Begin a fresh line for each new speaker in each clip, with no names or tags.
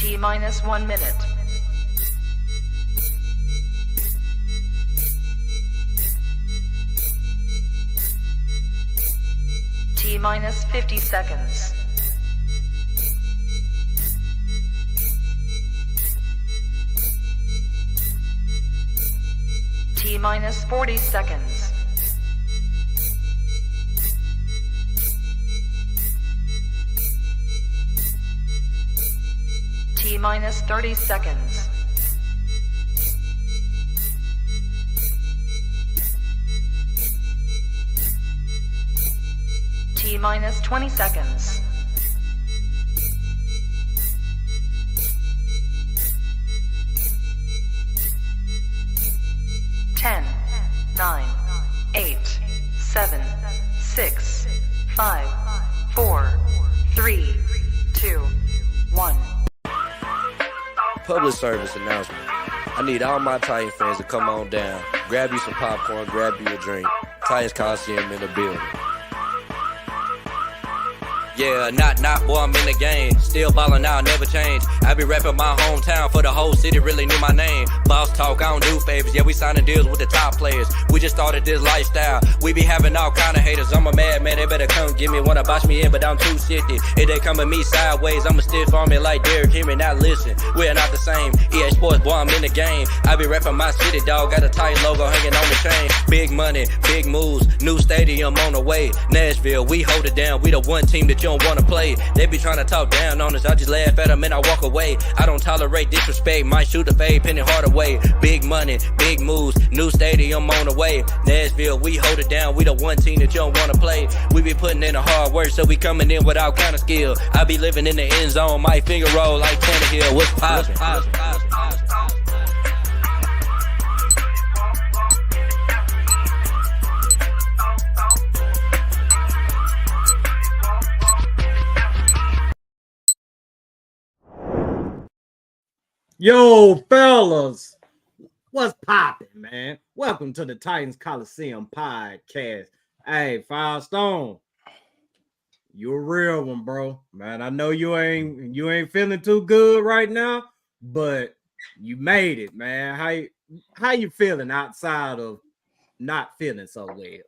T minus 1 minute. T minus 50 seconds. T minus 40 seconds. T minus 30 seconds. T minus 20 seconds. Ten, 9, 8, 7, 6, 5, 4, 3, 2, 1.
Public service announcement. I need all my Titan fans to come on down. Grab you some popcorn, grab you a drink. Titans Colosseum in the building. Yeah, not, boy, I'm in the game. Still ballin' out, never change. I be reppin' my hometown for the whole city, really knew my name. Boss talk, I don't do favors. Yeah, we signing deals with the top players. We just started this lifestyle. We be having all kind of haters. I'm a madman, they better come get me. Wanna box me in, but I'm too shifty. If they come at me sideways, I'ma stiff on me like Derrick Henry. Now listen, we're not the same. EA Sports, boy, I'm in the game. I be reppin' my city, dog. Got a tight logo hanging on the chain. Big money, big moves. New stadium on the way. Nashville, we hold it down. We the one team that you don't wanna play. They be trying to talk down on us. I just laugh at them and I walk away. I don't tolerate disrespect. Might shoot a fade, penny hard away. Big money, big moves. New stadium on the way. Nashville, we hold it down. We the one team that you don't wanna play. We be putting in the hard work, so we coming in with all kind of skill. I be living in the end zone. My finger roll like Tannehill. What's poppin'?
Yo, fellas, what's poppin', man? Welcome to the Titans Colosseum Podcast. Hey, Firestone, you a real one, bro. Man, I know you ain't feeling too good right now, but you made it, man. How you feeling outside of not feeling so well?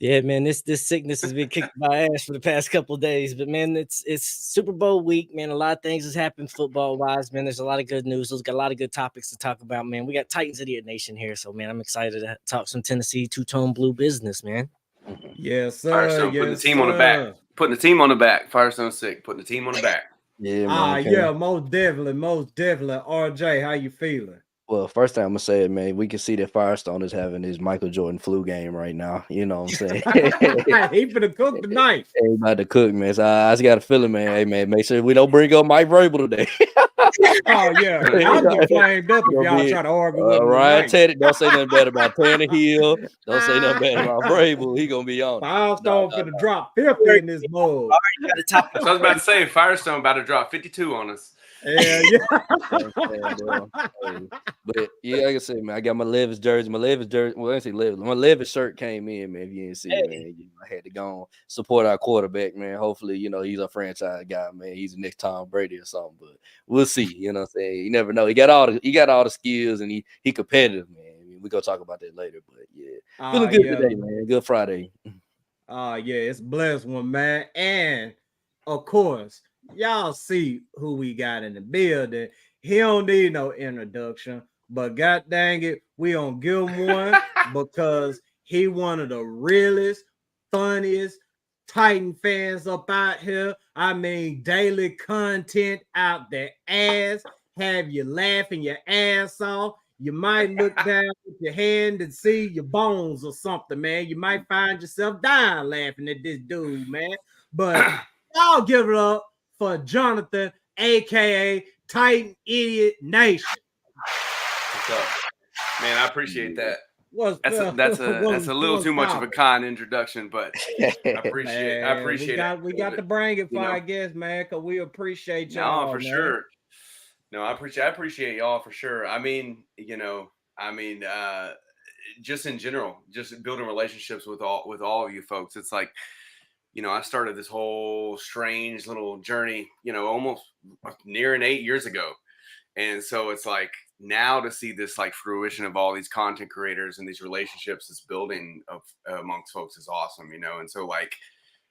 Yeah, man, this sickness has been kicking my ass for the past couple of days. But man, it's Super Bowl week, man. A lot of things has happened football wise, man. There's a lot of good news. There's got a lot of good topics to talk about, man. We got Titans Idiot Nation here, so man, I'm excited to talk some Tennessee two-tone blue business, man.
Yes, sir.
Firestone putting the team on the back. Putting the team on the back. Firestone sick. Putting the team on the back.
Yeah, man.
Yeah, most definitely. RJ, how you feeling?
Well, first thing I'm gonna say, man, we can see that Firestone is having his Michael Jordan flu game right now. You know what I'm saying?
He finna cook tonight.
He about to cook, man. So I just got a feeling, man. Hey, man, make sure we don't bring up Mike Vrabel today.
Oh yeah, I'll get flamed up if y'all try to argue with me.
Ryan Teddy, don't say nothing bad about Tannehill. Don't say nothing bad about Vrabel. He gonna be on.
Firestone finna drop 50 in this mug.
So I was about to say, Firestone about to drop 52 on us.
Yeah.
But yeah, like I said, man, I got my Levis jersey. Well, I say Levis. My Levis shirt came in, man. If you didn't see it, man, I had to go and support our quarterback, man. Hopefully, he's a franchise guy, man. He's the next Tom Brady or something. But we'll see. You know what I'm saying? You never know. He got all the skills, and he competitive, man. I mean, we gonna talk about that later. But yeah, feeling good today, man. Good Friday.
Yeah, it's a blessed one, man. And of course, y'all see who we got in the building. He don't need no introduction, but god dang it, we don't give him one because he one of the realest, funniest Titan fans up out here. I mean, daily content out their ass, have you laughing your ass off. You might look down with your hand and see your bones or something, man. You might find yourself dying laughing at this dude, man. But y'all give it up for Jonathan, aka Titan Idiot Nation.
What's up? Man, I appreciate that. That's a little too much of a kind introduction, but I appreciate it.
We got to bring it for our guests, man, because we appreciate y'all.
No, for sure. No, I appreciate y'all for sure. I mean, just in general, just building relationships with all of you folks. It's like, I started this whole strange little journey, almost nearing 8 years ago. And so it's like now to see this like fruition of all these content creators and these relationships that's building amongst folks is awesome, you know? And so like,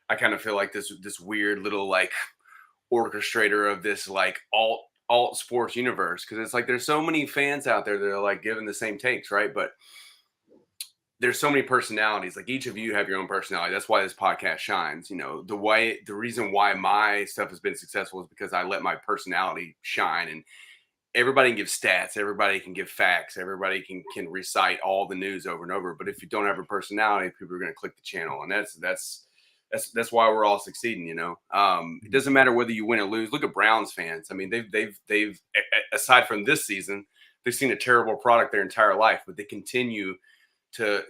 I kind of feel like this weird little like orchestrator of this like alt sports universe. Cause it's like, there's so many fans out there that are like giving the same takes. Right. But there's so many personalities. Like each of you have your own personality. That's why this podcast shines. You know, the reason why my stuff has been successful is because I let my personality shine, and everybody can give stats, everybody can give facts, everybody can recite all the news over and over. But if you don't have a personality, people are going to click the channel, and that's why we're all succeeding. You know, it doesn't matter whether you win or lose. Look at Browns fans. I mean, they've aside from this season, they've seen a terrible product their entire life, but they continue to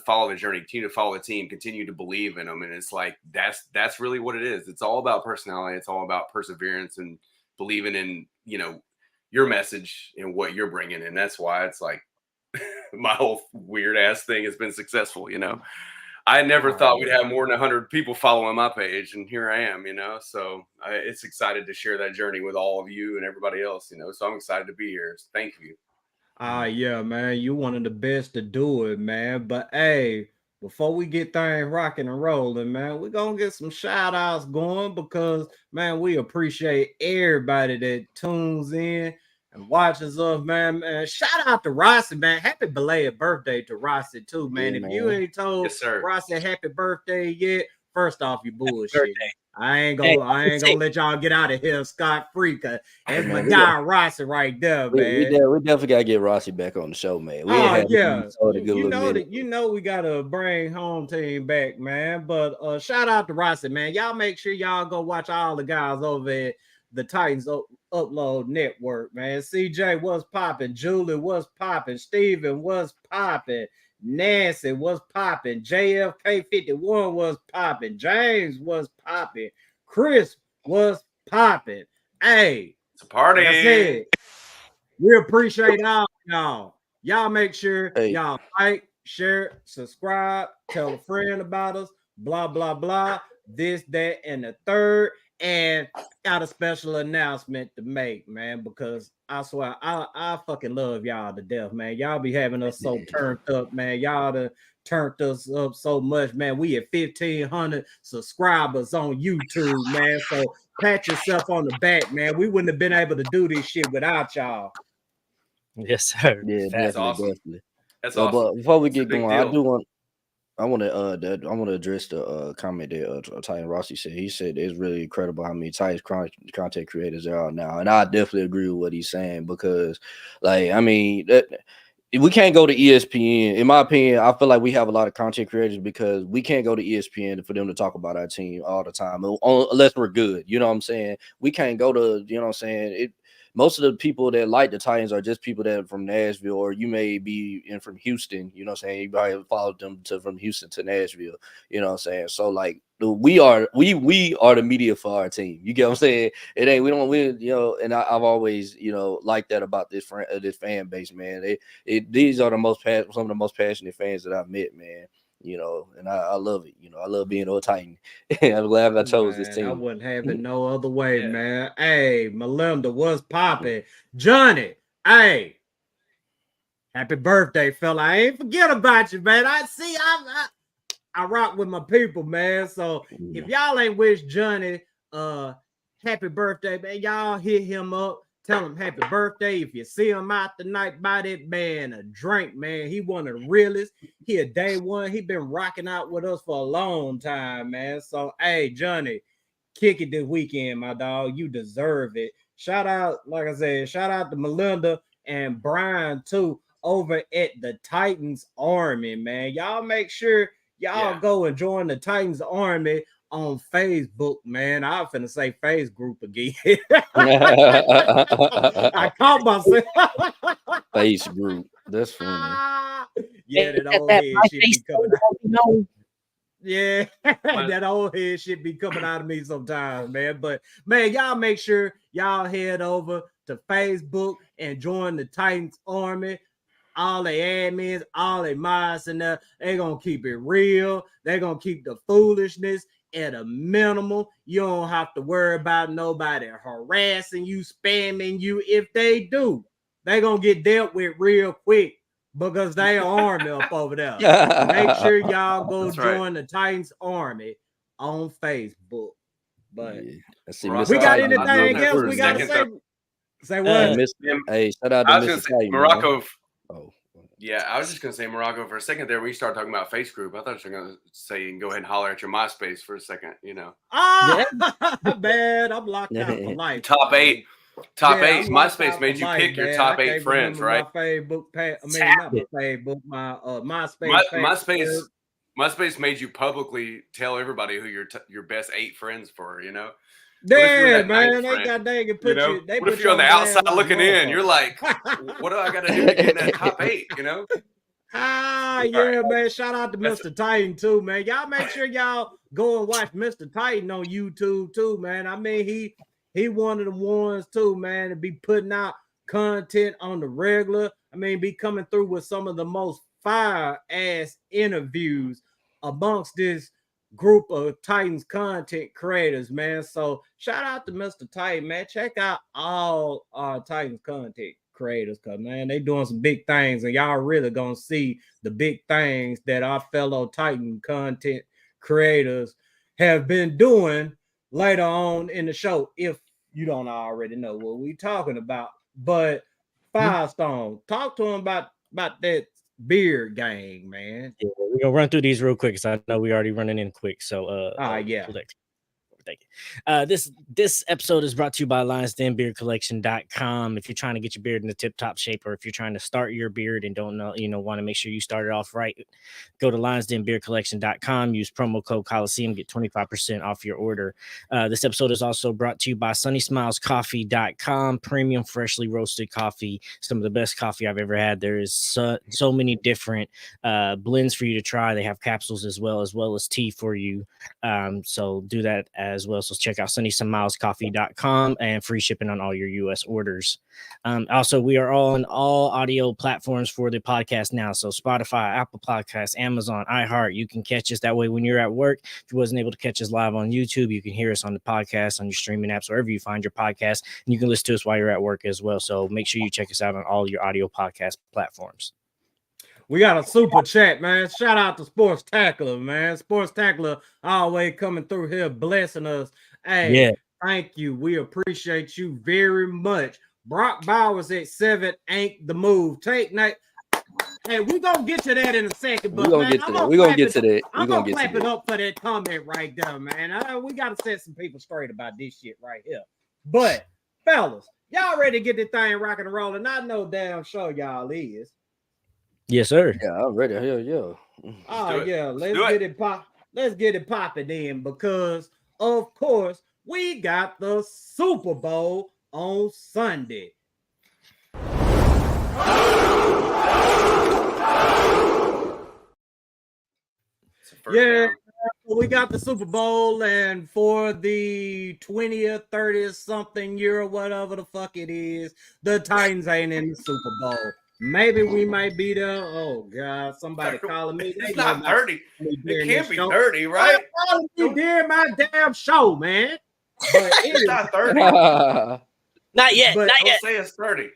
follow the journey, continue to follow the team, continue to believe in them. And it's like, that's really what it is. It's all about personality. It's all about perseverance and believing in, you know, your message and what you're bringing. And that's why it's like my whole weird ass thing has been successful. You know, I never thought we'd have more than 100 people following my page, and here I am, you know, so it's excited to share that journey with all of you and everybody else, you know, so I'm excited to be here. Thank you.
Yeah, man, you one of the best to do it, man. But hey, before we get things rocking and rolling, man, we're gonna get some shout outs going because, man, we appreciate everybody that tunes in and watches us, man. Shout out to Rossi, man. Happy belated birthday to Rossi too, man.
Yeah,
if you ain't told Rossi happy birthday yet, first off, you bullshit. I ain't gonna let y'all get out of here scot-free, because that's my guy Rossi right there, man.
We definitely gotta get Rossi back on the show, man.
You know we gotta bring home team back, man. But shout out to Rossi, man. Y'all make sure y'all go watch all the guys over at the Titans Upload Network, man. CJ was popping, Julie was popping, Steven was popping, Nancy was popping, JFK 51 was popping, James was popping, Chris was popping. Hey,
it's a party.
Like I said, we appreciate all y'all. Y'all make sure y'all like, share, subscribe, tell a friend about us, blah, blah, blah, this, that, and the third. And got a special announcement to make, man, because I swear I fucking love y'all to death, man. Y'all be having us so turned up, man. Y'all done turned us up so much, man. We at 1,500 subscribers on YouTube, man. So pat yourself on the back, man. We wouldn't have been able to do this shit without y'all.
Yes, sir.
Yeah,
that's awesome. That's awesome.
But before we get going, I want to address the comment that Titan Rossi said. He said it's really incredible how many Titans content creators there are now, and I definitely agree with what he's saying because, like, I mean, we can't go to ESPN. In my opinion, I feel like we have a lot of content creators because we can't go to ESPN for them to talk about our team all the time unless we're good. You know what I'm saying? We can't go to, you know what I'm saying? Most of the people that like the Titans are just people that are from Nashville, or you may be from Houston, you know what I'm saying? You probably followed them from Houston to Nashville, you know what I'm saying? So like we are the media for our team. You get what I'm saying? It ain't, you know, and I've always, you know, liked that about this fan base, man. These are some of the most passionate fans that I've met, man. You know, and I love it. You know, I love being a Titan. I'm glad I chose this team.
I wouldn't have it no other way, man. Hey, Melinda was popping. Johnny, hey, happy birthday, fella. I ain't forget about you, man. I rock with my people, man. So if y'all ain't wish Johnny happy birthday, man, y'all hit him up. Tell him happy birthday. If you see him out tonight, buy that man a drink, man. He one of the realest. He a day one. He been rocking out with us for a long time, man. So, hey, Johnny, kick it this weekend, my dog. You deserve it. Shout out, like I said, shout out to Melinda and Brian, too, over at the Titans Army, man. Y'all make sure y'all go and join the Titans Army on Facebook, man. I was finna say face group again. I caught myself.
Face group. That's funny.
Yeah, that old head shit be coming out. Yeah, that old head shit be coming out of me sometimes, man. But man, y'all make sure y'all head over to Facebook and join the Titans Army. All the admins, all the mods, and they gonna keep it real. They're gonna keep the foolishness at a minimal. You don't have to worry about nobody harassing you, spamming you. If they do, they gonna get dealt with real quick because they army up over there. Make sure y'all go join the Titans Army on Facebook. But we got anything else we gotta say? Say what?
Hey, shout out to Mr. Titan,
Marako.
Oh.
Yeah, I was just going to say Marako for a second there. When you start talking about face group, I thought you were going to say you can go ahead and holler at your MySpace for a second, you know.
Man, I'm locked out for life.
Top eight. MySpace made you pick your top 8 friends, right?
My Facebook page. I mean, not my Facebook, my MySpace.
MySpace made you publicly tell everybody who your best 8 friends for, you know.
Yeah, man, they got dang and put you.
What if you're on the outside looking in? You're like, what do I got to do to get in that top 8? You know?
Yeah, man. Shout out to Mr. Titan too, man. Y'all make sure y'all go and watch Mr. Titan on YouTube too, man. I mean, he one of the ones too, man, to be putting out content on the regular. I mean, be coming through with some of the most fire ass interviews amongst this group of Titans content creators, man. So shout out to Mr. Titan, man. Check out all our Titans content creators, because man, they doing some big things, and y'all really gonna see the big things that our fellow Titan content creators have been doing later on in the show, if you don't already know what we talking about. But Firestone, talk to him about that beard gang, man.
Yeah, we're gonna run through these real quick because I know we already running in quick. So
yeah.
Thank you. This episode is brought to you by LionsDenBeardCollection.com. If you're trying to get your beard in the tip-top shape, or if you're trying to start your beard and don't know, want to make sure you start it off right, go to LionsDenBeardCollection.com. Use promo code Colosseum, get 25% off your order. This episode is also brought to you by SunnySmilesCoffee.com. Premium, freshly roasted coffee. Some of the best coffee I've ever had. There is so many different blends for you to try. They have capsules as well as tea for you. So do that as well. So check out SunnySmilesCoffee.com and free shipping on all your U.S. orders. Also, we are on all audio platforms for the podcast now. So Spotify, Apple Podcasts, Amazon, iHeart. You can catch us that way when you're at work. If you wasn't able to catch us live on YouTube, you can hear us on the podcast, on your streaming apps, wherever you find your podcast. And you can listen to us while you're at work as well. So make sure you check us out on all your audio podcast platforms.
We got a super chat, man. Shout out to Sports Tackler, man. Sports Tackler always coming through here, blessing us. Hey, Thank you. We appreciate you very much. Brock Bowers at 7 ain't the move. Take night. Hey, we're going to get to that in a second. But
we're going to get to that. We're going to get to that.
I'm going to clap it up for that comment right there, man. We got to set some people straight about this shit right here. But, fellas, y'all ready to get this thing rocking and rolling? I know damn sure y'all is.
Yes, sir.
Yeah, I'm ready. Hell yeah.
Oh yeah, let's get it popping in, because of course we got the Super Bowl on Sunday. We got the Super Bowl, and for the 20th, 30th something year, or whatever the fuck it is, the Titans ain't in the Super Bowl. Maybe we might be there. Oh God, somebody calling me.
It's not 30. It can't be 30, right?
You did my damn show, man. But
it's not 30.
Not yet.
But
not
don't
yet.
say it's 30.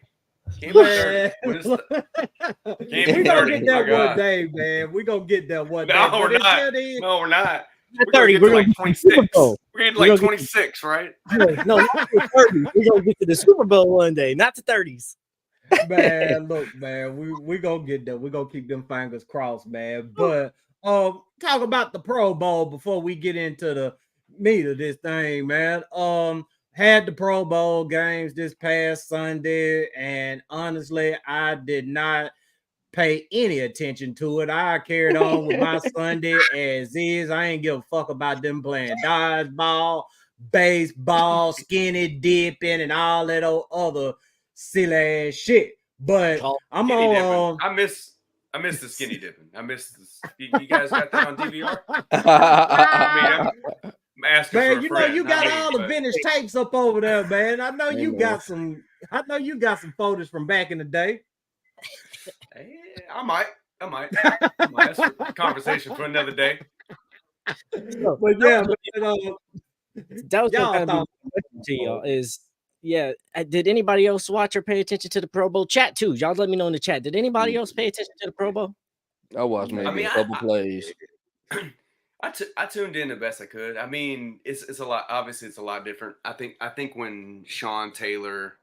Can't be 30.
We're gonna get that one day, man. We're gonna get that one day.
No, we're not. No, we're not. We're
30.
We're gonna get to like 26. We're gonna get to like 26, right?
No, not to 30. We're gonna get to the Super Bowl one day, not the 30s.
Man, look, man, we gonna get there. We're gonna keep them fingers crossed, man. But talk about the Pro Bowl before we get into the meat of this thing, man. Had the Pro Bowl games this past Sunday, and honestly, I did not pay any attention to it. I carried on with my Sunday as is. I ain't give a fuck about them playing dodgeball, baseball, skinny dipping, and all that other silly ass shit. But I'm on.
I miss the skinny dipping. I miss this. You guys got that on DVR? I'm asking
man,
for a
you
friend.
know you got all the vintage tapes up over there, man. I know you got some. I know you got some photos from back in the day.
I might. That's a conversation for another day.
So,
But yeah,
that was
y'all
kind of
thought
to y'all is did anybody else watch or pay attention to the Pro Bowl? Chat too. Y'all let me know in the chat. Did anybody else pay attention to the Pro Bowl?
I watched maybe a couple plays.
I tuned in the best I could. I mean, it's a lot. Obviously, it's a lot different. I think when Sean Taylor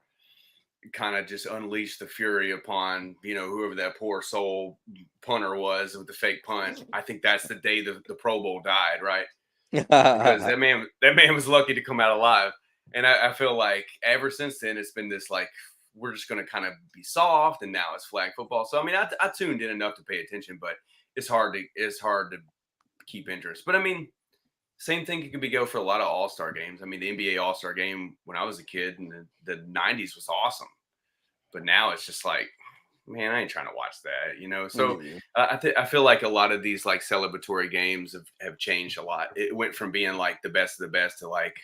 kind of just unleashed the fury upon whoever that poor soul punter was with the fake punt, I think that's the day the Pro Bowl died, right? Because that man was lucky to come out alive. And I feel like ever since then it's been this like we're just going to kind of be soft, and now it's flag football. So I mean, I tuned in enough to pay attention, but it's hard to keep interest. But I mean, same thing could be go for a lot of all-star games. I mean, the NBA all-star game when I was a kid in the 90s was awesome, but now it's just like, man, I ain't trying to watch that, So I feel like a lot of these like celebratory games have changed a lot. It went from being like the best of the best to like,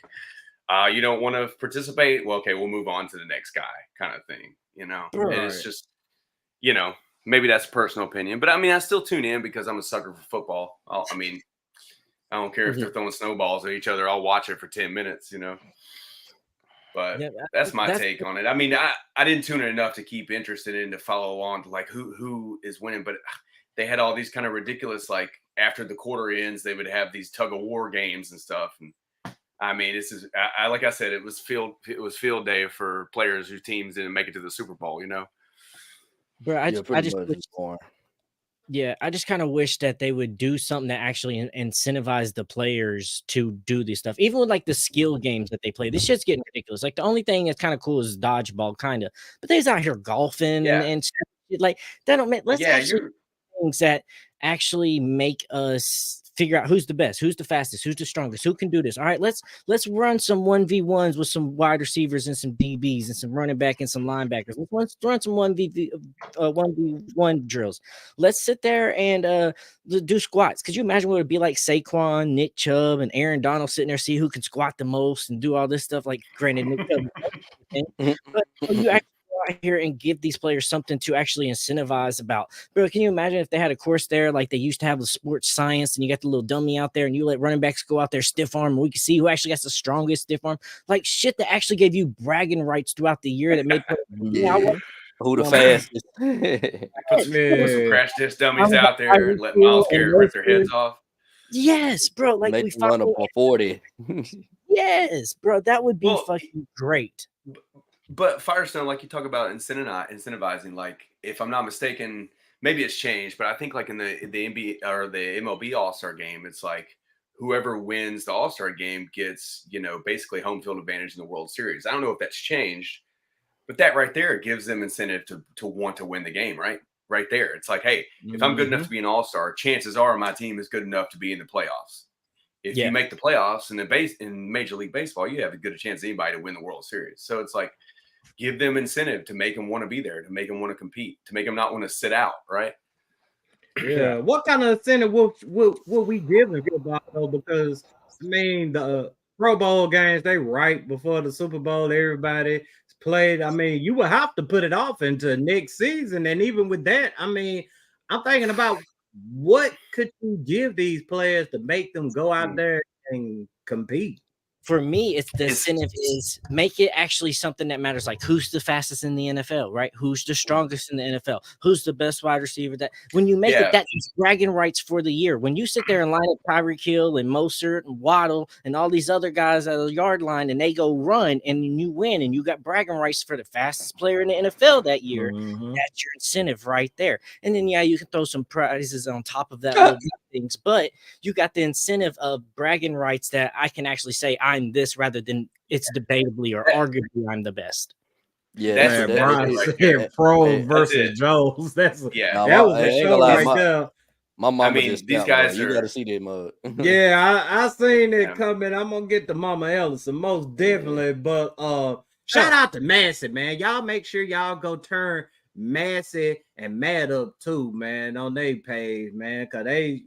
you don't want to participate? Well, okay, we'll move on to the next guy kind of thing,
Right.
And it's just, maybe that's a personal opinion, but I mean, I still tune in because I'm a sucker for football. I don't care if they're throwing snowballs at each other. I'll watch it for 10 minutes, But that's my take on it. I mean, I didn't tune in enough to keep interested in to follow along to like who is winning, but they had all these kind of ridiculous, like after the quarter ends, they would have these tug of war games and stuff. And I mean, this is like I said, it was field day for players whose teams didn't make it to the Super Bowl,
Bro, I just kind of wish that they would do something that actually incentivize the players to do this stuff. Even with like the skill games that they play, this shit's getting ridiculous. Like the only thing that's kind of cool is dodgeball, kind of. But they's out here golfing and stuff. Like that don't make. Let's actually do things that actually make us figure out who's the best, who's the fastest, who's the strongest, who can do this. All right, let's run some 1v1s with some wide receivers and some DBs and some running back and some linebackers. Let's run some 1v1 drills. Let's sit there and do squats. Could you imagine what it would be like Saquon, Nick Chubb, and Aaron Donald sitting there, see who can squat the most and do all this stuff? Like, granted, Nick Chubb, but you actually out here and give these players something to actually incentivize about. Bro, can you imagine if they had a course there like they used to have with sports science, and you got the little dummy out there and you let running backs go out there stiff arm and we can see who actually has the strongest stiff arm? Like shit that actually gave you bragging rights throughout the year that made
who the fastest.
Put some crash test dummies out there and let Miles Garrett rip their heads off.
Yes, bro. Like
we run up on 40.
Yes, bro. That would be fucking great.
But Firestone, like you talk about incentivizing, like if I'm not mistaken, maybe it's changed, but I think like in the NBA or the MLB All-Star game, it's like whoever wins the All-Star game gets, basically home field advantage in the World Series. I don't know if that's changed, but that right there gives them incentive to want to win the game, right? Right there. It's like, hey, if I'm good enough to be an All-Star, chances are my team is good enough to be in the playoffs. If you make the playoffs in Major League Baseball, you have as good a chance as anybody to win the World Series. So it's like, give them incentive to make them want to be there, to make them want to compete, to make them not want to sit out, right?
Yeah. What kind of incentive will we give them though? Because I mean, the Pro Bowl games, they right before the Super Bowl, everybody's played. I mean, you will have to put it off into next season. And even with that, I mean, I'm thinking about what could you give these players to make them go out there and compete?
For me, it's the incentive is make it actually something that matters. Like who's the fastest in the NFL, right? Who's the strongest in the NFL? Who's the best wide receiver? That when you make it, that's bragging rights for the year. When you sit there and line up Tyreek Hill and Mostert and Waddle and all these other guys at the yard line and they go run and you win and you got bragging rights for the fastest player in the NFL that year, that's your incentive right there. And then you can throw some prizes on top of that little things, but you got the incentive of bragging rights that I can actually say I'm this rather than it's debatably or arguably I'm the best.
Yeah, that's Pro versus Joes. That was a show right there.
My mama
these guys
you gotta see that mug.
Yeah, I seen it coming. I'm gonna get to Mama Ellison most definitely. But shout out to Massey, man. Y'all make sure y'all go turn Massey and Matt up too, man, on their page, man, because they,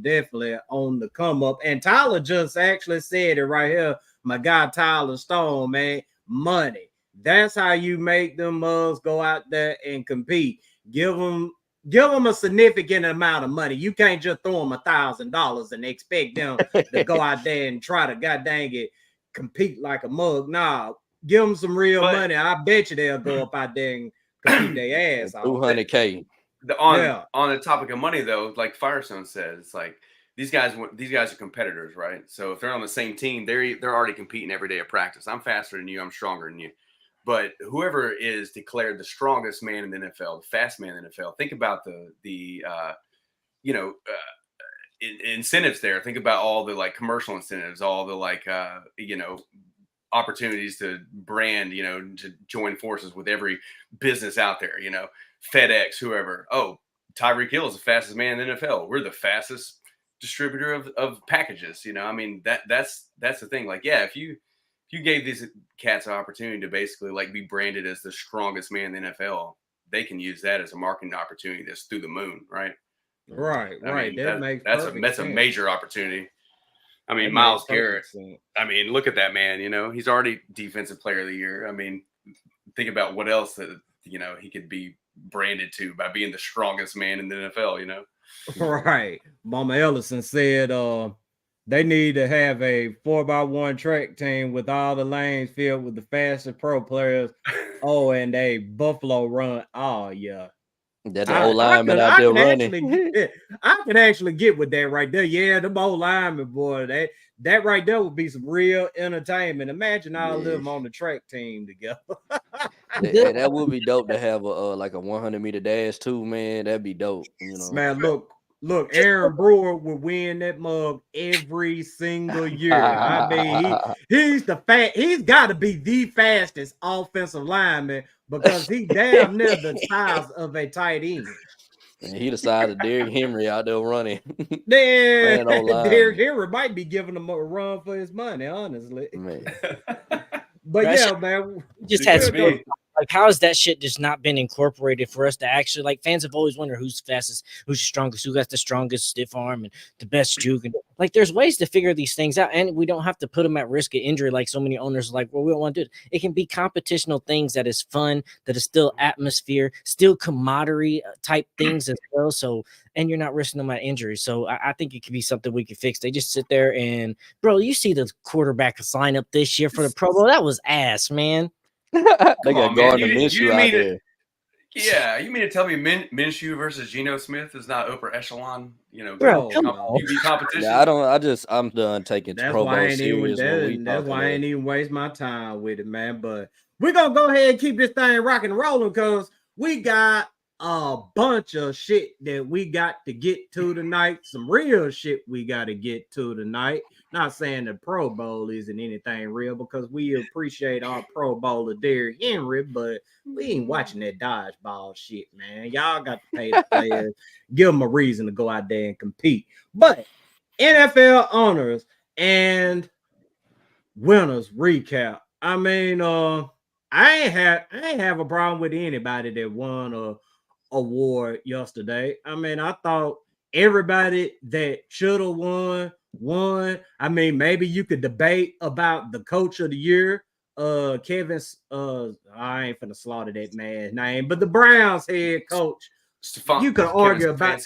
definitely on the come up. And Tyler just actually said it right here. My guy Tyler Stone, man, money. That's how you make them mugs go out there and compete. Give them give them a significant amount of money. You can't just throw them $1,000 and expect them to go out there and try to god dang it compete like a mug. Nah, give them some real money. I bet you they'll go up out there and compete their ass off.
$200K.
On the topic of money though, like Firestone said, it's like these guys are competitors, right? So if they're on the same team, they're already competing every day of practice. I'm faster than you, I'm stronger than you. But whoever is declared the strongest man in the NFL, the fast man in the NFL, think about the incentives there. Think about all the like commercial incentives, all the like opportunities to brand, to join forces with every business out there, FedEx, whoever. Oh, Tyreek Hill is the fastest man in the NFL. We're the fastest distributor of packages. I mean, that's the thing. Like, yeah, if you gave these cats an opportunity to basically like be branded as the strongest man in the NFL, they can use that as a marketing opportunity that's through the moon, right?
Right.
That's a major opportunity. I mean, Myles Garrett. I mean, look at that man. He's already Defensive Player of the Year. I mean, think about what else that he could be branded to by being the strongest man in the NFL.
Right. Mama Ellison said, they need to have a 4x1 track team with all the lanes filled with the fastest pro players. Oh, and a Buffalo run. Oh, yeah.
That the old lineman out there running.
I can actually get with that right there. Yeah, the old lineman, boy. That right there would be some real entertainment. Imagine all of them on the track team together.
That would be dope to have a 100-meter dash too, man. That'd be dope.
Man, look, Aaron Brewer will win that mug every single year. I mean, he's got to be the fastest offensive lineman because he damn near the size of a tight end.
And he the size of Derrick Henry out there running.
Then Derrick Henry might be giving him a run for his money, honestly. Man. But man,
just had to like, how has that shit just not been incorporated for us to actually, like, fans have always wondered who's the fastest, who's the strongest, who got the strongest stiff arm and the best juke. And like, there's ways to figure these things out, and we don't have to put them at risk of injury like so many owners are like, well, we don't want to do it. It can be competitional things that is fun, that is still atmosphere, still commodity type things as well. So, and you're not risking them at injury. So I think it could be something we could fix. They just sit there and, bro, you see the quarterback lineup this year for the Pro Bowl. That was ass, man.
They got Gardner Minshew out there.
Yeah, you mean to tell me Minshew versus Geno Smith is not upper echelon,
bro, QB
competition?
Yeah, I'm done taking Pro Bowl serious.
That's why I ain't even waste my time with it, man. But we're gonna go ahead and keep this thing rocking and rolling because we got a bunch of shit that we got to get to tonight. Some real shit we got to get to tonight. Not saying the Pro Bowl isn't anything real because we appreciate our Pro Bowler Derrick Henry, but we ain't watching that dodgeball shit, man. Y'all got to pay the players, give them a reason to go out there and compete. But NFL honors and winners recap. I mean, I ain't have a problem with anybody that won a award yesterday. I mean, I thought everybody that should have won. I mean, maybe you could debate about the coach of the year. Kevin's I ain't finna slaughter that man's name, but the Browns head coach. You could argue about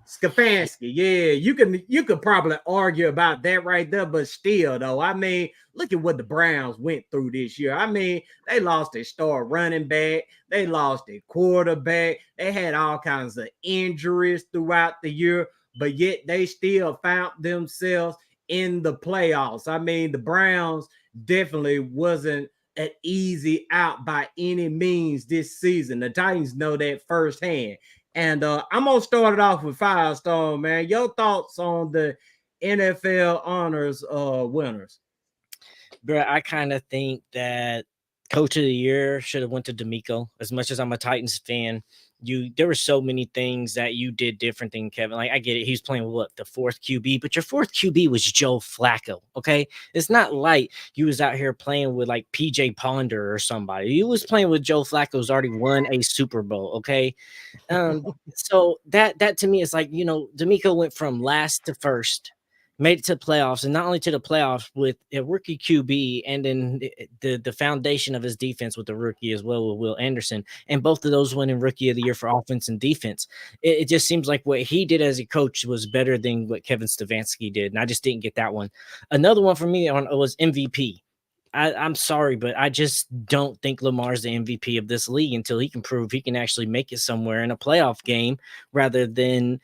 Stefanski. Yeah, you could probably argue about that right there, but still, though, I mean, look at what the Browns went through this year. I mean, they lost their star running back, they lost their quarterback, they had all kinds of injuries throughout the year, but yet they still found themselves in the playoffs. I mean, the Browns definitely wasn't an easy out by any means this season. The Titans know that firsthand. And I'm going to start it off with Firestone, man. Your thoughts on the NFL honors winners?
Bro, I kind of think that coach of the year should have went to D'Amico. As much as I'm a Titans fan, there were so many things that you did different than Kevin. Like, I get it. He was playing with the fourth QB, but your fourth QB was Joe Flacco. Okay. It's not like you was out here playing with like PJ Ponder or somebody. You was playing with Joe Flacco who's already won a Super Bowl. Okay. So that to me is like, D'Amico went from last to first made it to playoffs, and not only to the playoffs with a rookie QB, and then the foundation of his defense with the rookie as well with Will Anderson, and both of those winning rookie of the year for offense and defense. It just seems like what he did as a coach was better than what Kevin Stefanski did, and I just didn't get that one. Another one for me was MVP. I'm sorry, but I just don't think Lamar's the MVP of this league until he can prove he can actually make it somewhere in a playoff game rather than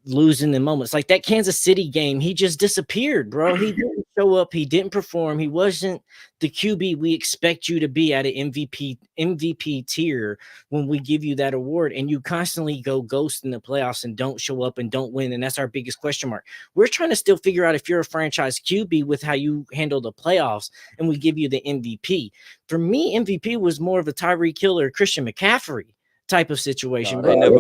losing the moments. Like that Kansas City game, he just disappeared, bro. He didn't show up. He didn't perform. He wasn't the QB we expect you to be at an MVP tier when we give you that award, and you constantly go ghost in the playoffs and don't show up and don't win, and that's our biggest question mark. We're trying to still figure out if you're a franchise QB with how you handle the playoffs, and we give you the MVP. For me, MVP was more of a Tyreek Hill or Christian McCaffrey type of situation.
They're never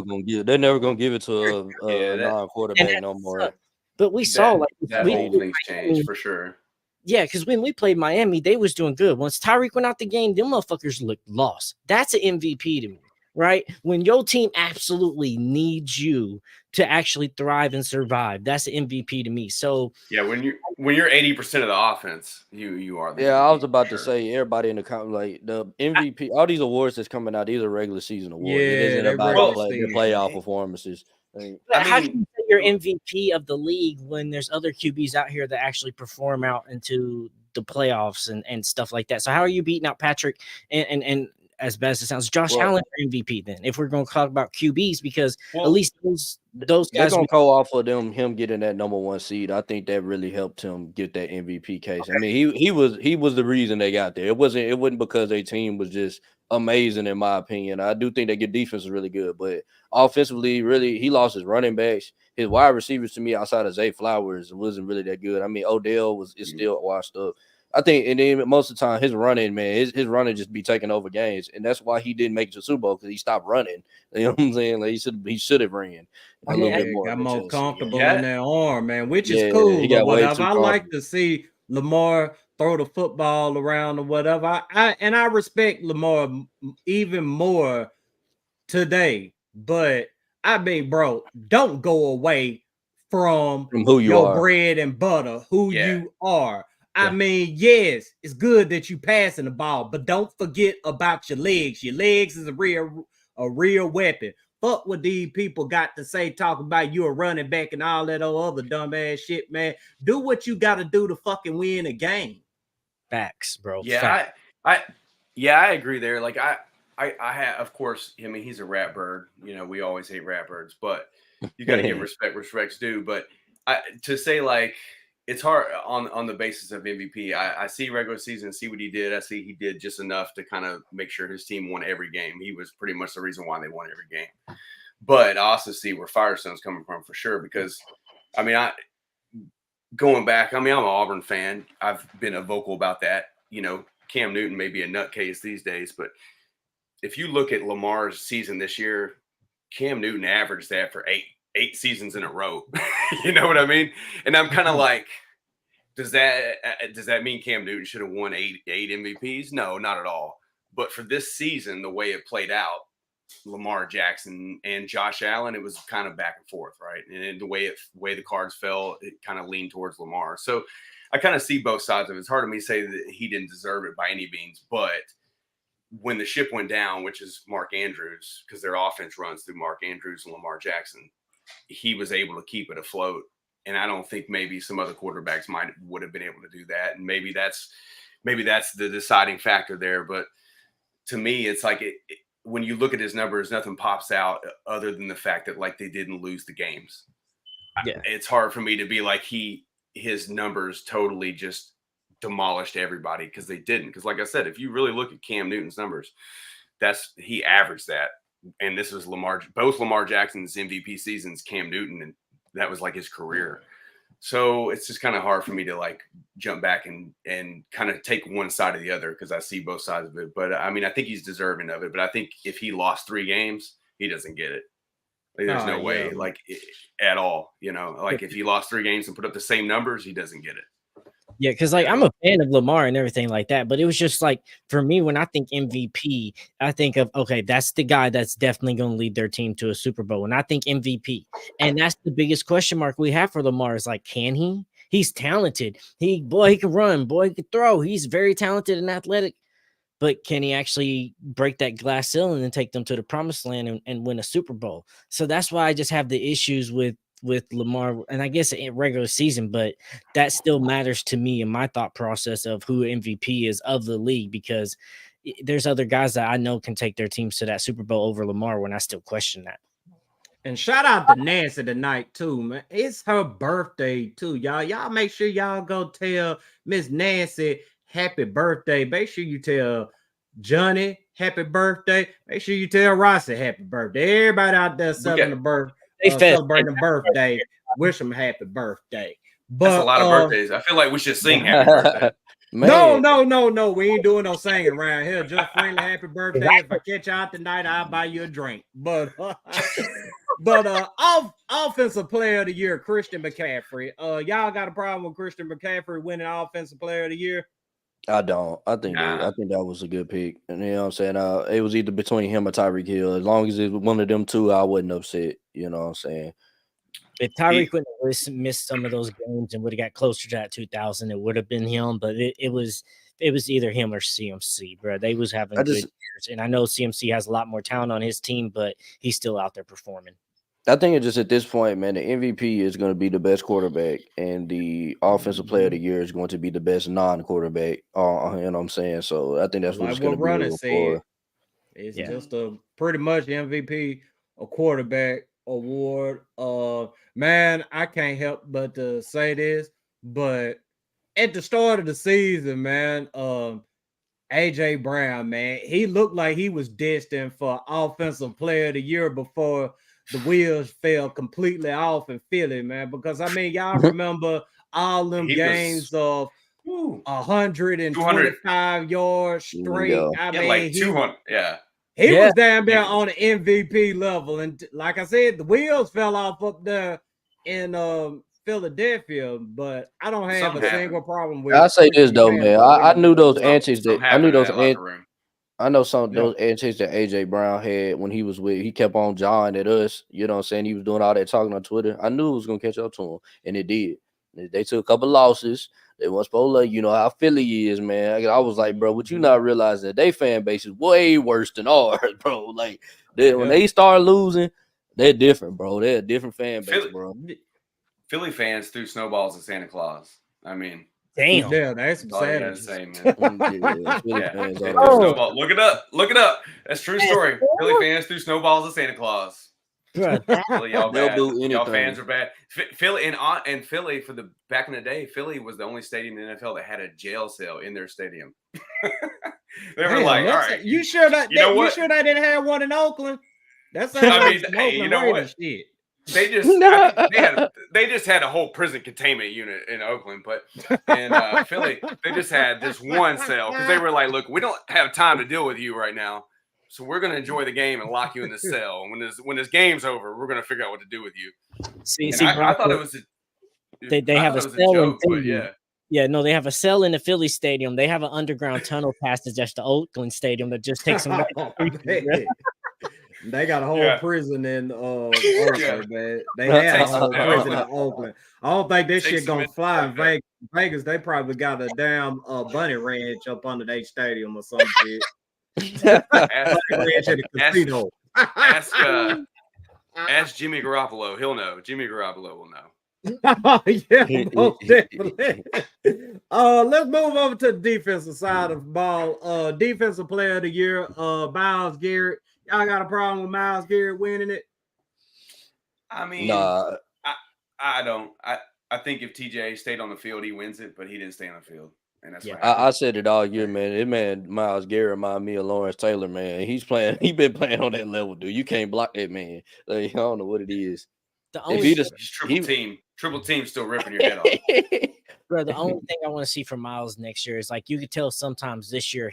gonna give it to a non-quarterback no more.
But we saw
that whole thing's changed for sure.
Yeah, because when we played Miami, they was doing good. Once Tyreek went out the game, them motherfuckers looked lost. That's an MVP to me, right? When your team absolutely needs you to actually thrive and survive, that's an MVP to me. So
yeah, when you're 80% of the offense, you are.
Yeah, I was about to say everybody in the like the MVP, all these awards that's coming out, these are regular season awards.
Yeah,
it isn't about the playoff performances.
How can you say you're MVP of the league when there's other QBs out here that actually perform out into the playoffs and stuff like that? So how are you beating out Patrick and as bad as it sounds, Josh Allen for MVP then, if we're going to talk about QBs, because at least those guys
going to go off of him getting that number 1 seed. I think that really helped him get that MVP case. I mean, he was the reason they got there. It wasn't because their team was just amazing, in my opinion. I do think their defense is really good, but offensively, really, he lost his running backs. His wide receivers, to me, outside of Zay Flowers, wasn't really that good. I mean, Odell is still washed up. I think, and then most of the time, his running, man, his running just be taking over games, and that's why he didn't make it to the Super Bowl, because he stopped runing. You know what I'm saying? Like he should have ran a little bit more.
Got more comfortable in their arm, man, which is cool. But whatever, I like to see Lamar throw the football around or whatever. I respect Lamar even more today. But I mean, bro, don't go away from
who you
your
are.
bread and butter, who you are. I mean, yes, it's good that you passing the ball, but don't forget about your legs. Your legs is a real weapon. Fuck what these people got to say, talking about you a running back and all that other dumbass shit, man. Do what you got to do to fucking win a game.
Facts, bro.
Yeah, I agree there. Like I have, of course, I mean, he's a rat bird. You know, we always hate rat birds, but you got to give respect's due. But to say, like, it's hard on the basis of MVP. I see regular season, see what he did. I see he did just enough to kind of make sure his team won every game. He was pretty much the reason why they won every game. But I also see where Firestone's coming from for sure, because, I mean, going back, I mean, I'm an Auburn fan. I've been vocal about that. You know, Cam Newton may be a nutcase these days, but if you look at Lamar's season this year, Cam Newton averaged that for eight seasons in a row. You know what I mean? And I'm kind of like, does that mean Cam Newton should have won eight MVPs? No, not at all. But for this season, the way it played out, Lamar Jackson and Josh Allen, it was kind of back and forth, right? And the way the cards fell, it kind of leaned towards Lamar. So I kind of see both sides of it. It's hard for me to say that he didn't deserve it by any means, but when the ship went down, which is Mark Andrews, because their offense runs through Mark Andrews and Lamar Jackson, he was able to keep it afloat. And I don't think maybe some other quarterbacks would have been able to do that. And maybe that's the deciding factor there. But to me, it's like when you look at his numbers, nothing pops out other than the fact that, like, they didn't lose the games. Yeah. It's hard for me to be like his numbers totally just demolished everybody, because they didn't. Because like I said, if you really look at Cam Newton's numbers, he averaged that. And this was both Lamar Jackson's MVP seasons, Cam Newton, and that was like his career. So it's just kind of hard for me to like jump back and kind of take one side or the other, because I see both sides of it. But I mean, I think he's deserving of it. But I think if he lost 3 games, he doesn't get it. Like, there's no way, like, at all. You know, like if he lost 3 games and put up the same numbers, he doesn't get it.
Yeah, because like I'm a fan of Lamar and everything like that, but it was just like, for me, when I think MVP, I think of, okay, that's the guy that's definitely going to lead their team to a Super Bowl. And I think MVP, and that's the biggest question mark we have for Lamar, is like, can he? He's talented. He can run. Boy, he can throw. He's very talented and athletic. But can he actually break that glass ceiling and take them to the promised land and win a Super Bowl? So that's why I just have the issues with Lamar, and I guess in regular season, but that still matters to me in my thought process of who MVP is of the league, because there's other guys that I know can take their teams to that Super Bowl over Lamar when I still question that.
And shout out to Nancy tonight too, man. It's her birthday too, y'all. Y'all make sure y'all go tell Miss Nancy happy birthday. Make sure you tell Johnny happy birthday. Make sure you tell Rossi happy birthday. Everybody out there celebrating the birthday. Wish them happy birthday. But
that's a lot of birthdays. I feel like we should sing happy birthday.
No. We ain't doing no singing around here. Just friendly happy birthday. If I catch you out tonight, I'll buy you a drink. But offensive player of the year, Christian McCaffrey. Y'all got a problem with Christian McCaffrey winning offensive player of the year?
I don't. I think that was a good pick. And you know what I'm saying? It was either between him or Tyreek Hill. As long as it was one of them two, I wasn't upset. You know what I'm saying?
If Tyreek wouldn't have missed some of those games and would have got closer to that 2000, it would have been him. But it was either him or CMC, bro. They was having good years. And I know CMC has a lot more talent on his team, but he's still out there performing.
I think it's just at this point, man, the MVP is going to be the best quarterback, and the offensive player of the year is going to be the best non-quarterback. You know what I'm saying? So I think that's what it's going to be for.
It's just a pretty much MVP, a quarterback award. Man, I can't help but to say this, but at the start of the season, man, AJ Brown, man, he looked like he was destined for offensive player of the year before the wheels fell completely off in Philly, man. Because I mean, y'all remember all them games of 125 yards straight.
Yeah.
I mean,
like 200. Yeah.
He was down there on the MVP level. And like I said, the wheels fell off up there in Philadelphia, but I don't have a single problem with it.
I say this though, man. I knew those antics that I know some of those antics that AJ Brown had when he kept on jawing at us. You know what I'm saying? He was doing all that talking on Twitter. I knew it was gonna catch up to him, and it did. They took a couple losses. They weren't supposed to, you know how Philly is, man. I was like, bro, would you not realize that they fan base is way worse than ours, bro? Like when they start losing, they're different, bro. They're a different fan base, bro.
Philly fans threw snowballs at Santa Claus. I mean,
damn.
Yeah, that's some savage.
Snowball. Look it up. That's true story. Philly fans threw snowballs at Santa Claus. Philly, y'all bad. Y'all fans are bad. Philly and Philly for the back in the day, Philly was the only stadium in the NFL that had a jail cell in their stadium. They were like, all right.
You sure that you sure they didn't have one in Oakland? That's
you know what?
Shit.
They just they just had a whole prison containment unit in Oakland, but in Philly they just had this one cell because they were like, look, we don't have time to deal with you right now, so we're gonna enjoy the game and lock you in the cell. And when this game's over, we're gonna figure out what to do with you. I thought it was
they have a cell in Philly. No, they have a cell in the Philly stadium. They have an underground tunnel passage at the Oakland stadium that just takes them.
They got a whole prison in Oakland, man. They had a whole prison in Oakland. I don't think this shit gonna fly in Vegas. Vegas, they probably got a damn bunny ranch up under their stadium or some shit.
Ask Jimmy Garoppolo. He'll know. Jimmy Garoppolo will know.
Yeah, most definitely. Let's move over to the defensive side of the ball. Defensive player of the year, Myles Garrett. Y'all got a problem with Myles Garrett winning it?
I mean, I don't. I think if TJ stayed on the field, he wins it, but he didn't stay on the field. And that's
I said it all year, man. It man, Myles Garrett remind me of Lawrence Taylor, man. He's been playing on that level, dude. You can't block that man. Like, I don't know what it is.
Triple team still ripping your head off.
Bro, the only thing I want to see from Myles next year is like you could tell sometimes this year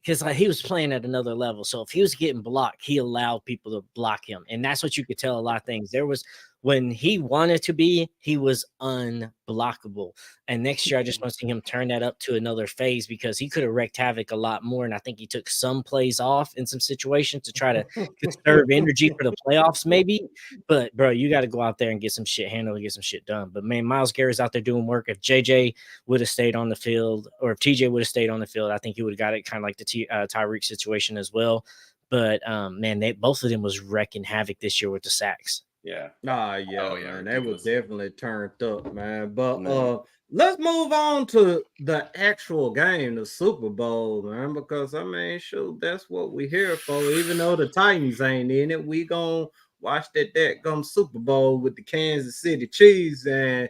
because he was playing at another level. So if he was getting blocked, he allowed people to block him. And that's what you could tell a lot of things. There was when he wanted to be, he was unblockable. And next year, I just want to see him turn that up to another phase because he could have wreaked havoc a lot more. And I think he took some plays off in some situations to try to conserve energy for the playoffs, maybe. But, bro, you got to go out there and get some shit handled and get some shit done. But, man, Myles Garrett's out there doing work. If JJ would have stayed on the field, or if TJ would have stayed on the field, I think he would have got it kind of like the Tyreek situation as well. But, man, both of them was wrecking havoc this year with the sacks.
Yeah.
Man. They was definitely turned up, man. But let's move on to the actual game, the Super Bowl, man. Because I mean, shoot, that's what we here for. Even though the Titans ain't in it, we gonna watch that Super Bowl with the Kansas City Chiefs and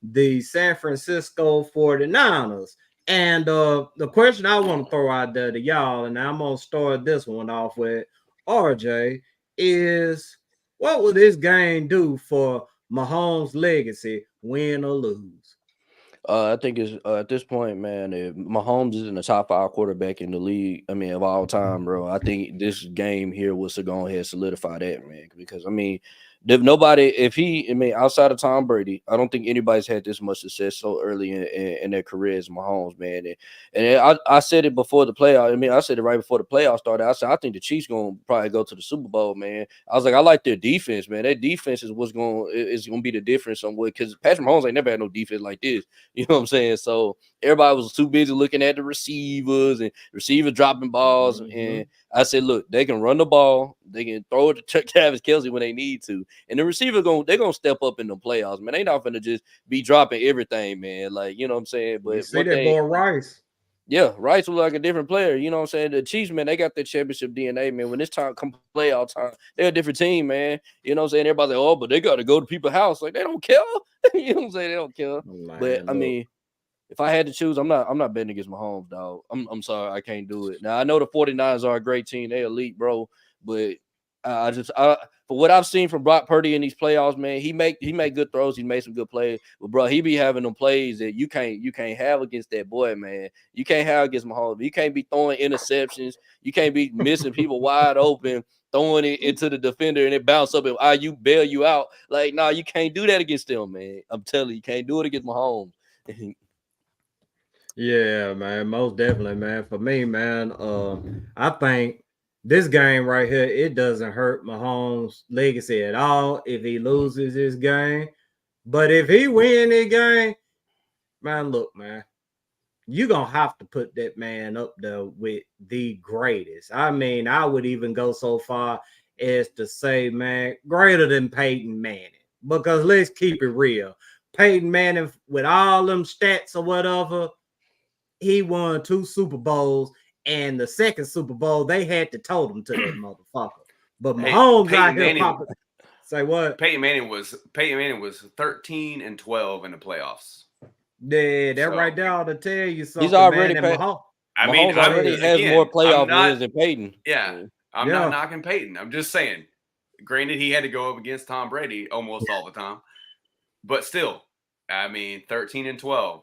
the San Francisco 49ers. And the question I want to throw out there to y'all, and I'm gonna start this one off with RJ, is what will this game do for Mahomes' legacy, win or lose?
I think it's at this point, man, if Mahomes is in the top 5 quarterback in the league, I mean, of all time, bro, I think this game here was to go ahead and solidify that, man. Because, I mean, outside of Tom Brady, I don't think anybody's had this much success so early in their career as Mahomes, man. And I said it before the playoffs. I mean, I said it right before the playoffs started. I said, I think the Chiefs going to probably go to the Super Bowl, man. I was like, I like their defense, man. Their defense is going to be the difference somewhat, because Patrick Mahomes ain't never had no defense like this. You know what I'm saying? So everybody was too busy looking at the receivers and receivers dropping balls. And I said, look, they can run the ball. They can throw it to Travis Kelce when they need to. And the receiver they're gonna step up in the playoffs, man. They not gonna just be dropping everything, man. Like, you know what I'm saying? But
you see that boy Rice.
Yeah, Rice was like a different player. You know what I'm saying? The Chiefs, man, they got their championship DNA, man. When this time come play all time, they're a different team, man. You know what I'm saying? Everybody's like, oh, but they gotta go to people's house. Like, they don't care. You know what I'm saying? They don't care. But I mean, if I had to choose, I'm not betting against Mahomes, dog. I'm sorry, I can't do it. Now I know the 49ers are a great team, they elite, bro. But for what I've seen from Brock Purdy in these playoffs, man, he made good throws, he made some good plays. But bro, he be having them plays that you can't have against that boy, man. You can't have against Mahomes. You can't be throwing interceptions. You can't be missing people wide open, throwing it into the defender and it bounce up and you bail you out. Like, nah, you can't do that against them, man. I'm telling you, you can't do it against Mahomes.
Yeah, man, most definitely, man. For me, man, I think this game right here, it doesn't hurt Mahomes' legacy at all if he loses this game. But if he win this game, man, look, man, you're going to have to put that man up there with the greatest. I mean, I would even go so far as to say, man, greater than Peyton Manning. Because let's keep it real. Peyton Manning, with all them stats or whatever, he won 2 Super Bowls. And the second Super Bowl, they had to tote him to that motherfucker. But Mahomes out here popping. Say what?
Peyton Manning was 13-12 in the playoffs.
Yeah, that right there ought to tell you something.
He's already
Mahomes
already has more playoff wins than Peyton.
Yeah, I'm not knocking Peyton. I'm just saying. Granted, he had to go up against Tom Brady almost all the time, but still, I mean, 13-12.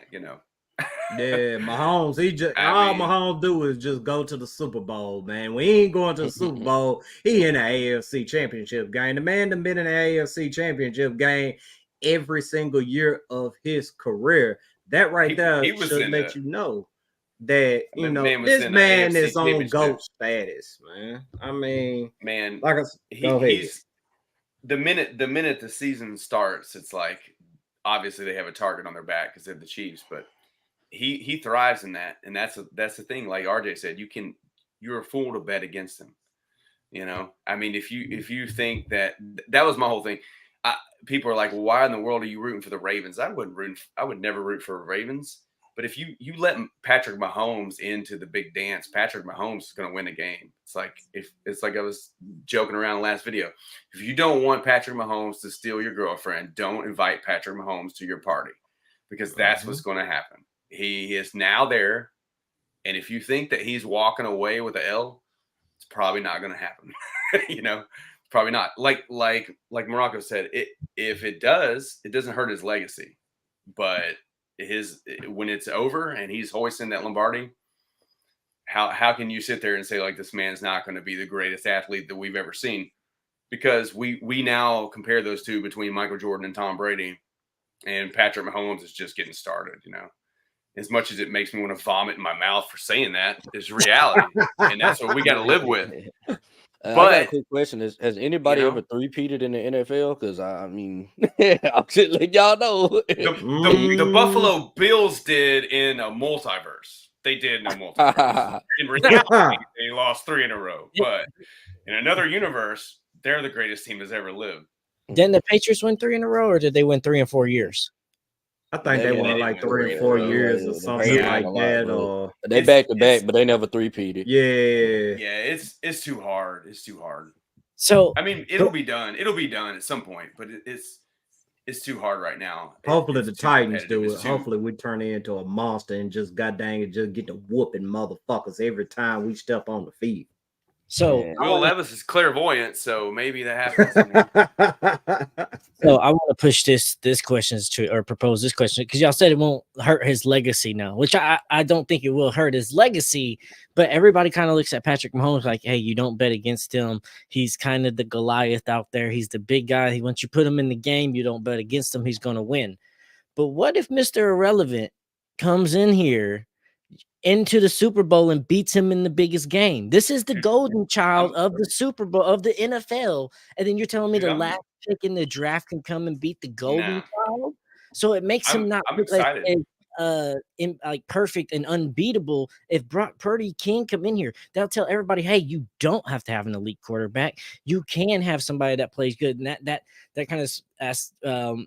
You know.
Yeah, Mahomes, Mahomes do is just go to the Super Bowl, man. We ain't going to the Super Bowl. He in the AFC Championship game. The man done been in the AFC Championship game every single year of his career. That right there should let you know that, you know, this man is on GOAT status, man. I mean,
man,
like
he's the minute the season starts, it's like, obviously they have a target on their back because they're the Chiefs, but he thrives in that, and that's the thing. Like RJ said, you're a fool to bet against him. You know, I mean, if you think that was my whole thing. People are like, well, why in the world are you rooting for the Ravens? I would never root for Ravens. But if you let Patrick Mahomes into the big dance, Patrick Mahomes is going to win a game. It's like I was joking around last video. If you don't want Patrick Mahomes to steal your girlfriend, don't invite Patrick Mahomes to your party, because that's what's going to happen. He is now there, and if you think that he's walking away with an L, it's probably not going to happen. You know, probably not. Like Marako said, if it does, it doesn't hurt his legacy, but when it's over and he's hoisting that Lombardi, how can you sit there and say, like, this man's not going to be the greatest athlete that we've ever seen? because we now compare those two between Michael Jordan and Tom Brady, and Patrick Mahomes is just getting started. As much as it makes me want to vomit in my mouth for saying that, is reality, and that's what we got to live with.
I got a quick question: Has anybody ever three-peated in the NFL? Because I mean, I'm just letting y'all know.
The Buffalo Bills did in a multiverse. They did in a multiverse. In reality, they lost 3 in a row. But in another universe, they're the greatest team that's ever lived.
Didn't the Patriots win 3 in a row, or did they win 3 in 4 years?
I think they won like 3 or 4 years or something like that. Or
they back to back, but they never three-peated.
Yeah, it's too hard. It's too hard.
So
I mean, it'll be done. It'll be done at some point, but it's too hard right now.
Hopefully the Titans do it. Hopefully we turn into a monster and just goddamn it, just get to whooping motherfuckers every time we step on the field.
So
Will Levis is clairvoyant, so maybe that happens.
So I want to push this question or propose this question, because y'all said it won't hurt his legacy now, which I don't think it will hurt his legacy. But everybody kind of looks at Patrick Mahomes like, hey, you don't bet against him. He's kind of the Goliath out there. He's the big guy. Once you put him in the game, you don't bet against him. He's going to win. But what if Mr. Irrelevant comes in here into the Super Bowl and beats him in the biggest game? This is the golden child of the Super Bowl, of the NFL. And then you're telling me the last pick in the draft can come and beat the golden child? So it makes him not look like perfect and unbeatable. If Brock Purdy can come in here, that'll tell everybody, hey, you don't have to have an elite quarterback. You can have somebody that plays good. And that kind of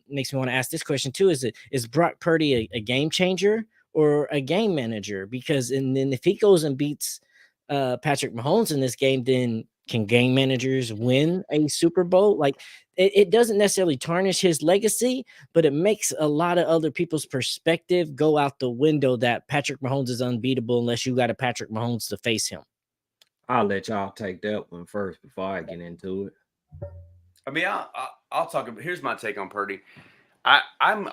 makes me want to ask this question too. Is Brock Purdy a game changer or a game manager? Because and then if he goes and beats Patrick Mahomes in this game, then can game managers win a Super Bowl? Like it doesn't necessarily tarnish his legacy, but it makes a lot of other people's perspective go out the window that Patrick Mahomes is unbeatable unless you got a Patrick Mahomes to face him. I'll
let y'all take that one first before I get into it.
I mean, I'll talk about. Here's my take on Purdy. I'm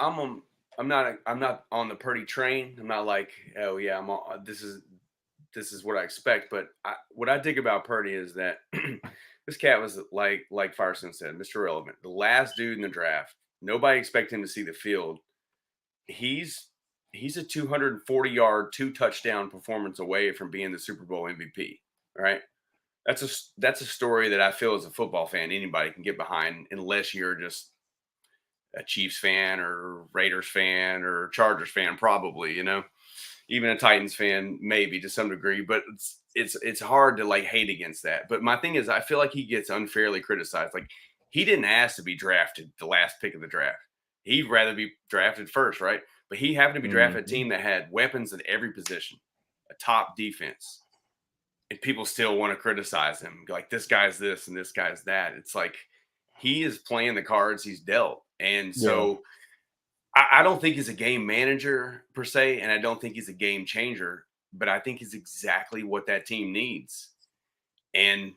not on the Purdy train. I'm not like, oh yeah, I'm on, this is what I expect. But what I dig about Purdy is that this cat was like Firestone said, Mr. Irrelevant, the last dude in the draft. Nobody expected him to see the field. He's a 240-yard, 2-touchdown performance away from being the Super Bowl MVP. Right? That's a story that I feel as a football fan anybody can get behind, unless you're just a Chiefs fan or Raiders fan or Chargers fan, probably, even a Titans fan, maybe to some degree, but it's hard to like hate against that. But my thing is, I feel like he gets unfairly criticized. Like, he didn't ask to be drafted the last pick of the draft. He'd rather be drafted first, right? But he happened to be drafted a team that had weapons at every position, a top defense, and people still want to criticize him. Like, this guy's this and this guy's that. It's like, he is playing the cards he's dealt. And so I don't think he's a game manager per se, and I don't think he's a game changer, but I think he's exactly what that team needs. And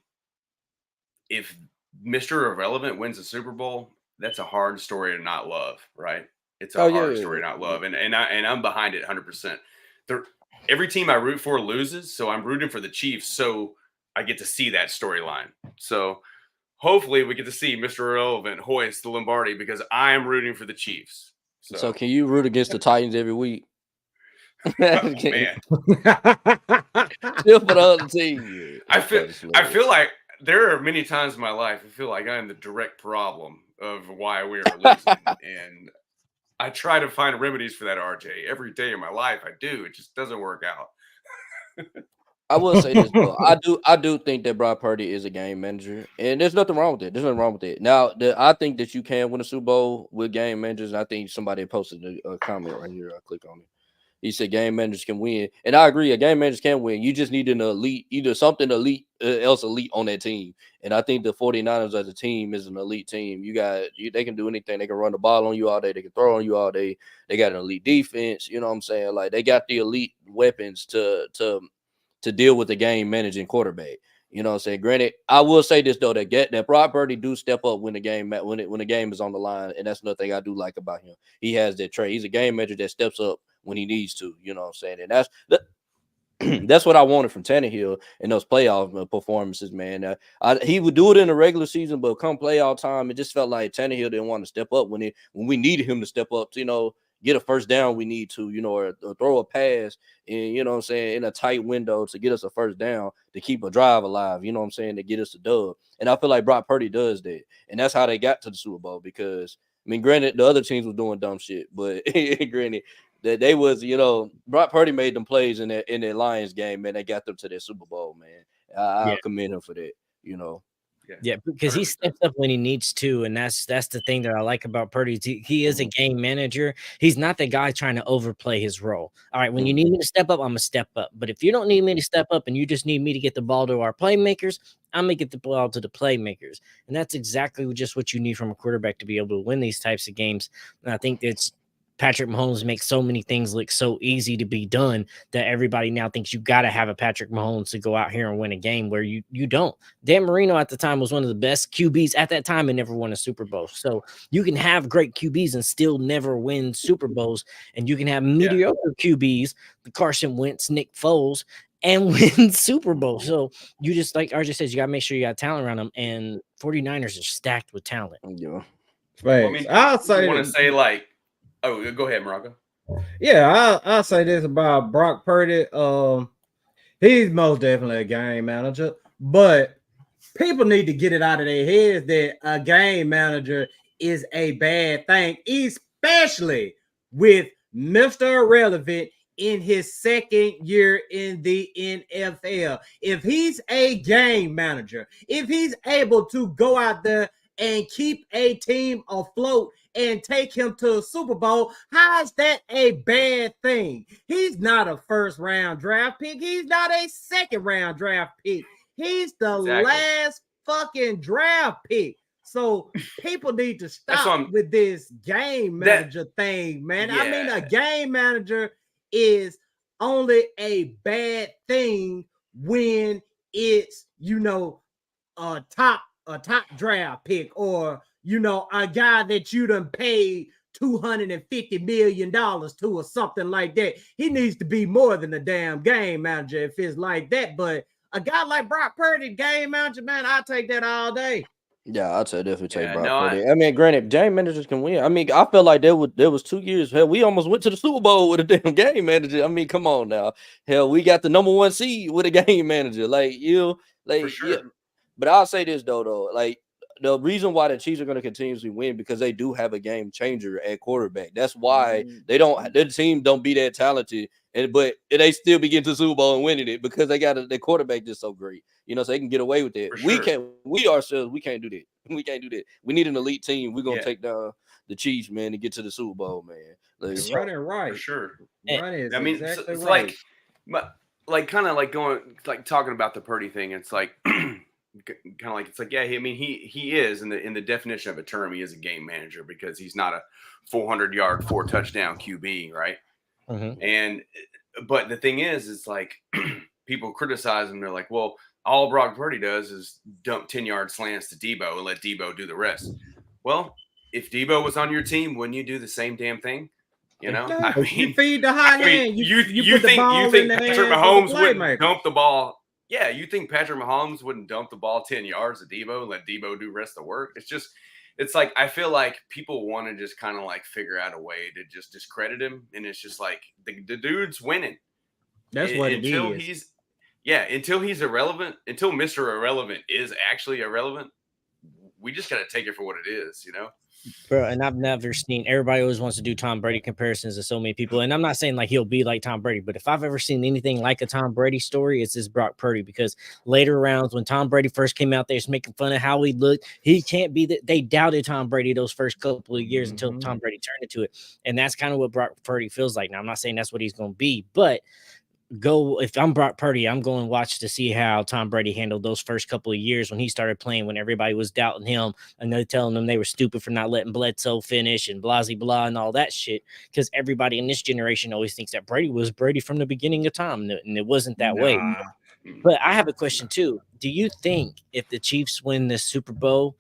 if Mr. Irrelevant wins the Super Bowl, that's a hard story to not love, right? It's a hard story to not love. And I'm behind it 100%. Every team I root for loses, so I'm rooting for the Chiefs, so I get to see that storyline. So hopefully we get to see Mr. Irrelevant hoist the Lombardi, because I am rooting for the Chiefs.
So can you root against the Titans every week?
Man.
Still for the other team.
I feel like there are many times in my life I feel like I am the direct problem of why we are losing. And I try to find remedies for that, RJ. Every day of my life I do. It just doesn't work out.
I will say this, though. I do think that Brock Purdy is a game manager, and there's nothing wrong with it. There's nothing wrong with it. Now, I think that you can win a Super Bowl with game managers. I think somebody posted a comment right here. I click on it. He said game managers can win, and I agree. A game manager can win. You just need an elite, either something elite else elite on that team. And I think the 49ers as a team is an elite team. They can do anything. They can run the ball on you all day. They can throw on you all day. They got an elite defense. You know what I'm saying? Like, they got the elite weapons to deal with the game managing quarterback. You know what I'm saying? Granted, I will say this though, that Brock Purdy do step up when the game is on the line, and that's another thing I do like about him. He has that trait. He's a game manager that steps up when he needs to. You know what I'm saying? And that's what I wanted from Tannehill in those playoff performances, man. He would do it in the regular season, but come playoff time, it just felt like Tannehill didn't want to step up when we needed him to step up to, get a first down. We need to, or throw a pass and, what I'm saying, in a tight window to get us a first down to keep a drive alive, what I'm saying, to get us a dub. And I feel like Brock Purdy does that. And that's how they got to the Super Bowl because, granted, the other teams were doing dumb shit, but granted, that they was, Brock Purdy made them plays in that Lions game, man. They got them to their Super Bowl, man. I'll commend him for that,
Yeah, because 100%. He steps up when he needs to, and that's the thing that I like about Purdy. He is a game manager. He's not the guy trying to overplay his role. All right, when you need me to step up, I'm gonna step up. But if you don't need me to step up and you just need me to get the ball to our playmakers, I'm gonna get the ball to the playmakers, and that's exactly just what you need from a quarterback to be able to win these types of games. And I think it's Patrick Mahomes makes so many things look so easy to be done that everybody now thinks you got to have a Patrick Mahomes to go out here and win a game where you don't. Dan Marino at the time was one of the best QBs at that time and never won a Super Bowl. So you can have great QBs and still never win Super Bowls, and you can have mediocre QBs, the Carson Wentz, Nick Foles, and win Super Bowl. So you just, like RJ says, you got to make sure you got talent around them, and 49ers are stacked with talent.
Yeah.
Right.
I'll say like, oh, go ahead, Marako.
Yeah, I'll say this about Brock Purdy. He's most definitely a game manager, but people need to get it out of their heads that a game manager is a bad thing, especially with Mr. Irrelevant in his second year in the NFL. If he's a game manager, if he's able to go out there and keep a team afloat and take him to a Super Bowl, how is that a bad thing? He's not a first-round draft pick. He's not a second-round draft pick. He's the last fucking draft pick. So people need to stop with this game manager thing, man. Yeah. I mean, a game manager is only a bad thing when it's, a top draft pick, or a guy that you done paid $250 million to, or something like that. He needs to be more than a damn game manager if it's like that. But a guy like Brock Purdy, game manager, man, I'll take that all day.
Yeah, I'd say definitely take Brock Purdy. Granted, game managers can win. I felt like there was 2 years. Hell, we almost went to the Super Bowl with a damn game manager. Come on now. Hell, we got the number 1 seed with a game manager. For sure. Yeah. But I'll say this though, like, the reason why the Chiefs are going to continuously win because they do have a game changer at quarterback. That's why their team don't be that talented, but they still be getting to the Super Bowl and winning it because they got their quarterback just so great, so they can get away with that. Sure. We can't do that. We can't do that. We need an elite team. We're gonna take down the Chiefs, man, to get to the Super Bowl, man.
Running right
for sure.
It's exactly
it's
right.
like kind of like going like talking about the Purdy thing. It's like. Kind of like it's like he is in the definition of a term, he is a game manager because he's not a 400-yard 4-touchdown QB, right? But the thing is like people criticize him. They're like, well, all Brock Purdy does is dump 10-yard slants to Debo and let Debo do the rest. Well, if Debo was on your team, wouldn't you do the same damn thing? You
feed the high hand.
You think Patrick Mahomes wouldn't dump the ball? Yeah, you think Patrick Mahomes wouldn't dump the ball 10 yards to Debo and let Debo do the rest of the work? It's like, I feel like people want to just kind of like figure out a way to just discredit him. And it's just like, the dude's winning.
That's what it is.
Until he's irrelevant, until Mr. Irrelevant is actually irrelevant, we just got to take it for what it is,
Bro, and I've never seen, everybody always wants to do Tom Brady comparisons to so many people. And I'm not saying like he'll be like Tom Brady, but if I've ever seen anything like a Tom Brady story, it's this Brock Purdy, because later rounds when Tom Brady first came out there, it's making fun of how he looked. He can't be that. They doubted Tom Brady those first couple of years until Tom Brady turned into it. And that's kind of what Brock Purdy feels like. Now, I'm not saying that's what he's going to be, but if I'm Brock Purdy, I'm going to watch to see how Tom Brady handled those first couple of years when he started playing, when everybody was doubting him and they're telling them they were stupid for not letting Bledsoe finish and blah, blah, and all that shit. Because everybody in this generation always thinks that Brady was Brady from the beginning of time, and it wasn't that way. But I have a question too. Do you think if the Chiefs win this Super Bowl,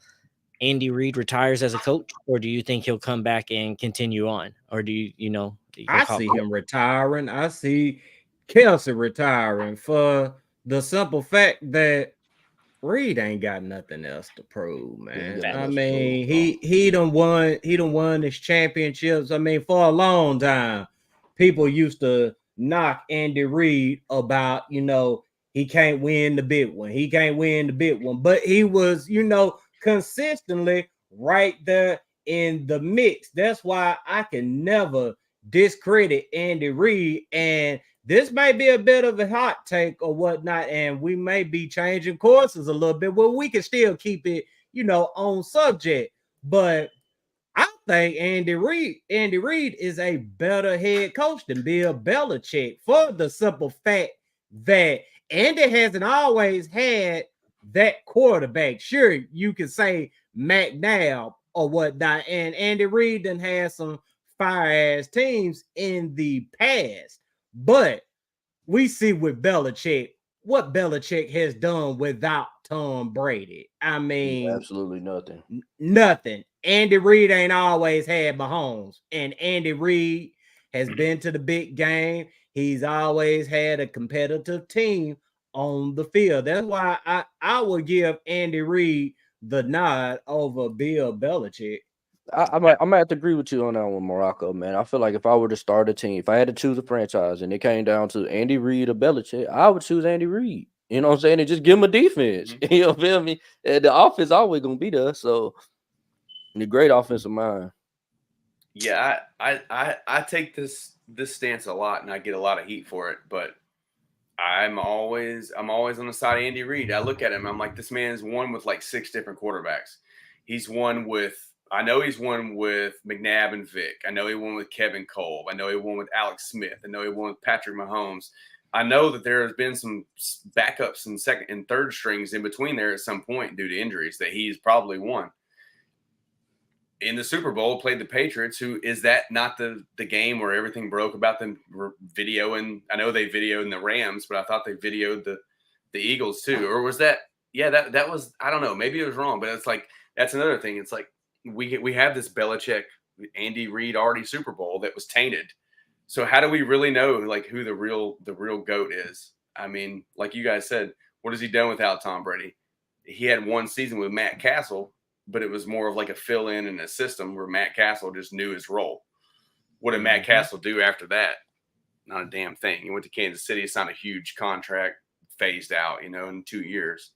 Andy Reid retires as a coach, or do you think he'll come back and continue on? Or do you,
I see him retiring. I see Kelsey retiring for the simple fact that Reed ain't got nothing else to prove, man. I mean, he done won his championships. I mean, for a long time, people used to knock Andy Reid about, he can't win the big one. He can't win the big one. But he was, consistently right there in the mix. That's why I can never discredit Andy Reid. And this may be a bit of a hot take or whatnot, and we may be changing courses a little bit. Well, we can still keep it, on subject. But I think Andy Reid is a better head coach than Bill Belichick for the simple fact that Andy hasn't always had that quarterback. Sure, you can say McNabb or whatnot, and Andy Reid done had some fire-ass teams in the past. But we see with Belichick what Belichick has done without Tom Brady. I mean,
absolutely nothing.
Nothing. Andy Reid ain't always had Mahomes, and Andy Reid has been to the big game. He's always had a competitive team on the field. That's why I would give Andy Reid the nod over Bill Belichick.
I might have to agree with you on that one, Marako, man. I feel like if I were to start a team, if I had to choose a franchise and it came down to Andy Reid or Belichick, I would choose Andy Reid. You know what I'm saying? And just give him a defense.
Mm-hmm.
You know, feel me? And the offense always gonna be there. So the great offensive mind.
Yeah, I take this stance a lot, and I get a lot of heat for it. But I'm always on the side of Andy Reid. I look at him, I'm like, this man's won with like 6 different quarterbacks. I know he's won with McNabb and Vic. I know he won with Kevin Kolb. I know he won with Alex Smith. I know he won with Patrick Mahomes. I know that there has been some backups and second and third strings in between there at some point due to injuries that he's probably won. In the Super Bowl, played the Patriots, who is that not the game where everything broke about them videoing? I know they videoed the Rams, but I thought they videoed the Eagles too. Or was that? Yeah, that was, I don't know. Maybe it was wrong, but it's like, that's another thing. It's like, we have this Belichick, Andy Reid already Super Bowl that was tainted. So how do we really know like who the real GOAT is? I mean, like you guys said, what has he done without Tom Brady? He had one season with Matt Castle, but it was more of like a fill-in in a system where Matt Castle just knew his role. What did Matt Castle do after that? Not a damn thing. He went to Kansas City, signed a huge contract, phased out, in 2 years.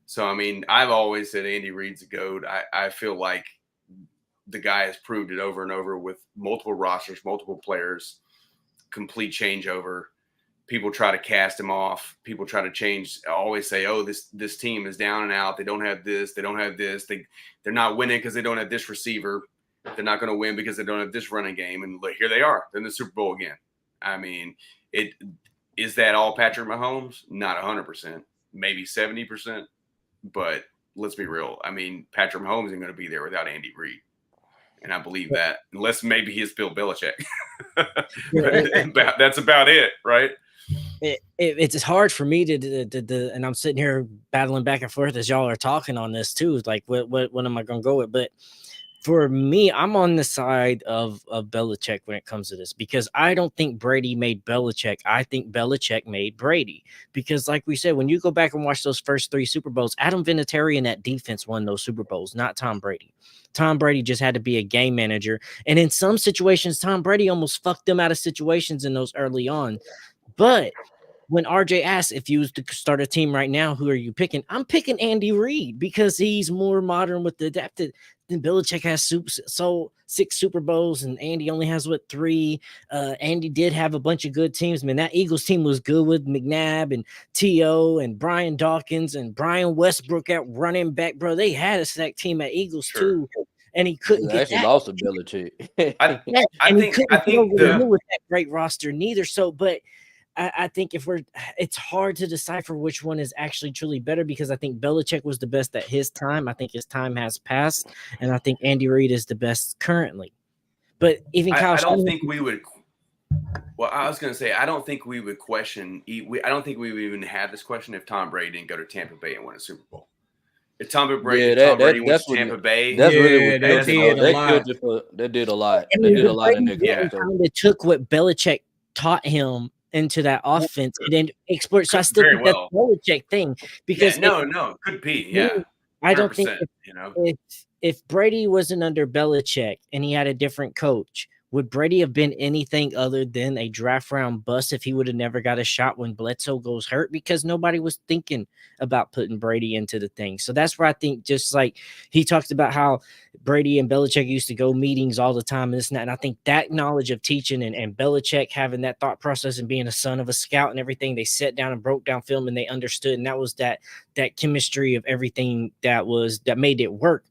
So, I mean, I've always said Andy Reid's a GOAT. I feel like the guy has proved it over and over with multiple rosters, multiple players, complete changeover. People try to cast him off. People try to change, always say, oh, this team is down and out. They don't have this. They don't have this. They're not winning because they don't have this receiver. They're not going to win because they don't have this running game. And look, here they are. They're in the Super Bowl again. I mean, is that all Patrick Mahomes? Not 100%, maybe 70%. But let's be real. I mean, Patrick Mahomes isn't going to be there without Andy Reid. And I believe that, unless maybe he's Bill Belichick. That's about it, right?
It's hard for me to and I'm sitting here battling back and forth as y'all are talking on this too. It's like, what am I going to go with? But for me, I'm on the side of Belichick when it comes to this, because I don't think Brady made Belichick. I think Belichick made Brady, because like we said, when you go back and watch those first 3 Super Bowls, Adam Vinatieri and that defense won those Super Bowls, not Tom Brady. Tom Brady just had to be a game manager. And in some situations, Tom Brady almost fucked them out of situations in those early on. But when RJ asked if you was to start a team right now, who are you picking? I'm picking Andy Reid because he's more modern with the adapted. Then Belichick has 6 Super Bowls, and Andy only has 3. Andy did have a bunch of good teams. Man, that Eagles team was good with McNabb and T.O. and Brian Dawkins and Brian Westbrook at running back, bro. They had a stacked team at Eagles too, and he couldn't get that.
Lost to Belichick.
I think
with that great roster neither. So, but I think it's hard to decipher which one is actually truly better, because I think Belichick was the best at his time. I think his time has passed, and I think Andy Reid is the best currently. But even Kyle,
I don't think we would. Well, I was going to say, I don't think we would question. I don't think we would even have this question if Tom Brady didn't go to Tampa Bay and win a Super Bowl. If Tom Brady went to Tampa Bay,
that's really what
they did a lot.
They did a lot. They did a lot in their game.
Kind of took what Belichick taught him into that offense and then exploit. So I still think that's the Belichick thing because
no, could be. Yeah.
I don't think
if,
if Brady wasn't under Belichick and he had a different coach, would Brady have been anything other than a draft round bust if he would have never got a shot when Bledsoe goes hurt? Because nobody was thinking about putting Brady into the thing. So that's where I think, just like he talked about how Brady and Belichick used to go meetings all the time and this and that. And I think that knowledge of teaching and Belichick having that thought process and being a son of a scout and everything, they sat down and broke down film and they understood. And that was that chemistry of everything that made it work.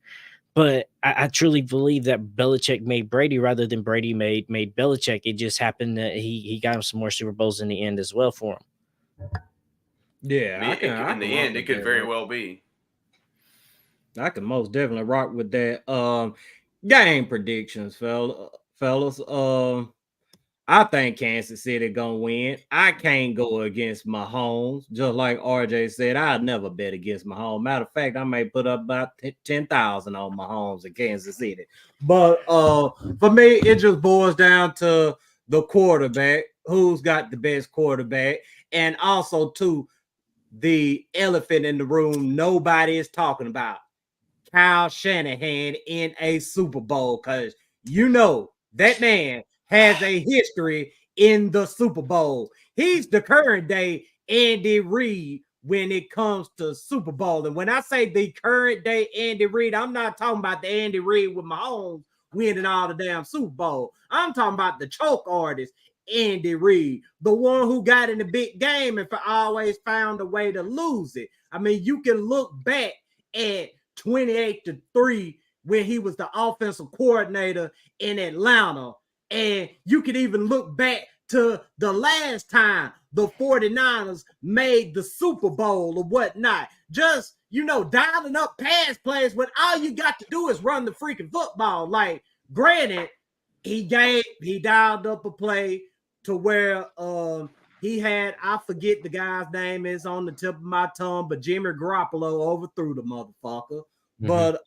But I truly believe that Belichick made Brady rather than Brady made Belichick. It just happened that he got him some more Super Bowls in the end as well for him.
Yeah,
in the end, it could very well be.
I can most definitely rock with that. Game predictions, fellas. I think Kansas City gonna win. I can't go against Mahomes. Just like RJ said, I'd never bet against Mahomes. Matter of fact, I may put up about 10,000 on Mahomes in Kansas City. But for me, it just boils down to the quarterback. Who's got the best quarterback? And also, too, the elephant in the room nobody is talking about. Kyle Shanahan in a Super Bowl, because you know that man has a history in the Super Bowl. He's the current day Andy Reid when it comes to Super Bowl. And when I say the current day Andy Reid, I'm not talking about the Andy Reid with Mahomes winning all the damn Super Bowl. I'm talking about the choke artist Andy Reid, the one who got in the big game and always found a way to lose it. I mean, you can look back at 28-3 when he was the offensive coordinator in Atlanta. And you can even look back to the last time the 49ers made the Super Bowl or whatnot. Just, dialing up pass plays when all you got to do is run the freaking football. Like, granted, he dialed up a play to where he had, I forget the guy's name, is on the tip of my tongue, but Jimmy Garoppolo overthrew the motherfucker. Mm-hmm. But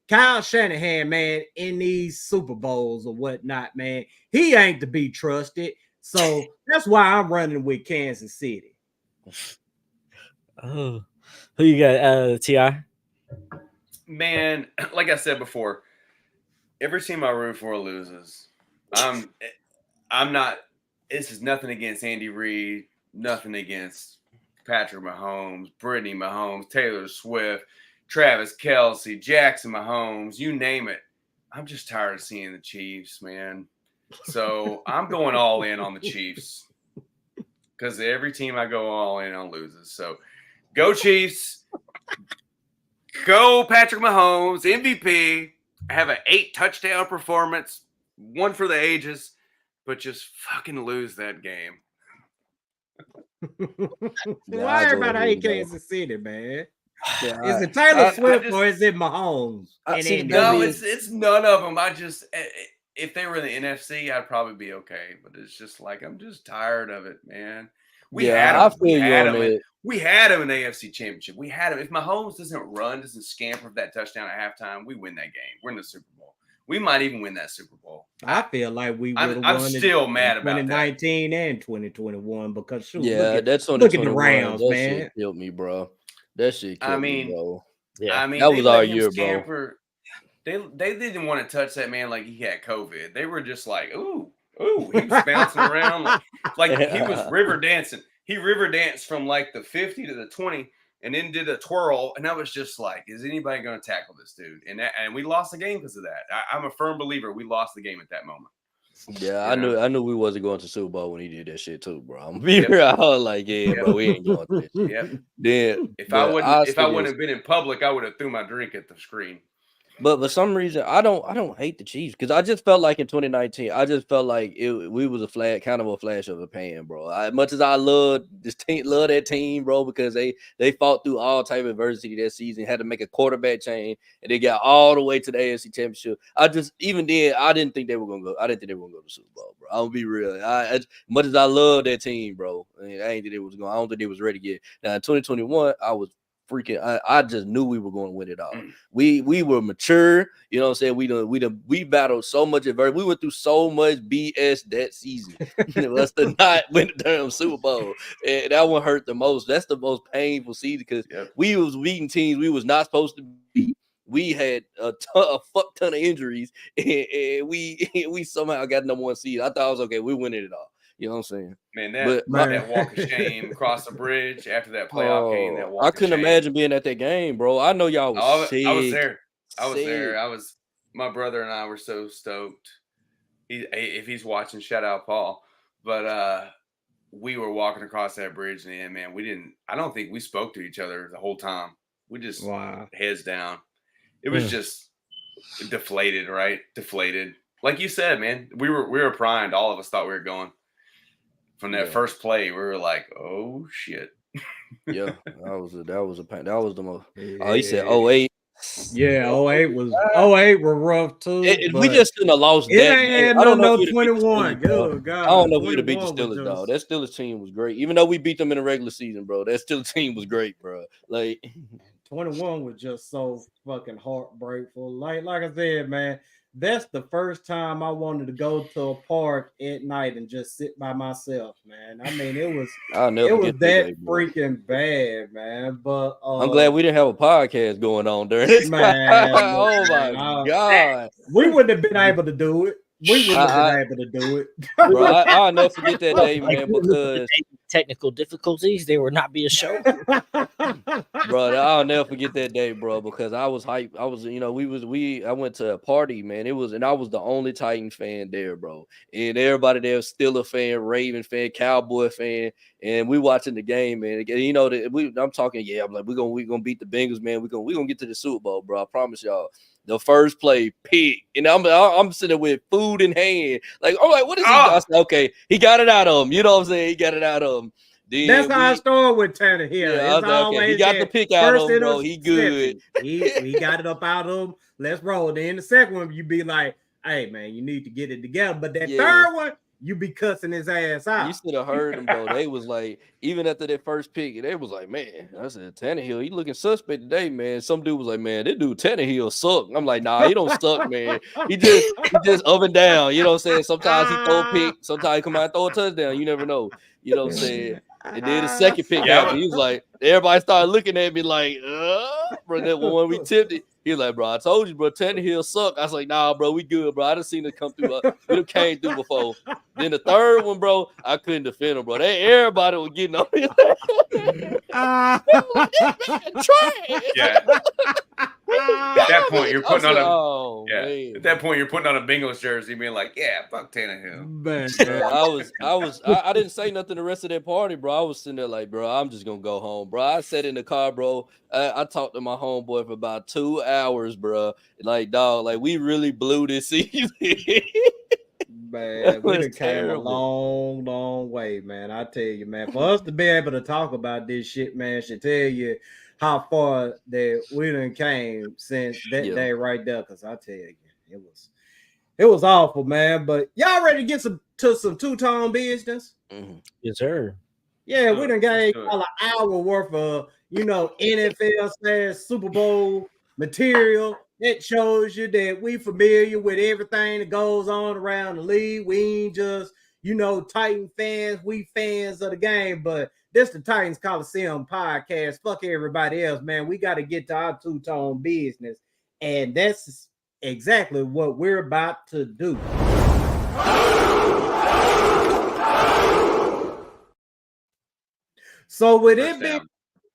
Kyle Shanahan, man, in these Super Bowls or whatnot, man, he ain't to be trusted. So that's why I'm running with Kansas City.
Oh, who you got, T.I.?
Man, like I said before, every team I root for loses. I'm not. This is nothing against Andy Reid, nothing against Patrick Mahomes, Brittany Mahomes, Taylor Swift, Travis Kelce, Jackson Mahomes, you name it. I'm just tired of seeing the Chiefs, man. So I'm going all in on the Chiefs because every team I go all in on loses. So go Chiefs. Go Patrick Mahomes, MVP. Have an 8-touchdown performance, one for the ages, but just fucking lose that game.
Why everybody hate Kansas City, man? Yeah, is it Taylor Swift or is it Mahomes?
No, it's none of them. If they were in the NFC, I'd probably be okay. But it's just like I'm just tired of it, man. We had him in the AFC Championship. We had him. If Mahomes doesn't scamper for that touchdown at halftime, we win that game. We're in the Super Bowl. We might even win that Super Bowl.
I feel like we would have won.
I'm still mad about
2019 and 2021 because
look at the Rams, man. That shit killed me, bro. That shit killed me, bro.
Yeah,
that was our year, bro.
They didn't want to touch that man like he had COVID. They were just like, ooh, he was bouncing around like he was river dancing. He river danced from like the 50 to the 20 and then did a twirl. And I was just like, is anybody going to tackle this dude? And we lost the game because of that. I'm a firm believer we lost the game at that moment.
Yeah, I knew we wasn't going to Super Bowl when he did that shit too, bro. I'm gonna be real. I was like, bro, we ain't going to that shit.
Yep.
Then
if I wouldn't have been in public, I would have threw my drink at the screen.
But for some reason, I don't hate the Chiefs because I just felt like in 2019, I just felt like we was a flash of a pan, bro. As much as I love that team, bro, because they fought through all type of adversity that season, had to make a quarterback change, and they got all the way to the AFC Championship. Even then, I didn't think they were gonna go. I didn't think they were gonna go to the Super Bowl, bro. I'm gonna be real. As much as I love that team, bro, I don't think they was ready yet. Now in 2021, I was freaking. I just knew we were going to win it all. We were mature. You know what I'm saying? We battled so much adversity. We went through so much BS that season. Us to not win the damn Super Bowl, and that one hurt the most. That's the most painful season because we was beating teams we was not supposed to beat. We had a fuck ton of injuries, and we somehow got number 1 seed. I thought I was okay. We're winning it all. You know what I'm saying?
Man, that walk of shame across the bridge after that playoff game. That walk
I couldn't imagine being at that game, bro. I know y'all was sick.
I was there. My brother and I were so stoked. If he's watching, shout out Paul. But we were walking across that bridge, and man, I don't think we spoke to each other the whole time. We just heads down. It was just deflated, right? Deflated. Like you said, man, we were primed. All of us thought we were going. From that first play, we were like, "Oh shit!"
Yeah, that was a pain. That was the most. Oh, he said 08.
Yeah, 08 were rough too.
We just couldn't have lost that.
Ain't
I don't know
21. Good God,
I don't know if we'd have beat the Steelers, dog. That Steelers team was great. Even though we beat them in the regular season, bro, that Steelers team was great, bro. Like
21 was just so fucking heartbreakful. Like I said, man, that's the first time I wanted to go to a park at night and just sit by myself, man. I mean, it was that freaking bad, man. But
I'm glad we didn't have a podcast going on during this.
Man,
oh my God,
we wouldn't have been able to do it. We wouldn't have been able to do it.
Bro, I'll never forget that day, man, because
technical difficulties, there would not be a show.
Bro, I'll never forget that day, bro, because I was hyped. I was, I went to a party, man. And I was the only Titan fan there, bro. And everybody there was still a fan, Raven fan, Cowboy fan, and we watching the game, man. I'm talking, I'm like, we're gonna beat the Bengals, man. We're gonna get to the Super Bowl, bro. I promise y'all. The first play, pick, and I'm sitting with food in hand, like I'm like, what is he? I said, okay, he got it out of him. You know what I'm saying? He got it out of him. Then
that's how I started with Tanner here.
Yeah, okay. He got the pick out of him, bro. He good.
He got it up out of him. Let's roll. Then the second one, you be like, hey man, you need to get it together. But that third one, you be cussing his ass out.
You should have heard them, bro. They was like, even after that first pick, they was like, man, I said, Tannehill, he looking suspect today, man. Some dude was like, man, this dude Tannehill suck. I'm like, nah, he don't suck, man. He just up and down. You know what I'm saying? Sometimes he throw a pick, sometimes he come out and throw a touchdown. You never know. You know what I'm saying? And then the second pick happened. He was like, everybody started looking at me like, bro, that when we tipped it, he was like, bro, I told you, bro, Tannehill suck. I was like, nah, bro, we good, bro. I done seen it come through. We came through before. Then the third one, bro, I couldn't defend him, bro. Everybody was getting on his
At that point, you're putting At that point, you're putting on a Bengals jersey, being like, "Yeah, fuck Tannehill."
I didn't say nothing the rest of that party, bro. I was sitting there like, bro, I'm just gonna go home, bro. I sat in the car, bro. I talked to my homeboy for about 2 hours, bro. Like, dog, like we really blew this season.
Man, we done came a long, long way, man. I tell you, man. For us to be able to talk about this shit, man, should tell you how far that we done came since that day right there. Because I tell you, it was awful, man. But y'all ready to get to some two-tone business?
Mm-hmm.
Yes, sir.
Yeah, we done gave y'all an hour worth of, NFL / Super Bowl material. It shows you that we familiar with everything that goes on around the league. We ain't just, Titan fans. We fans of the game. But this the Titans Colosseum Podcast. Fuck everybody else, man. We got to get to our two-tone business. And that's exactly what we're about to do. So with it being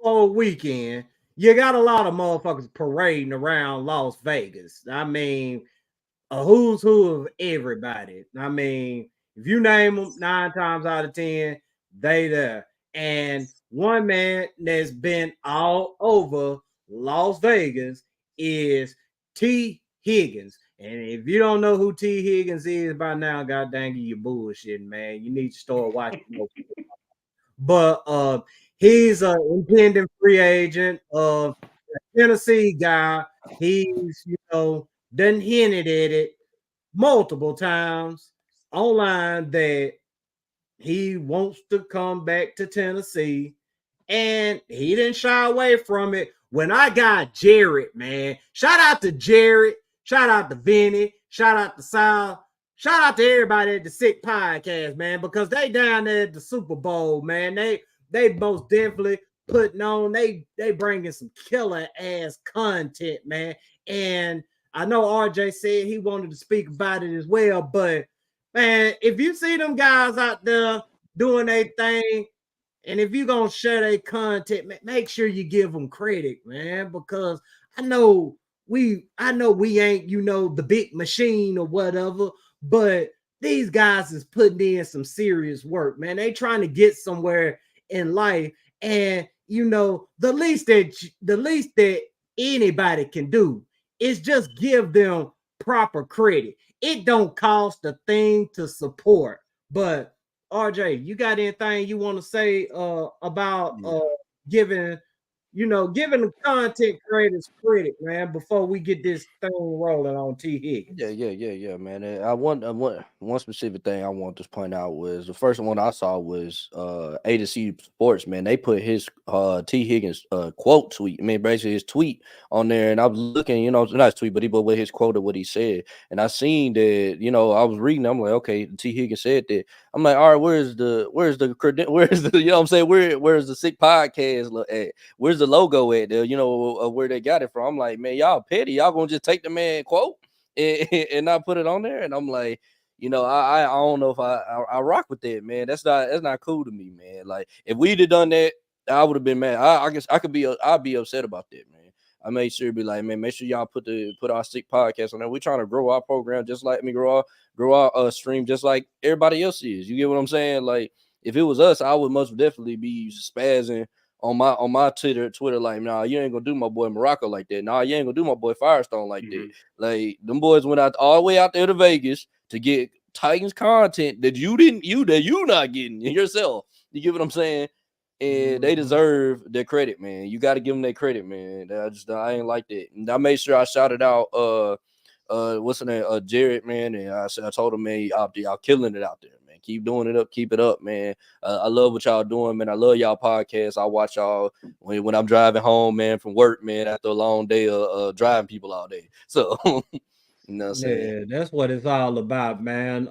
a weekend, you got a lot of motherfuckers parading around Las Vegas. I mean, a who's who of everybody. I mean, if you name them 9 times out of 10, they there. And one man that's been all over Las Vegas is T Higgins. And if you don't know who T Higgins is by now, god dang you bullshitting, man. You need to start watching. But he's an impending free agent of Tennessee guy. He's, done hinted at it multiple times online that he wants to come back to Tennessee. and he didn't shy away from it. When I got Jared, man, shout out to Jared, shout out to Vinny, shout out to Sal, shout out to everybody at the Sick Podcast, man, because they down there at the Super Bowl, man. They most definitely putting on, they bringing some killer ass content, man. And I know RJ said he wanted to speak about it as well, but man, if you see them guys out there doing their thing, and if you're gonna share their content, make sure you give them credit, man, because I know we ain't, the big machine or whatever, but these guys is putting in some serious work, man. They trying to get somewhere in life, and the least that anybody can do is just give them proper credit. It don't cost a thing to support. But RJ, you got anything you want to say about giving the content creators credit, man, before we get this thing rolling on T Higgins?
Yeah, man. And one specific thing I want to point out was the first one I saw was A to C Sports, man. They put his T Higgins quote tweet, basically his tweet on there, and I was looking, not his tweet, but with his quote of what he said, and I seen that, I was reading, I'm like, okay, T Higgins said that. I'm like, all right, where's the where's the where's the Sick Podcast at? Where's the logo at there? Where they got it from? I'm like, man, y'all petty. Y'all gonna just take the man quote and not put it on there? And I'm like, I don't know if I rock with that, man. That's not cool to me, man. Like, if we'd have done that, I would have been mad. I guess I'd be upset about that, man. I made sure to be like, man, make sure y'all put our Sick Podcast on there. We're trying to grow our program just like grow our stream just like everybody else is. You get what I'm saying? Like, if it was us, I would most definitely be spazzing on my Twitter like, nah, you ain't gonna do my boy Marako like that. Nah, you ain't gonna do my boy Firestone like that. Like, them boys went out all the way out there to Vegas to get Titans content that you not getting yourself. You get what I'm saying? And they deserve their credit, man. You got to give them their credit, man. I ain't like that. And I made sure I shouted out what's the name, Jared, man. And I told him, man, y'all killing it out there, man. Keep doing it up, keep it up, man. I love what y'all doing, man. I love y'all podcast. I watch y'all when I'm driving home, man, from work, man, after a long day of driving people all day. So you know what I'm saying?
Yeah, that's what it's all about, man.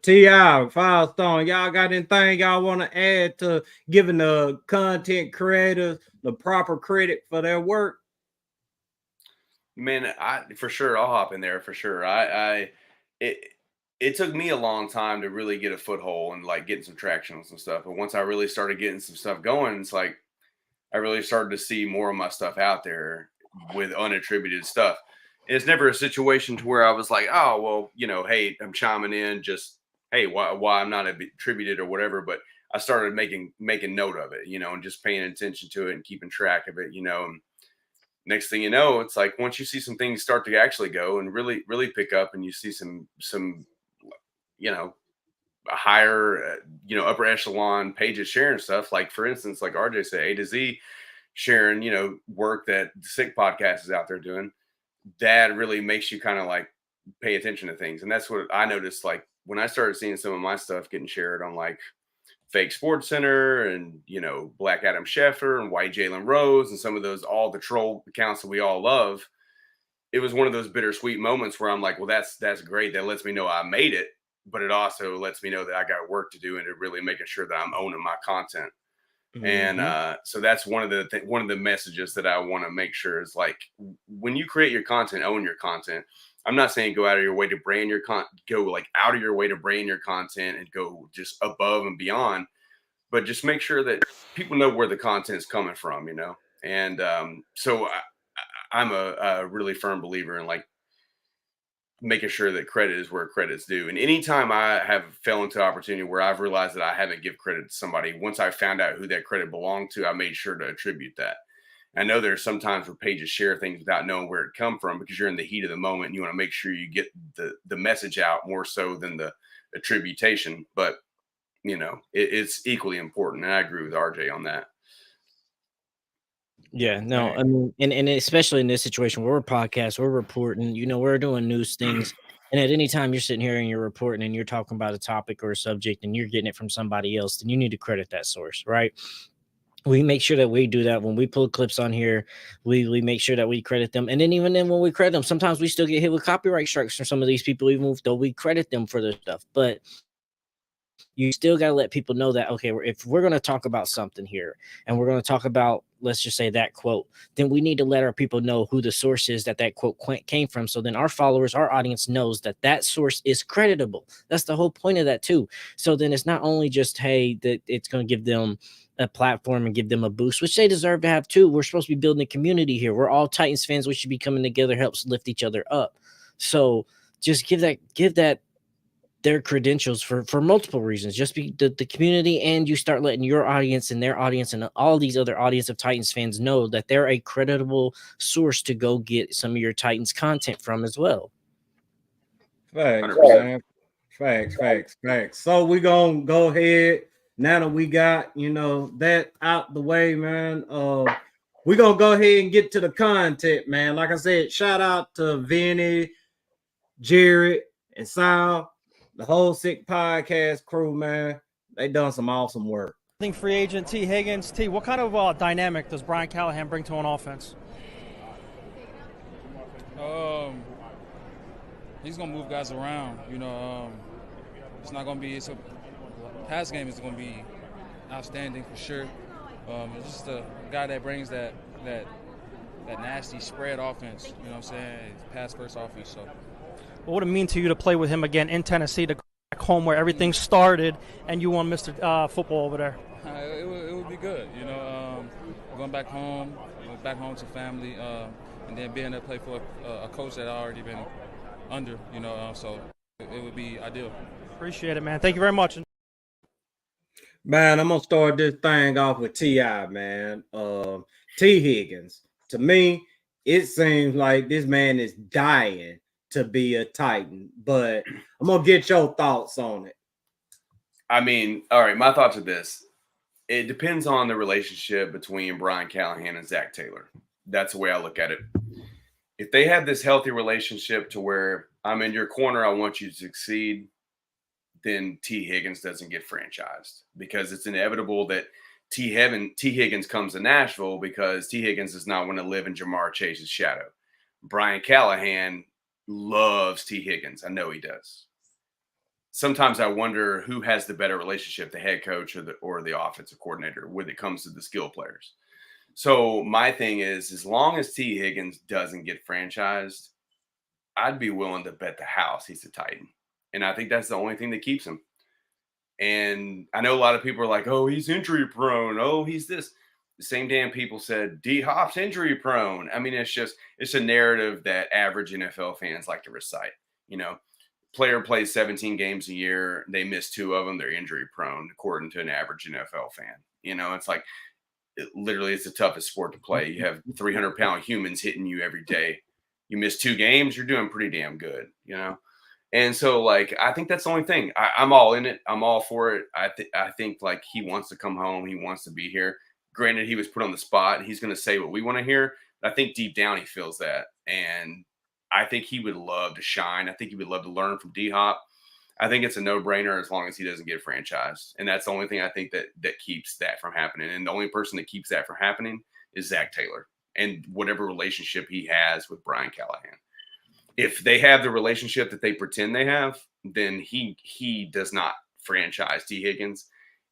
T.I., Firestone, y'all got anything y'all want to add to giving the content creators the proper credit for their work?
Man, for sure, I'll hop in there for sure. It took me a long time to really get a foothold and like getting some traction on some stuff. But once I really started getting some stuff going, it's like I really started to see more of my stuff out there with unattributed stuff. And it's never a situation to where I was like, oh, well, hey, I'm chiming in, just, hey, why I'm not attributed or whatever. But I started making note of it, and just paying attention to it and keeping track of it, And next thing you know, it's like once you see some things start to actually go and really, really pick up, and you see some a higher, upper echelon pages sharing stuff. Like, for instance, like RJ said, A to Z sharing, work that the Sick Podcast is out there doing. That really makes you kind of like pay attention to things. And that's what I noticed. Like, when I started seeing some of my stuff getting shared on like Fake Sports Center and, Black Adam Schefter and White Jalen Rose and some of those, all the troll accounts that we all love, it was one of those bittersweet moments where I'm like, well, that's great. That lets me know I made it, but it also lets me know that I got work to do and really making sure that I'm owning my content. And so that's one of the messages that I want to make sure is like, when you create your content, own your content. I'm not saying go out of your way to brand your go like out of your way to brand your content and go just above and beyond, but just make sure that people know where the content is coming from, And so I'm a really firm believer in like making sure that credit is where credit's due. And anytime I have fell into opportunity where I've realized that I haven't give credit to somebody, once I found out who that credit belonged to, I made sure to attribute that. I know there's sometimes where pages share things without knowing where it come from because you're in the heat of the moment and you want to make sure you get the message out more so than the attribution. But, it's equally important. And I agree with RJ on that.
Yeah, no, I mean, and especially in this situation where we're podcast, we're reporting, we're doing news things. And at any time you're sitting here and you're reporting and you're talking about a topic or a subject and you're getting it from somebody else, then you need to credit that source, right? We make sure that we do that when we pull clips on here. We make sure that we credit them, and then even then when we credit them, sometimes we still get hit with copyright strikes from some of these people, even though we credit them for their stuff. But you still got to let people know that, okay, if we're going to talk about something here and we're going to talk about, let's just say, that quote, then we need to let our people know who the source is that quote came from. So then our followers, our audience knows that source is creditable. That's the whole point of that too. So then it's not only just, hey, that it's going to give them a platform and give them a boost, which they deserve to have too. We're supposed to be building a community here. We're all Titans fans. We should be coming together, helps lift each other up. So just give that their credentials for multiple reasons. Just be the community, and you start letting your audience and their audience and all these other audience of Titans fans know that they're a creditable source to go get some of your Titans content from as well.
Facts, man. Facts. So we're gonna go ahead now that we got that out the way, man. We're gonna go ahead and get to the content, man. Like I said, shout out to Vinny, Jared, and Sal. The whole Sick Podcast crew, man, they done some awesome work.
I think free agent T Higgins. T, what kind of dynamic does Brian Callahan bring to an offense?
He's gonna move guys around. It's not gonna be. Pass game is gonna be outstanding for sure. It's just a guy that brings that nasty spread offense. You know what I'm saying? Pass first offense. So.
What would it mean to you to play with him again in Tennessee, to go back home where everything started and you won Mr. Football over there?
It would be good, going back home to family, and then being able to play for a coach that I already been under, so it would be ideal.
Appreciate it, man. Thank you very much.
Man, I'm going to start this thing off with T.I., man. T Higgins. To me, it seems like this man is dying to be a Titan, but I'm gonna get your thoughts on it.
I mean, all right, my thoughts are this. It depends on the relationship between Brian Callahan and Zach Taylor. That's the way I look at it. If they have this healthy relationship to where I'm in your corner, I want you to succeed, then T Higgins doesn't get franchised, because it's inevitable that T Higgins comes to Nashville because T Higgins does not want to live in Jamar Chase's shadow. Brian Callahan loves T Higgins. I know he does. Sometimes I wonder who has the better relationship, the head coach or the offensive coordinator, when it comes to the skill players. So my thing is, as long as T Higgins doesn't get franchised, I'd be willing to bet the house he's a Titan. And I think that's the only thing that keeps him. And I know a lot of people are like, oh, he's injury prone. Oh, he's this. The same damn people said D-Hop's injury prone. I mean, it's a narrative that average NFL fans like to recite. Player plays 17 games a year. They miss 2 of them. They're injury prone, according to an average NFL fan. It's like, literally, it's the toughest sport to play. You have 300-pound humans hitting you every day. You miss 2 games, you're doing pretty damn good, And so, like, I think that's the only thing. I'm all in it. I'm all for it. I think, like, he wants to come home. He wants to be here. Granted, he was put on the spot. He's going to say what we want to hear. But I think deep down he feels that. And I think he would love to shine. I think he would love to learn from D-Hop. I think it's a no-brainer as long as he doesn't get franchised. And that's the only thing I think that keeps that from happening. And the only person that keeps that from happening is Zach Taylor and whatever relationship he has with Brian Callahan. If they have the relationship that they pretend they have, then he does not franchise T Higgins.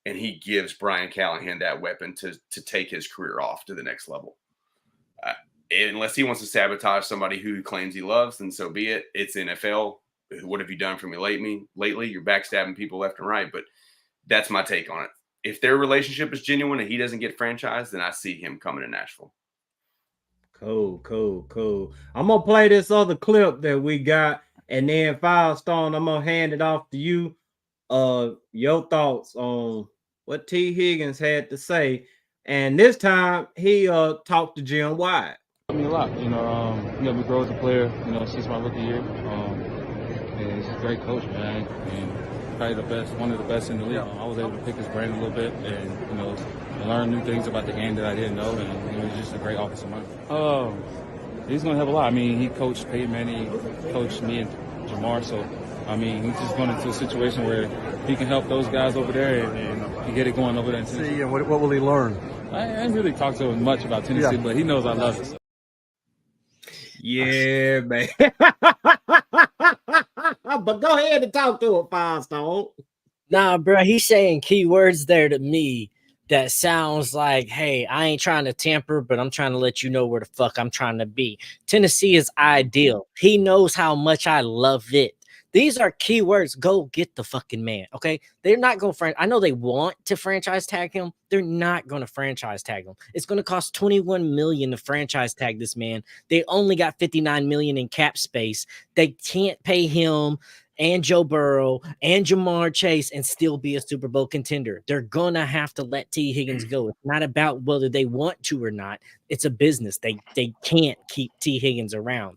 And he gives Brian Callahan that weapon to take his career off to the next level. Unless he wants to sabotage somebody who claims he loves, then so be it. It's NFL. What have you done for me lately? You're backstabbing people left and right. But that's my take on it. If their relationship is genuine and he doesn't get franchised, then I see him coming to Nashville.
Cool. I'm going to play this other clip that we got. And then, Firestone, I'm going to hand it off to you. Your thoughts on what T Higgins had to say, and this time he talked to Jim White.
I mean, a lot, he helped me grow as a player, since my rookie year. And he's a great coach, man, and probably one of the best in the league. I was able to pick his brain a little bit, and learn new things about the game that I didn't know, and it was just a great offensive mind. He's going to help a lot. I mean, he coached Peyton Manning, he coached me and Jamar, so. I mean, he's just going into a situation where he can help those guys over there and get it going over there in Tennessee.
And what will he learn?
I ain't really talked to him much about Tennessee, but he knows I love it. So.
Yeah, man. But go ahead and talk to him, Firestone.
Nah, bro, he's saying key words there to me that sounds like, hey, I ain't trying to tamper, but I'm trying to let you know where the fuck I'm trying to be. Tennessee is ideal. He knows how much I love it. These are key words. Go get the fucking man, okay? They're not going to I know they want to franchise tag him. They're not going to franchise tag him. It's going to cost $21 million to franchise tag this man. They only got $59 million in cap space. They can't pay him and Joe Burrow and Jamar Chase and still be a Super Bowl contender. They're going to have to let T Higgins go. It's not about whether they want to or not. It's a business. They can't keep T Higgins around.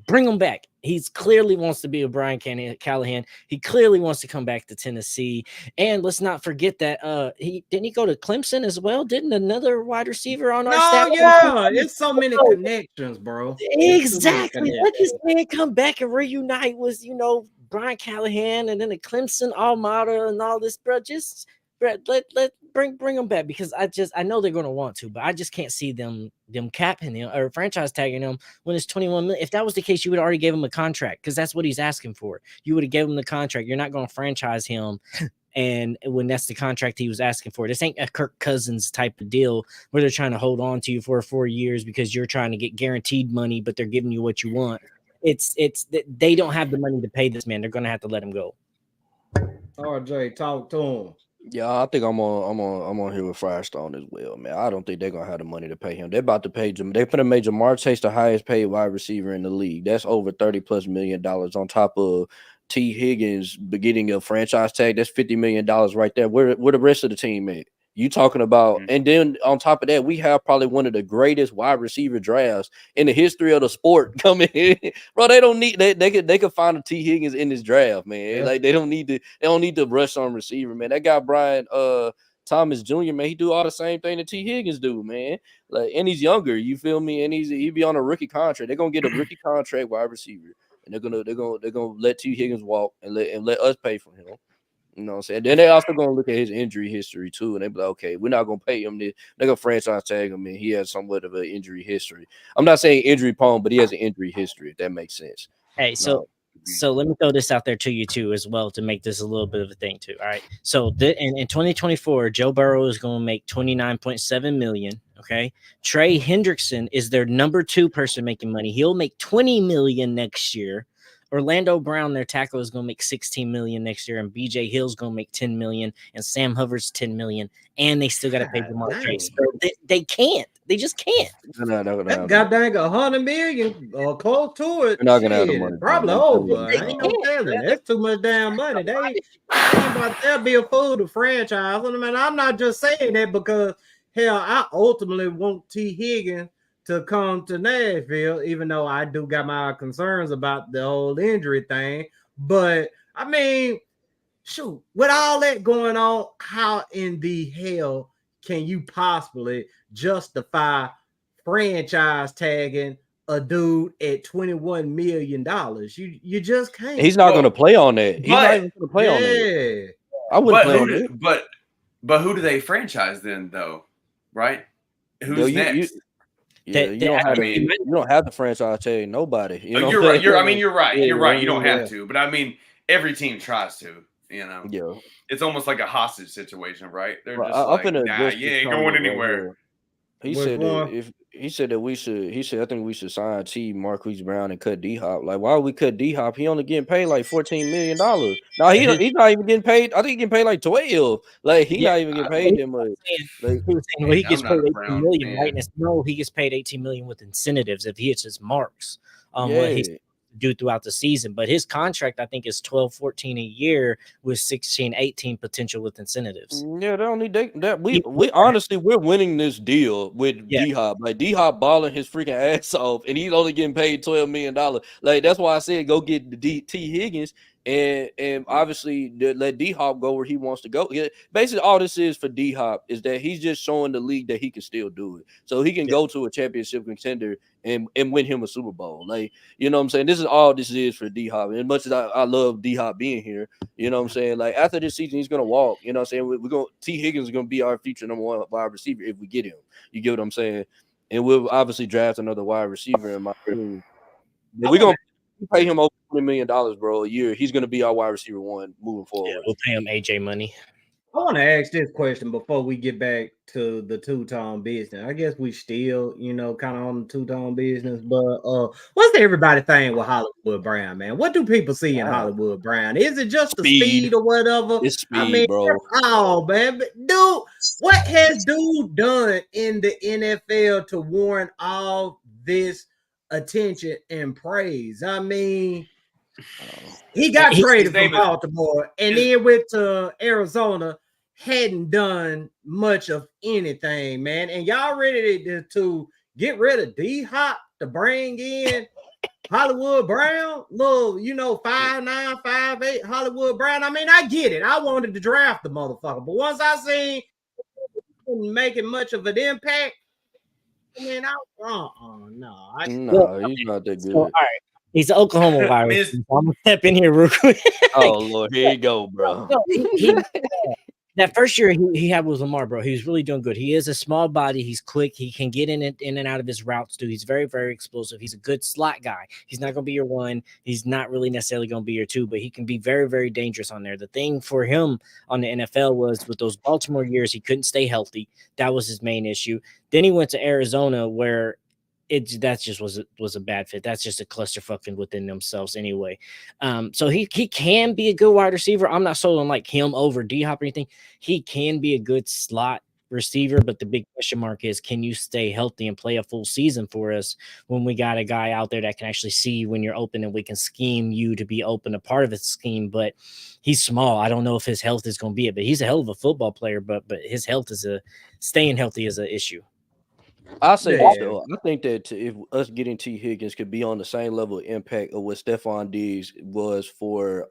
Bring him back. He's clearly wants to be a Brian Callahan. He clearly wants to come back to Tennessee. And let's not forget that he go to Clemson as well. Didn't another wide receiver on our staff?
Yeah, it's so many connections, bro.
Exactly. Let this man come back and reunite with Brian Callahan and then the Clemson Almada and all this, bro. Just bring them back because I know they're going to want to, but I just can't see them capping him or franchise tagging him when it's 21 million. If that was the case, you would already gave him a contract because that's what he's asking for. You would have gave him the contract. You're not going to franchise him. And when that's the contract he was asking for, this ain't a Kirk Cousins type of deal where they're trying to hold on to you for 4 years because you're trying to get guaranteed money, but they're giving you what you want. It's they don't have the money to pay this man. They're going to have to let him go.
RJ, talk to him.
Yeah, I think I'm on here with Firestone as well, man. I don't think they're gonna have the money to pay him. They're about to pay him. They put a major Jamar Chase, the highest paid wide receiver in the league. That's over $30+ million on top of T Higgins getting a franchise tag. That's $50 million right there. Where the rest of the team at? You talking about, and then on top of that, we have probably one of the greatest wide receiver drafts in the history of the sport coming in. Bro, they don't need they could find a T Higgins in this draft, man. Yeah. Like they don't need to rush on receiver, man. That guy Brian Thomas Jr., man, he do all the same thing that T Higgins do, man. Like, and he's younger, you feel me? And he be on a rookie contract. They're gonna get a rookie contract wide receiver, and they're gonna let T Higgins walk and let us pay for him. You know what I'm saying? Then they also going to look at his injury history, too, and they be like, okay, we're not going to pay him. They're going to franchise tag him, and he has somewhat of an injury history. I'm not saying injury prone, but he has an injury history, if that makes sense.
Hey, so let me throw this out there to you, too, as well, to make this a little bit of a thing, too. All right? So in 2024, Joe Burrow is going to make $29.7 million, okay? Trey Hendrickson is their number 2 person making money. He'll make $20 million next year. Orlando Brown, their tackle, is going to make $16 million next year, and BJ Hill's going to make $10 million, and Sam Hubbard's $10 million, and they still got to pay Jamar Chase. So they can't. They just can't.
No. That goddamn $100 million or close to it.
They're not going to have the money.
Probably over. Ain't no telling. That's too much damn money. They ain't about to be a fool to franchise. I mean, I'm not just saying that because, hell, I ultimately want T Higgins to come to Nashville, even though I do got my concerns about the whole injury thing. But I mean, shoot, with all that going on, how in the hell can you possibly justify franchise tagging a dude at $21 million? You just can't.
He's not going to play on that. He's not even going to play on that. I wouldn't play on it.
But who do they franchise then, though? Right? Who's next?
You don't have to franchise tag nobody.
You're right. You're right. You're right. You don't have to, but I mean, every team tries to.
Yeah.
It's almost like a hostage situation, right? They're just you ain't going anywhere.
He said I think we should sign T Marquise Brown and cut D Hop. Like, why would we cut D Hop? He only getting paid like $14 million. Now he's not even getting paid. I think he's getting paid like 12. Like he's not even getting paid that much. Like,
he gets paid $18 million, right? No, he gets paid $18 million with incentives if he hits his marks. What he's do throughout the season, but his contract I think is 12-14 a year with 16-18 potential with incentives.
Yeah, they don't need that. We honestly we're winning this deal with D Hop. Like D Hop balling his freaking ass off, and he's only getting paid $12 million. Like that's why I said go get the T Higgins And obviously let D-Hop go where he wants to go. Basically, all this is for D-Hop is that he's just showing the league that he can still do it. So he can go to a championship contender and win him a Super Bowl. Like, you know what I'm saying? This is all this is for D-Hop. And as much as I love D-Hop being here, you know what I'm saying? Like, after this season, he's going to walk. You know what I'm saying? We're going T Higgins is going to be our future number one wide receiver if we get him. You get what I'm saying? And we'll obviously draft another wide receiver in my team. We're going to pay him over $20 million, bro, a year. He's going to be our wide receiver one moving forward.
Yeah, we'll pay him AJ money.
I want to ask this question before we get back to the two-tone business. I guess we still, kind of on the two-tone business, but what's everybody thing with Hollywood Brown, man? What do people see in Hollywood Brown? Is it just the speed or whatever?
It's speed, bro.
Oh, man. But dude, what has dude done in the NFL to warrant all this attention and praise? I mean, he got traded from Baltimore and then went to Arizona, hadn't done much of anything, man. And y'all ready to get rid of D-Hop to bring in Hollywood Brown? Little, 5'9", 5'8", Hollywood Brown. I mean, I get it. I wanted to draft the motherfucker. But once I seen him making much of an impact, I mean,
no, he's not that good.
So, all right. He's an Oklahoma wide receiver. I'm gonna step in here real quick.
Oh Lord, here you go, bro.
That first year he had with Lamar, bro, he was really doing good. He is a small body. He's quick. He can get in and out of his routes, too. He's very, very explosive. He's a good slot guy. He's not going to be your one. He's not really necessarily going to be your two, but he can be very, very dangerous on there. The thing for him on the NFL was with those Baltimore years, he couldn't stay healthy. That was his main issue. Then he went to Arizona where that just was a bad fit. That's just a clusterfucking within themselves anyway. So he can be a good wide receiver. I'm not sold on like him over D-Hop or anything. He can be a good slot receiver, but the big question mark is, can you stay healthy and play a full season for us when we got a guy out there that can actually see when you're open and we can scheme you to be open, a part of his scheme, but he's small. I don't know if his health is going to be it, but he's a hell of a football player, but his health staying healthy is an issue.
I'll say this though. I think that if us getting T Higgins could be on the same level of impact of what Stephon Diggs was for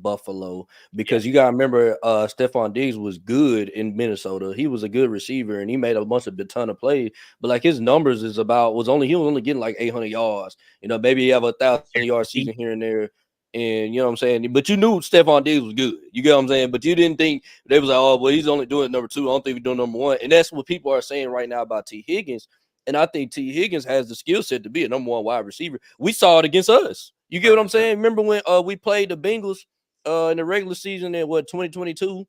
Buffalo, because you gotta remember Stephon Diggs was good in Minnesota. He was a good receiver and he made a ton of plays, but like his numbers he was only getting like 800 yards. Maybe he have 1,000-yard season here and there. And you know what I'm saying? But you knew Stephon Diggs was good. You get what I'm saying? But you didn't think they was like, oh, well, he's only doing number two. I don't think he's doing number one. And that's what people are saying right now about T Higgins. And I think T Higgins has the skill set to be a number one wide receiver. We saw it against us. You get what I'm saying? Remember when we played the Bengals in the regular season in 2022,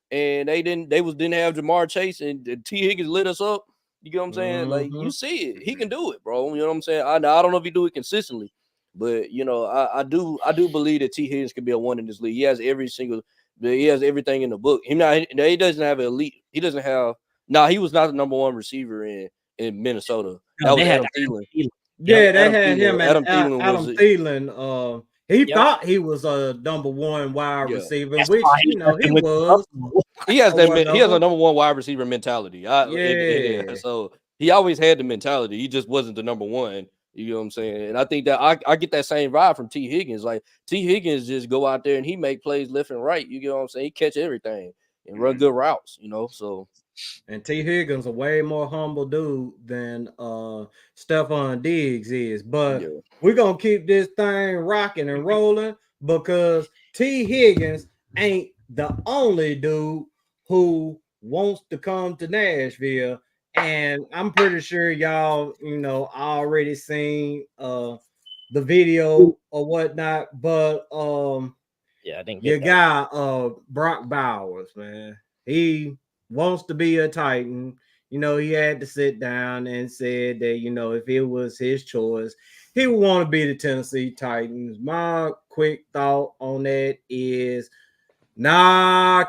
and they didn't have Jamar Chase and T Higgins lit us up. You get what I'm saying? Like, you see it. He can do it, bro. You know what I'm saying? I don't know if he do it consistently. But I do believe that T Higgins can be a one in this league. He has everything in the book. He doesn't have elite. He doesn't have. He was not the number one receiver in Minnesota. That was Adam Thielen.
Yeah, they had him and Adam Thielen. He thought he was a number one wide receiver, which he was.
He has a number one wide receiver mentality. So he always had the mentality. He just wasn't the number one. You know what I'm saying? And I think that I get that same vibe from T Higgins. Like, T Higgins just go out there and he make plays left and right. You get what I'm saying? He catch everything and run good routes, so.
And T Higgins a way more humble dude than Stephon Diggs is. But we're going to keep this thing rocking and rolling because T Higgins ain't the only dude who wants to come to Nashville. And I'm pretty sure y'all, already seen the video or whatnot. But
I think
your guy, Brock Bowers, man, he wants to be a Titan. He had to sit down and said that, if it was his choice, he would want to be the Tennessee Titans. My quick thought on that is,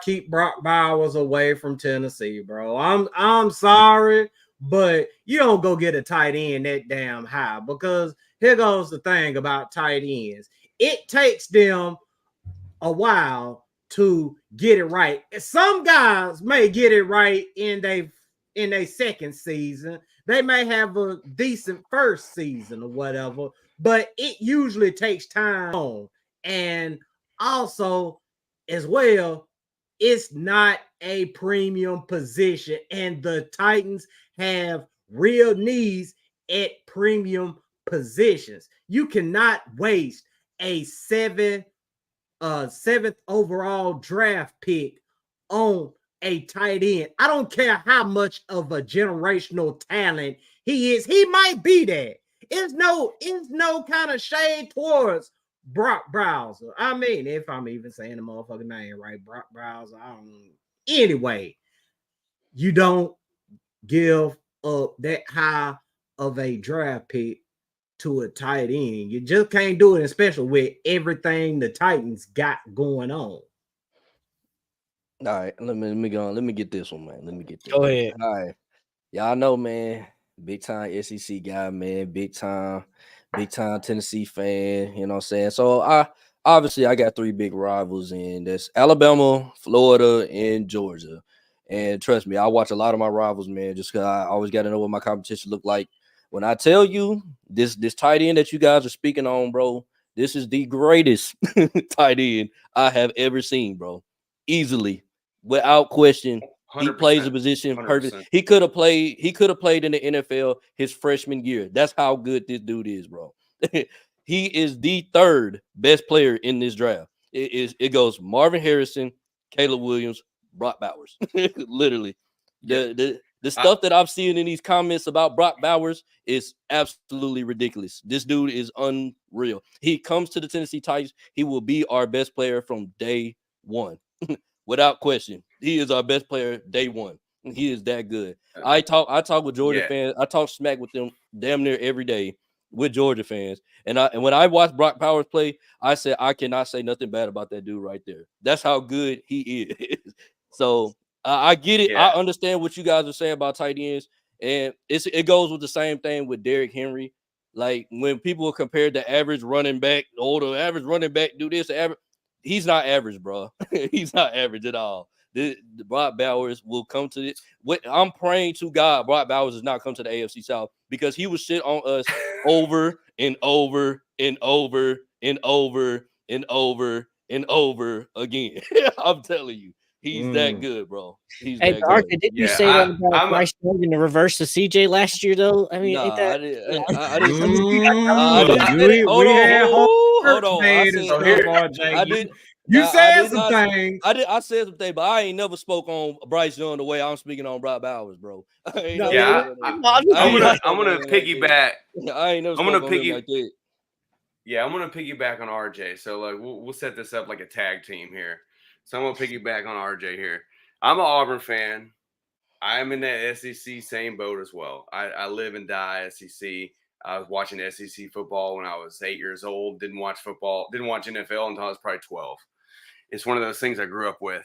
keep Brock Bowers away from Tennessee, bro. I'm sorry, but you don't go get a tight end that damn high, because here goes the thing about tight ends. It takes them a while to get it right. Some guys may get it right in their second season. They may have a decent first season or whatever, but it usually takes time. And also, as well, it's not a premium position, and the Titans have real needs at premium positions. You cannot waste a seventh overall draft pick on a tight end. I don't care how much of a generational talent he is. He might be that. It's no kind of shade towards Brock Bowser. I mean, if I'm even saying the motherfucking name right, Brock Bowser. Anyway, you don't give up that high of a draft pick to a tight end. You just can't do it, especially with everything the Titans got going on.
All right, let me go on. Let me get this one, man. Let me get this.
Go ahead.
All right, y'all know, man. Big time SEC guy, man. Big time Tennessee fan. You know what I'm saying? So I got three big rivals, and that's Alabama, Florida, and Georgia. And trust me, I watch a lot of my rivals, man, just because I always got to know what my competition look like. When I tell you this tight end that you guys are speaking on, bro, this is the greatest tight end I have ever seen, bro. Easily, without question. 100%, he plays a position perfect. 100%. He could have played in the NFL his freshman year. That's how good this dude is, bro. He is the third best player in this draft. It goes Marvin Harrison, Caleb Williams, Brock Bowers. Literally. The stuff that I'm seeing in these comments about Brock Bowers is absolutely ridiculous. This dude is unreal. He comes to the Tennessee Titans. He will be our best player from day one. Without question. He is our best player day one. He is that good. I talk with Georgia fans. I talk smack with them damn near every day with Georgia fans. And when I watch Brock Bowers play, I said I cannot say nothing bad about that dude right there. That's how good he is. So I get it. Yeah. I understand what you guys are saying about tight ends, and it goes with the same thing with Derrick Henry. Like when people compare the average running back, the average running back do this, he's not average, bro. He's not average at all. The Brock Bowers will come to it. I'm praying to God Brock Bowers does not come to the AFC South because he will shit on us over and over and over and over and over and over again. I'm telling you. He's that good, bro. He's that good.
Arthur, didn't you say that about Bryce Young in the reverse to CJ last year, though? I mean,
I didn't.
Hold on. I did. You said some things.
I said some things, but I ain't never spoke on Bryce Young the way I'm speaking on Brock Bowers, bro.
I'm gonna piggyback.
I ain't never spoken on him like that.
Yeah, I'm gonna piggyback on RJ. So like we'll set this up like a tag team here. So I'm going to piggyback on RJ here. I'm an Auburn fan. I'm in that SEC same boat as well. I live and die SEC. I was watching SEC football when I was 8 years old. Didn't watch NFL until I was probably 12. It's one of those things I grew up with.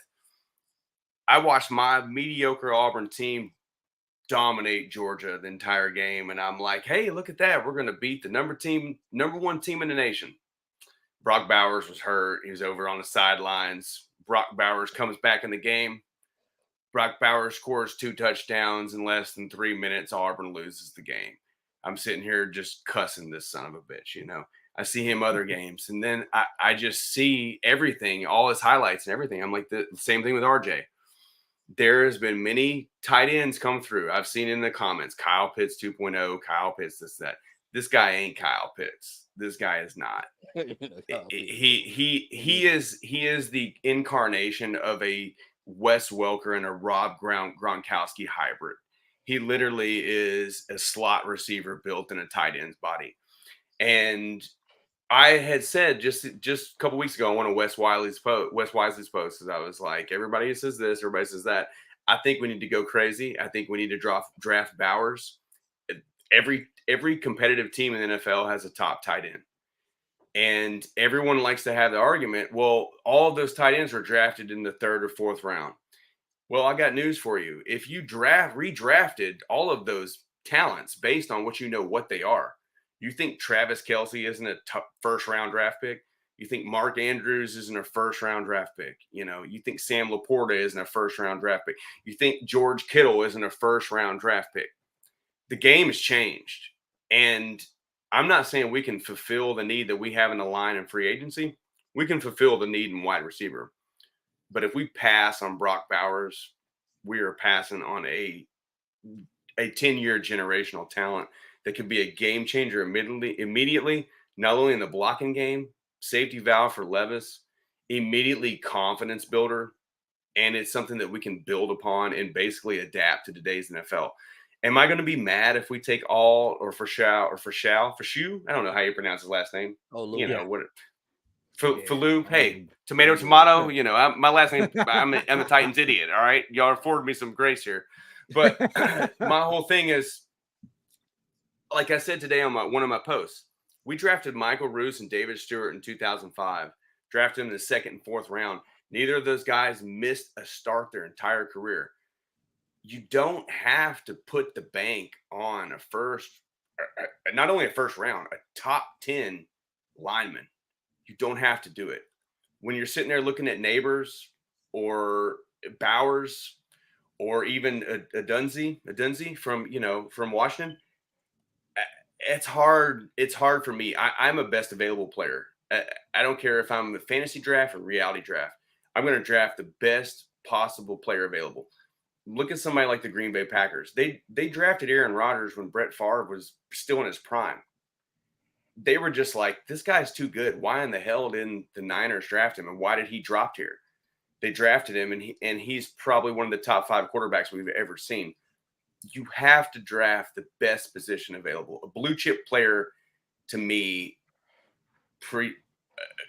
I watched my mediocre Auburn team dominate Georgia the entire game, and I'm like, hey, look at that. We're going to beat the number one team in the nation. Brock Bowers was hurt. He was over on the sidelines. Brock Bowers comes back in the game. Brock Bowers scores 2 touchdowns in less than 3 minutes. Auburn loses the game. I'm sitting here just cussing this son of a bitch, you know. I see him other games, and then I just see everything, all his highlights and everything. I'm like, the same thing with RJ. There has been many tight ends come through. I've seen in the comments, Kyle Pitts 2.0, Kyle Pitts, this, that. This guy ain't Kyle Pitts. This guy is not. He is the incarnation of a Wes Welker and a Rob Gronkowski hybrid. He literally is a slot receiver built in a tight end's body. And I had said just a couple weeks ago on one of Wes Wisely's posts, I was like, everybody says this, everybody says that. I think we need to go crazy. I think we need to draft Bowers. Every competitive team in the NFL has a top tight end. And everyone likes to have the argument, well, all of those tight ends were drafted in the 3rd or 4th round. Well, I got news for you. If you redrafted all of those talents based on what you know what they are, you think Travis Kelce isn't a first-round draft pick? You think Mark Andrews isn't a first-round draft pick? You know, you think Sam Laporta isn't a first-round draft pick? You think George Kittle isn't a first-round draft pick? The game has changed. And I'm not saying we can fulfill the need that we have in the line in free agency. we can fulfill the need in wide receiver. But if we pass on Brock Bowers, we are passing on a 10-year generational talent that could be a game changer immediately, not only in the blocking game, safety valve for Levis, immediately confidence builder, and it's something that we can build upon and basically adapt to today's NFL. Am I going to be mad if we take all or Fashu? I don't know how you pronounce his last name.
Oh,
you know
yeah.
what? Falu. Hey, tomato. You know, my last name. I'm a Titans idiot. All right, y'all afford me some grace here. But my whole thing is, like I said today on one of my posts, we drafted Michael Roos and David Stewart in 2005. Drafted them in the 2nd and 4th round. Neither of those guys missed a start their entire career. You don't have to put the bank on a first, not only a first round, a top 10 lineman. You don't have to do it. When you're sitting there looking at Neighbors or Bowers or even a Dunzy from Washington, it's hard. It's hard for me. I'm a best available player. I don't care if I'm a fantasy draft or reality draft. I'm going to draft the best possible player available. Look at somebody like the Green Bay Packers. They drafted Aaron Rodgers when Brett Favre was still in his prime. They were just like, this guy's too good. Why in the hell didn't the Niners draft him? And why did he drop here? They drafted him, and he's probably one of the top 5 quarterbacks we've ever seen. You have to draft the best position available. A blue chip player, to me,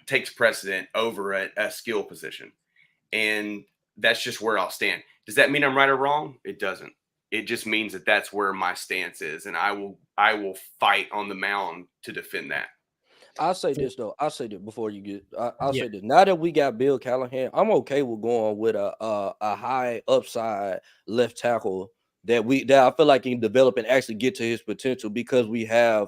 takes precedent over a skill position. And that's just where I'll stand. Does that mean I'm right or wrong? It doesn't. It just means that that's where my stance is, and I will fight on the mound to defend that.
I'll say this though. I'll say this before you get. I'll say this. Now that we got Bill Callahan, I'm okay with going with a high upside left tackle that I feel like he can develop and actually get to his potential because we have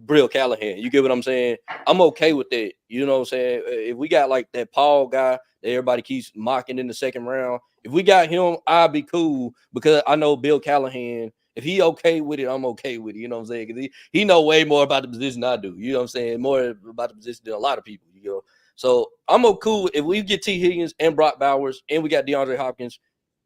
Bill Callahan. You get what I'm saying? I'm okay with that. You know what I'm saying? If we got like that Paul guy that everybody keeps mocking in the 2nd round, if we got him, I'll be cool because I know Bill Callahan. If he okay with it, I'm okay with it. You know what I'm saying? Because he know way more about the position I do. You know what I'm saying? More about the position than a lot of people. You know? So I'm cool if we get T Higgins and Brock Bowers and we got DeAndre Hopkins.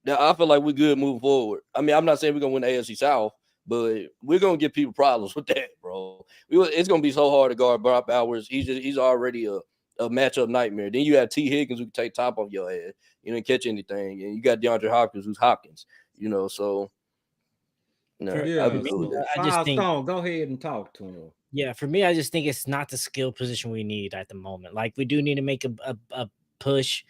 Now I feel like we're good moving forward. I mean, I'm not saying we're gonna win the AFC South, but we're gonna give people problems with that, bro. It's gonna be so hard to guard Brock Bowers. He's already a matchup nightmare. Then you have T Higgins who can take top off your head. You didn't catch anything, and you got DeAndre Hopkins who's Hopkins. You know, so. No,
yeah,
I just think
go ahead and talk to him.
Yeah, for me, I just think it's not the skill position we need at the moment. Like we do need to make a push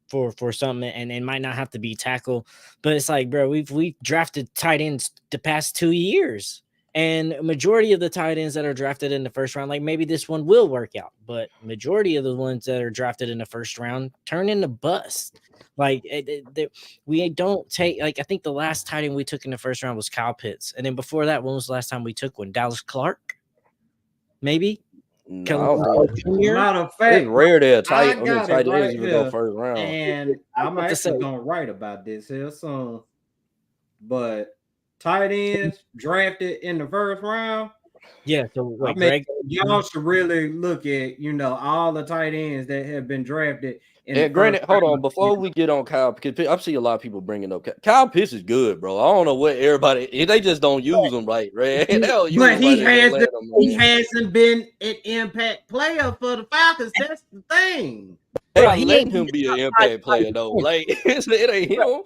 for something, and it might not have to be tackle, but it's like, bro, we've drafted tight ends the past 2 years, and a majority of the tight ends that are drafted in the 1st round, like maybe this one will work out, but majority of the ones that are drafted in the 1st round turn into bust. Like we don't take, like I think the last tight end we took in the 1st round was Kyle Pitts, and then before that, when was the last time we took one? Dallas Clark, maybe.
No,
matter of fact,
it's rare that tight ends even go 1st round.
And I'm actually gonna write about this here soon. But tight ends drafted in the 1st round.
Yeah, so
I mean, y'all should really look at all the tight ends that have been drafted.
And granted, hold on, before we get on Kyle, because I see a lot of people bringing up Kyle Pitts is good, bro. I don't know what everybody they just don't use him right, right?
But he hasn't been an impact player for the Falcons. That's the thing.
They let him be an impact player though. Like it ain't him.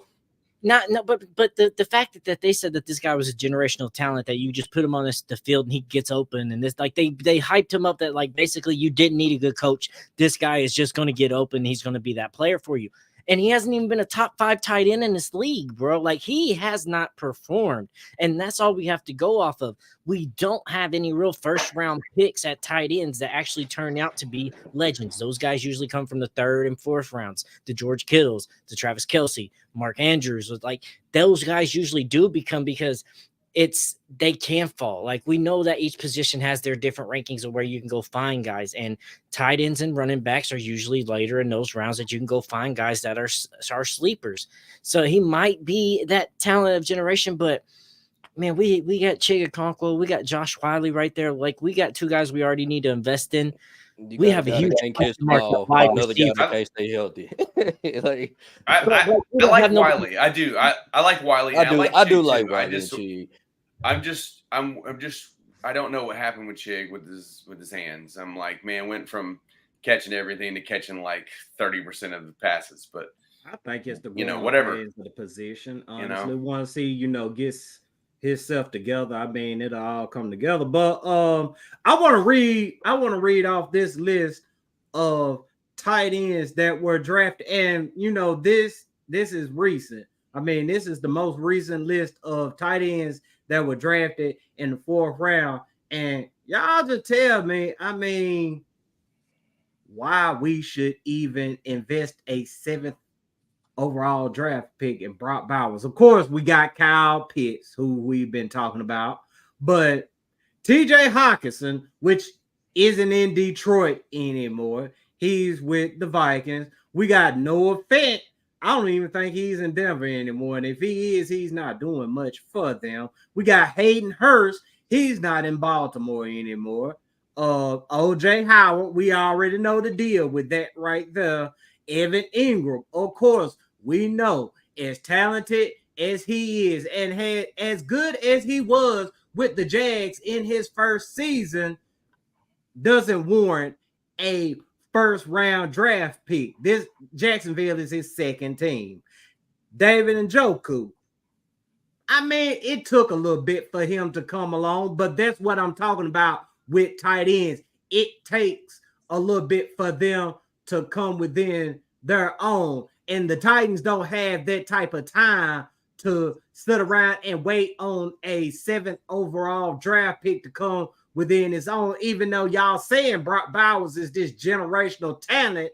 But the fact that they said that this guy was a generational talent, that you just put him on the field and he gets open, and this, like they hyped him up that like basically you didn't need a good coach. This guy is just going to get open. He's going to be that player for you. And he hasn't even been a top 5 tight end in this league, bro. Like he has not performed. And that's all we have to go off of. We don't have any real 1st round picks at tight ends that actually turn out to be legends. Those guys usually come from the 3rd and 4th rounds. The George Kittles, the Travis Kelce, Mark Andrews, like those guys usually do become, because they can fall. Like we know that each position has their different rankings of where you can go find guys, and tight ends and running backs are usually later in those rounds that you can go find guys that are sleepers. So he might be that talent of generation, but man, we got Chigakonkwo, we got Josh Wiley right there. Like we got 2 guys we already need to invest in. we have a huge
kiss the
mark
ball.
at wide
Another guy
receiver.
that can't stay healthy. Like,
I like Wiley. I do. I like Wiley.
I do.
Like
I do
Chig,
like
too.
Wiley and Chig.
I'm just. I don't know what happened with Chig with his hands. I'm like, man, went from catching everything to catching like 30% of the passes. But
I think it's the
whatever
into the position. Honestly, want to see gets himself together. I mean, it'll all come together. But I want to read off this list of tight ends that were drafted, and this is recent. I mean, this is the most recent list of tight ends that were drafted in the 4th round. And y'all just tell me, I mean, why we should even invest a 7th overall draft pick in Brock Bowers. Of course, we got Kyle Pitts, who we've been talking about, but TJ Hawkinson, which isn't in Detroit anymore. He's with the Vikings. We got Noah Fant. I don't even think he's in Denver anymore. And if he is, he's not doing much for them. We got Hayden Hurst. He's not in Baltimore anymore. OJ Howard, we already know the deal with that right there. Evan Ingram, of course, we know as talented as he is and had as good as he was with the Jags in his first season, doesn't warrant a 1st round draft pick. This Jacksonville is his 2nd team. David Njoku. I mean, it took a little bit for him to come along, but that's what I'm talking about with tight ends. It takes a little bit for them to come within their own. And the Titans don't have that type of time to sit around and wait on a 7th overall draft pick to come within his own, even though y'all saying Brock Bowers is this generational talent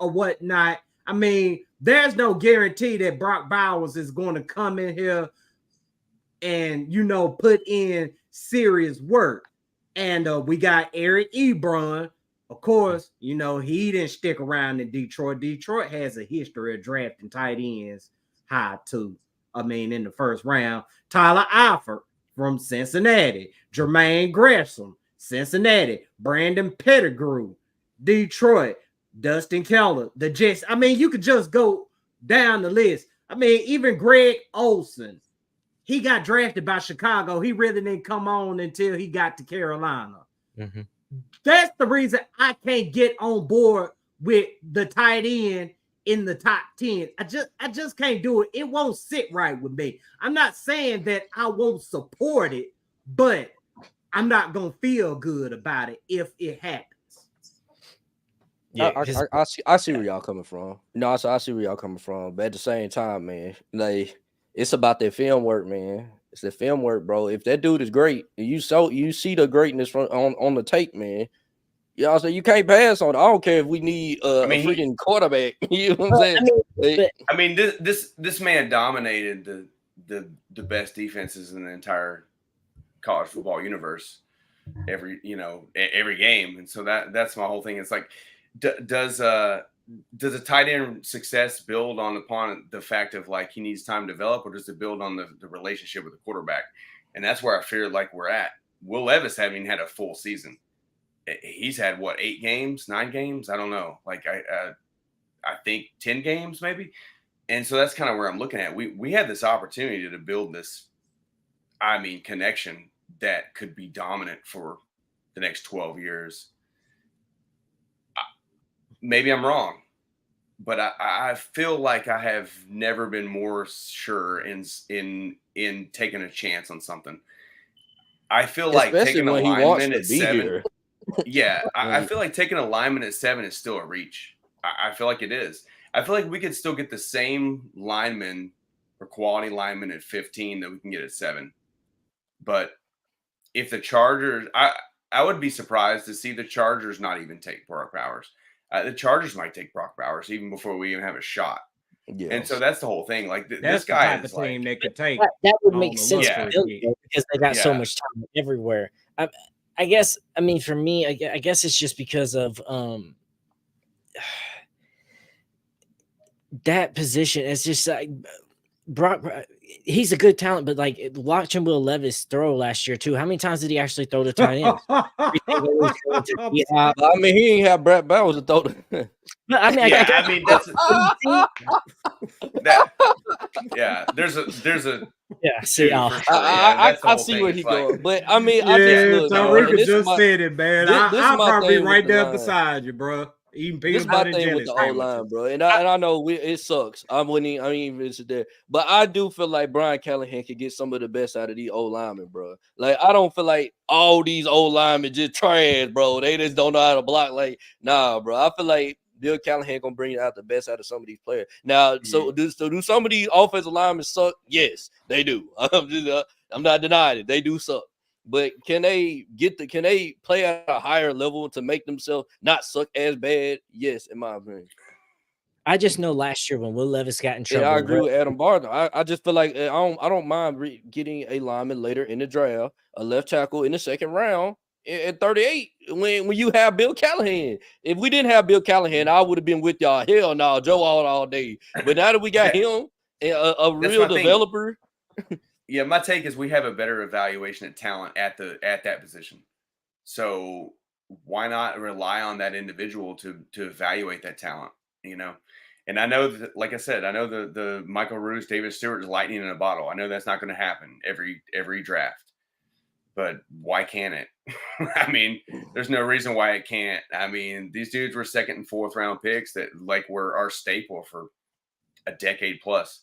or whatnot. I mean, there's no guarantee that Brock Bowers is going to come in here and, put in serious work. And we got Eric Ebron. Of course, he didn't stick around in Detroit. Detroit has a history of drafting tight ends high too. I mean, in the 1st round. Tyler Eifert from Cincinnati. Jermaine Gresham, Cincinnati. Brandon Pettigrew, Detroit. Dustin Keller, the Jets. I mean, you could just go down the list. I mean, even Greg Olsen, he got drafted by Chicago. He really didn't come on until he got to Carolina. Mm-hmm. That's the reason I can't get on board with the tight end in the top 10. I just can't do it. It won't sit right with me. I'm not saying that I won't support it, but I'm not going to feel good about it if it happens.
Yeah, I see where y'all coming from. No, I see where y'all coming from. But at the same time, man, like, it's about their film work, man. It's the film work, bro. If that dude is great, you see the greatness from on the tape, man. Y'all say you can't pass on it. I don't care if we need a freaking quarterback. You know what I'm saying?
I mean, this man dominated the best defenses in the entire college football universe every game, and so that's my whole thing. It's like, does a tight end success build upon the fact of like he needs time to develop, or does it build on the relationship with the quarterback? And that's where I feel like we're at. Will Levis having had a full season. He's had 8 games, 9 games? I don't know. Like I think 10 games maybe. And so that's kind of where I'm looking at. We had this opportunity to build this, connection that could be dominant for the next 12 years. Maybe I'm wrong, but I feel like I have never been more sure in taking a chance on something. I feel like taking a lineman at 7. Yeah, I feel like taking a lineman at 7 is still a reach. I feel like it is. I feel like we could still get the same lineman or quality lineman at 15 that we can get at 7. But if the Chargers, I would be surprised to see the Chargers not even take Brock Bowers. The Chargers might take Brock Bowers even before we even have a shot. Yes. And so that's the whole thing. Like this guy is like,
team that could take.
That would make sense for them because they got so much time everywhere. I guess. I mean, for me, I guess it's just because of that position. It's just like Brock. he's a good talent, but like watching Will Levis throw last year too. How many times did he actually throw to tight ends?
I mean, he ain't have Brett Bowers to throw.
But I mean,
I mean that's there's a
yeah. See,
I see where he going, but I mean, I just
Tariq just said it, man. I'll probably be right there
line.
Beside you, bro. Eating
This
peanut
my
butter and
thing
jelly
with the O-line, bro, and I know it sucks. I mean, it's there, but I do feel like Brian Callahan can get some of the best out of these O-linemen, bro. Like, I don't feel like all these O-linemen just trash, bro. They just don't know how to block. Like, nah, bro. I feel like Bill Callahan gonna bring out the best out of some of these players. Now, so do some of these offensive linemen suck? Yes, they do. I'm not denying it. They do suck. But can they play at a higher level to make themselves not suck as bad? Yes, in my opinion.
I just know last year when Will Levis got in trouble.
Yeah, I agree with Adam Barton. I just feel like I don't mind getting a lineman later in the draft, a left tackle in the second round at 38 when you have Bill Callahan. If we didn't have Bill Callahan, I would have been with y'all. Hell no, Joe all day. But now that we got him, a real developer.
Yeah, my take is we have a better evaluation of talent at that position. So why not rely on that individual to evaluate that talent, you know? And I know that, like I said, I know the Michael Roos, David Stewart is lightning in a bottle. I know that's not going to happen every draft. But why can't it? I mean, there's no reason why it can't. I mean, these dudes were second and fourth round picks that like were our staple for a decade plus.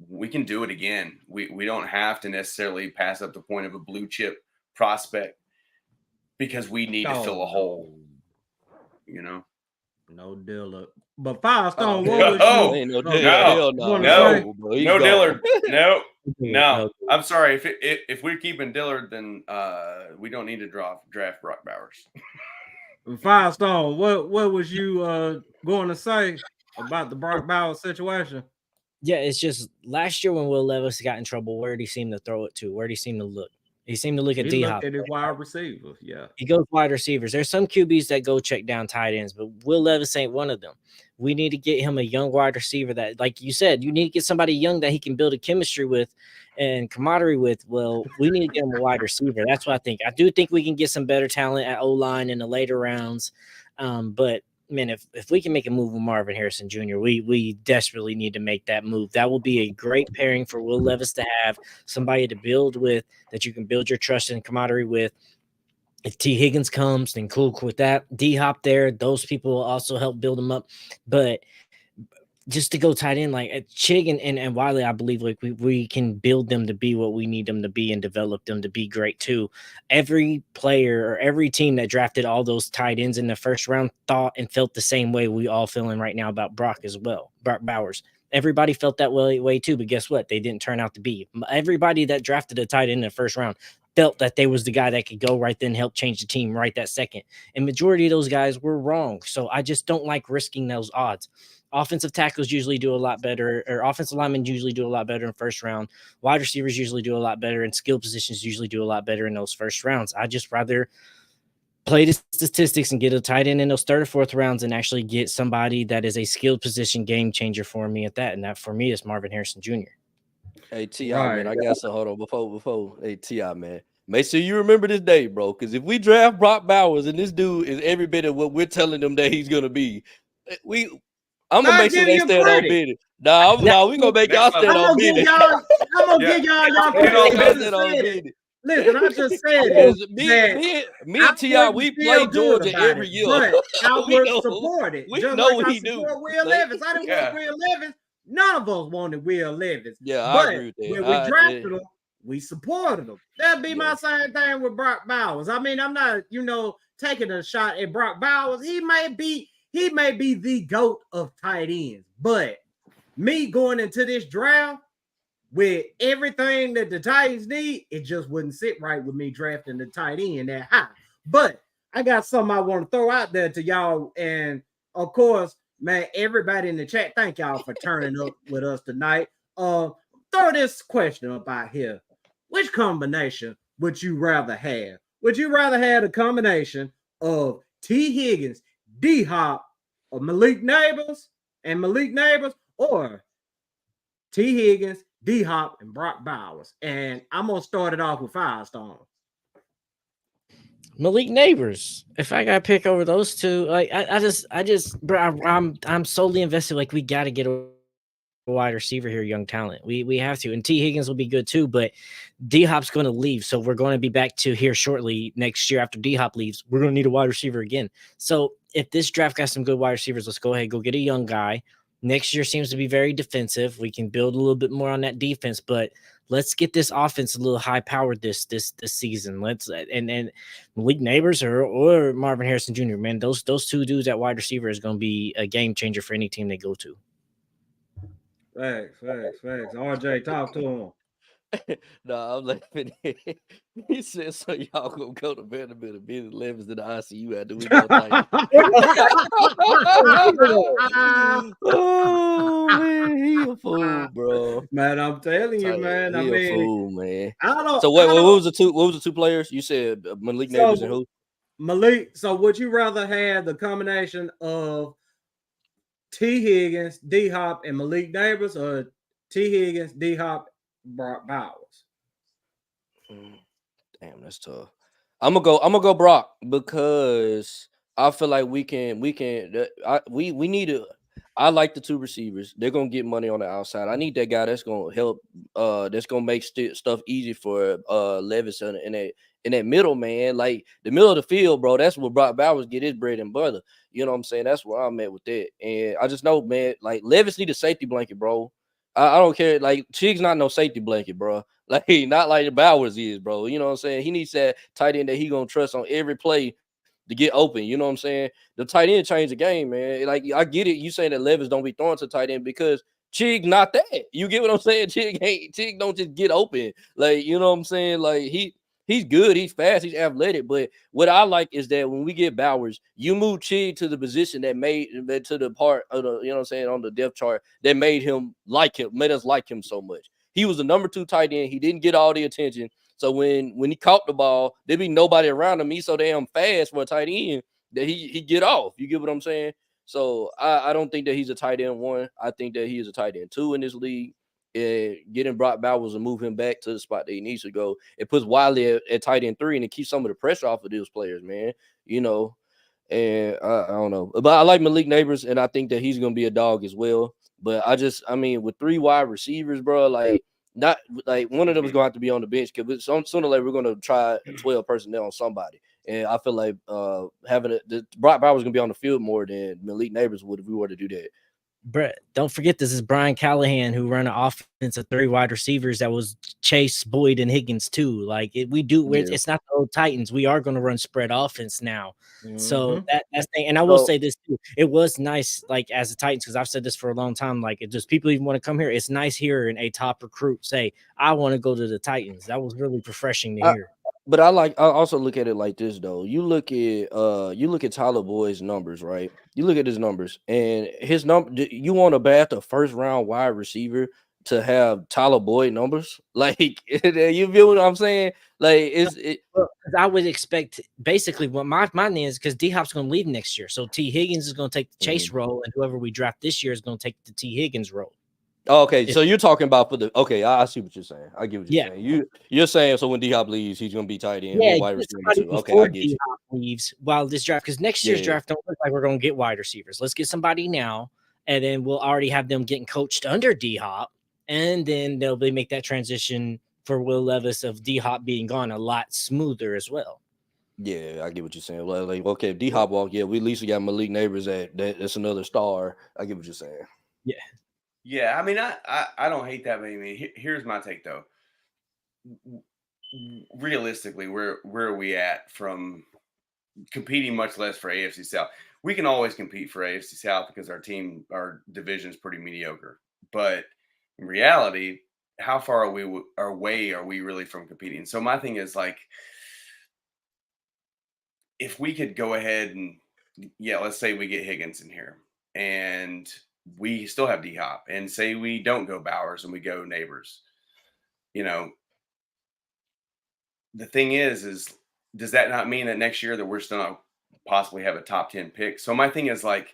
We can do it again. We don't have to necessarily pass up the point of a blue chip prospect because we need to fill a hole. You know?
No Dillard. But Firestone,
no Dillard. No. I'm sorry. If we're keeping Dillard, then we don't need to draft Brock Bowers.
Firestone, what was you going to say about the Brock Bowers situation?
Yeah, it's just last year when Will Levis got in trouble, where did he seem to throw it to? Where did he seem to look? He seemed to look at D-Hop.
He looked at his wide receivers, yeah.
He goes wide receivers. There's some QBs that go check down tight ends, but Will Levis ain't one of them. We need to get him a young wide receiver that, like you said, you need to get somebody young that he can build a chemistry with and camaraderie with. Well, we need to get him a wide receiver. That's what I think. I do think we can get some better talent at O-line in the later rounds, but man, if we can make a move with Marvin Harrison Jr., we desperately need to make that move. That will be a great pairing for Will Levis to have, somebody to build with that you can build your trust and camaraderie with. If T Higgins comes, then cool with that. D-Hop there, those people will also help build him up. But just to go tight end, like Chig and Wiley, I believe like we can build them to be what we need them to be and develop them to be great too. Every player or every team that drafted all those tight ends in the first round thought and felt the same way we all feeling right now about Brock as well, Brock Bowers. Everybody felt that way too, but guess what? They didn't turn out to be. Everybody that drafted a tight end in the first round felt that they was the guy that could go right then, help change the team right that second. And majority of those guys were wrong. So I just don't like risking those odds. Offensive tackles usually do a lot better, or offensive linemen usually do a lot better in first round. Wide receivers usually do a lot better, and skill positions usually do a lot better in those first rounds. I just rather play the statistics and get a tight end in those third or fourth rounds and actually get somebody that is a skilled position game changer for me at that. And that for me is Marvin Harrison Jr.
Hey, T.I., man, I got some. Hold on, before. Hey, T.I., man. Make sure you remember this day, bro, because if we draft Brock Bowers and this dude is every bit of what we're telling them that he's going to be, I'm gonna make sure they stand on business. No, we gonna make y'all stand on business.
I'm gonna give y'all credit. Listen, I just said it.
Me and T.I., we play Georgia every year.
But I would support it.
We
just
know
like
what
I
he do.
Will Levis. I didn't want Will Levis. None of us wanted Will Levis.
Yeah,
but
I agree with that.
When we drafted him, we supported him. That'd be my same thing with Brock Bowers. I mean, I'm not, taking a shot at Brock Bowers. He may be the GOAT of tight ends, but me going into this draft with everything that the Titans need, it just wouldn't sit right with me drafting the tight end that high. But I got something I want to throw out there to y'all, and of course, man, everybody in the chat, thank y'all for turning up with us tonight. Throw this question up out here. Which combination would you rather have? Would you rather have a combination of T Higgins, D-Hop, or Malik Neighbors, or T Higgins, D-Hop, and Brock Bowers. And I'm gonna start it off with Firestone.
Malik Neighbors. If I gotta pick over those two, like I just, bro, I'm solely invested. Like we got to get a wide receiver here, young talent. We have to, and T Higgins will be good too. But D Hop's going to leave, so we're going to be back to here shortly next year after D Hop leaves. We're going to need a wide receiver again. So if this draft got some good wide receivers, let's go ahead go get a young guy. Next year seems to be very defensive. We can build a little bit more on that defense, but let's get this offense a little high powered this season. Let's and Malik Neighbors or Marvin Harrison Jr. Man, those two dudes at wide receiver is going to be a game changer for any team they go to.
Facts. RJ, talk to him.
No, I'm laughing. He said, "So y'all gonna go to Vanderbilt and be the 11s in the ICU after we go tight." Oh man, he a fool, bro.
Man, I'm telling you, man. I
He
mean,
a fool, man.
I don't.
So what was the two? What was the two players you said? Malik Neighbors and who?
Malik. So would you rather have the combination of T Higgins, D Hop, and Malik Neighbors, or T Higgins, D Hop, Brock Bowers?
Damn, that's tough. I'm gonna go Brock because I feel like we need to. I like the two receivers. They're gonna get money on the outside. I need that guy that's gonna help. That's gonna make stuff easy for Levis in that middle, man. Like the middle of the field, bro. That's where Brock Bowers get his bread and butter. You know what I'm saying? That's where I'm at with that. And I just know, man. Like Levis need a safety blanket, bro. I don't care. Like Chig's not no safety blanket, bro. Like not like Bowers is, bro. You know what I'm saying? He needs that tight end that he gonna trust on every play to get open. You know what I'm saying? The tight end changed the game, man. Like I get it. You saying that Levis don't be throwing to tight end because Chig not that. You get what I'm saying? Chig don't just get open. Like you know what I'm saying? Like he's good. He's fast. He's athletic. But what I like is that when we get Bowers, you move Chig to the position that to the part of the, you know what I'm saying, on the depth chart that made us like him so much. He was the number 2 tight end. He didn't get all the attention. So when he caught the ball, there'd be nobody around him. He's so damn fast for a tight end that he get off. You get what I'm saying? So I don't think that he's a tight end 1. I think that he is a tight end 2 in this league. And getting Brock Bowers and move him back to the spot that he needs to go. It puts Wiley at tight end 3 and it keeps some of the pressure off of those players, man. You know, and I don't know. But I like Malik Neighbors, and I think that he's going to be a dog as well. But I mean, with 3 wide receivers, bro, like not like one of them is going to have to be on the bench because sooner or later we're going to try 12 personnel on somebody. And I feel like having Brock Bowers is going to be on the field more than Malik Neighbors would if we were to do that.
Brett, don't forget this is Brian Callahan who run an offense of 3 wide receivers that was Chase, Boyd, and Higgins too. Like it's not the old Titans. We are going to run spread offense now. Mm-hmm. So that's the thing. And I will say this too. It was nice, like as the Titans, because I've said this for a long time. Like it just people even want to come here. It's nice hearing a top recruit say, "I want to go to the Titans." That was really refreshing to hear.
But I also look at it like this though. You look at Tyler Boyd's numbers, right? You look at his numbers, and his number. You want to bat a first round wide receiver to have Tyler Boyd numbers? Like you feel what I'm saying? Like
I would expect basically what my thing is because D Hop's going to leave next year, so T Higgins is going to take the Chase role, and whoever we draft this year is going to take the T Higgins role.
Oh, okay, so you're talking about I see what you're saying. I get what you're saying. You're saying so when D Hop leaves, he's gonna be tight end.
Yeah,
wide receiver too. Okay, I get you.
D-Hop leaves while this draft, because next year's draft don't look like we're gonna get wide receivers. Let's get somebody now, and then we'll already have them getting coached under D Hop, and then they'll make that transition for Will Levis of D Hop being gone a lot smoother as well.
Yeah, I get what you're saying. Like okay, D Hop walk, we at least got Malik Neighbors that's another star. I get what you're saying.
Yeah.
Yeah, I mean, I don't hate that. I mean, here's my take though. Realistically, where are we at from competing, much less for AFC South? We can always compete for AFC South because our division is pretty mediocre. But in reality, how far away are we really from competing? So my thing is like, if we could go ahead and let's say we get Higgins in here and we still have D Hop, and say we don't go Bowers and we go Neighbors. You know, the thing is does that not mean that next year that we're still not possibly have a top 10 pick? So my thing is like,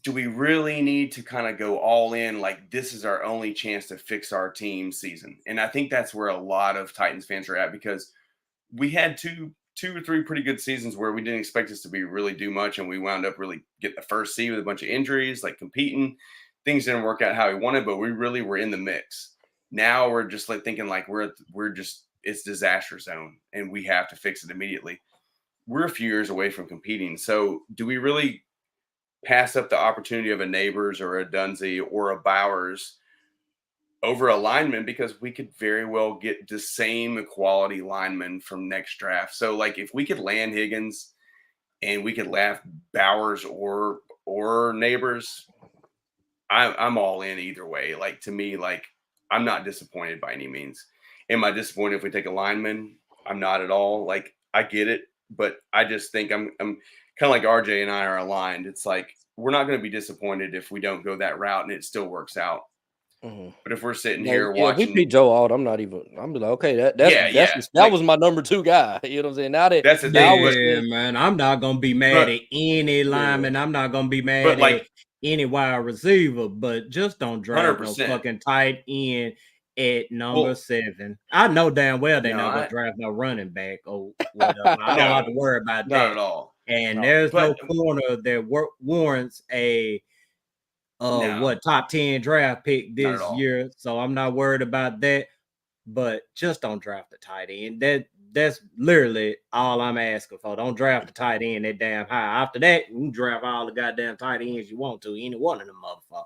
do we really need to kind of go all in? Like, this is our only chance to fix our team season. And I think that's where a lot of Titans fans are at, because we had two or three pretty good seasons where we didn't expect us to be really do much. And we wound up really getting the first seed with a bunch of injuries, like competing. Things didn't work out how we wanted, but we really were in the mix. Now we're just like thinking like it's disaster zone and we have to fix it immediately. We're a few years away from competing. So do we really pass up the opportunity of a Neighbors or a Dunsey or a Bowers over a lineman, because we could very well get the same quality lineman from next draft? So like if we could land Higgins and we could laugh Bowers or Neighbors, I'm all in either way. Like, to me, like, I'm not disappointed by any means. Am I disappointed if we take a lineman? I'm not at all. Like, I get it, but I just think I'm kind of like RJ and I are aligned. It's like, we're not going to be disappointed if we don't go that route and it still works out.
Mm-hmm.
But if we're sitting here watching,
we beat Joe Alt, I'm like, okay, that was my number 2 guy. You know what I'm saying? Now
that's the thing,
man. I'm not gonna be mad at any lineman. I'm not gonna be mad at any wide receiver, but just don't draft no fucking tight end at number 7. I know damn well they're not gonna draft no running back or whatever. I don't have to worry about that.
Not at all.
And there's no corner that warrants a top 10 draft pick this year. So I'm not worried about that. But just don't draft a tight end. That's literally all I'm asking for. Don't draft a tight end that damn high. After that, you can draft all the goddamn tight ends you want to, any one of them motherfuckers.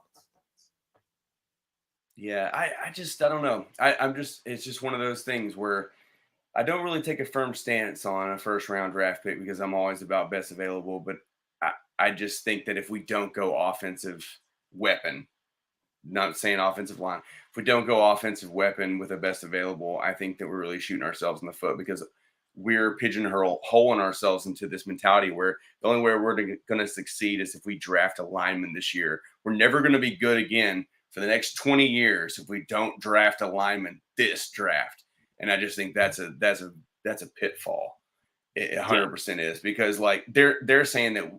Yeah, I don't know. It's just one of those things where I don't really take a firm stance on a first round draft pick, because I'm always about best available. But I just think that if we don't go offensive weapon, not saying offensive line, if we don't go offensive weapon with a best available, I think that we're really shooting ourselves in the foot, because we're pigeonholing ourselves into this mentality where the only way we're going to succeed is if we draft a lineman this year. We're never going to be good again for the next 20 years if we don't draft a lineman this draft. And I just think that's a pitfall. It 100% is, because like they're saying that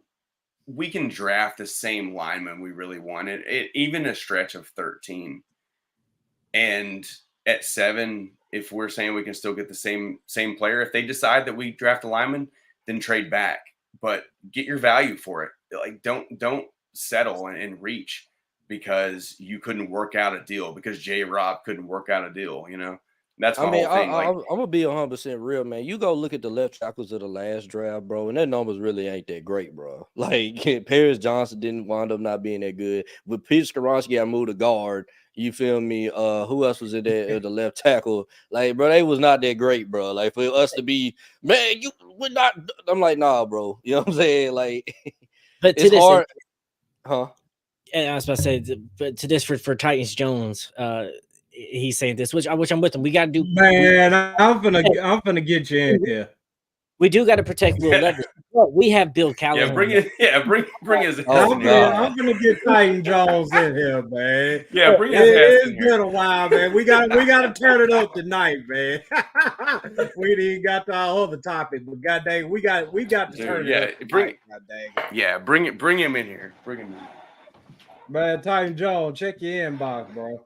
we can draft the same lineman we really wanted, even a stretch of 13. And at 7, if we're saying we can still get the same player, if they decide that we draft a lineman, then trade back, but get your value for it. Like, don't settle and reach because you couldn't work out a deal, because J-Rob couldn't work out a deal, you know? That's my whole thing.
I'm gonna be 100% real, man. You go look at the left tackles of the last draft, bro, and their numbers really ain't that great, bro. Like, Paris Johnson didn't wind up not being that good. With Peter Skoronski, I moved to guard. You feel me? Who else was in there? The left tackle, like, bro, they was not that great, bro. Like, for us to be, man, we're not. I'm like, nah, bro. You know what I'm saying? Like,
but
it's hard, huh?
And I was about to say, but to this for Titans Jones, he's saying this, which I'm with him. We got to do,
man. I'm gonna get you in here.
We do got to protect Will Levis. We have Bill Callahan.
Yeah, bring his.
I'm gonna get Titan Jones in here, man.
Yeah, bring his.
It's been a while, man. We got to turn it up tonight, man. We didn't got to our other topic, but goddamn, we got to turn it up.
Bring him in here. Bring him in.
Man, Titan Jones, check your inbox, bro.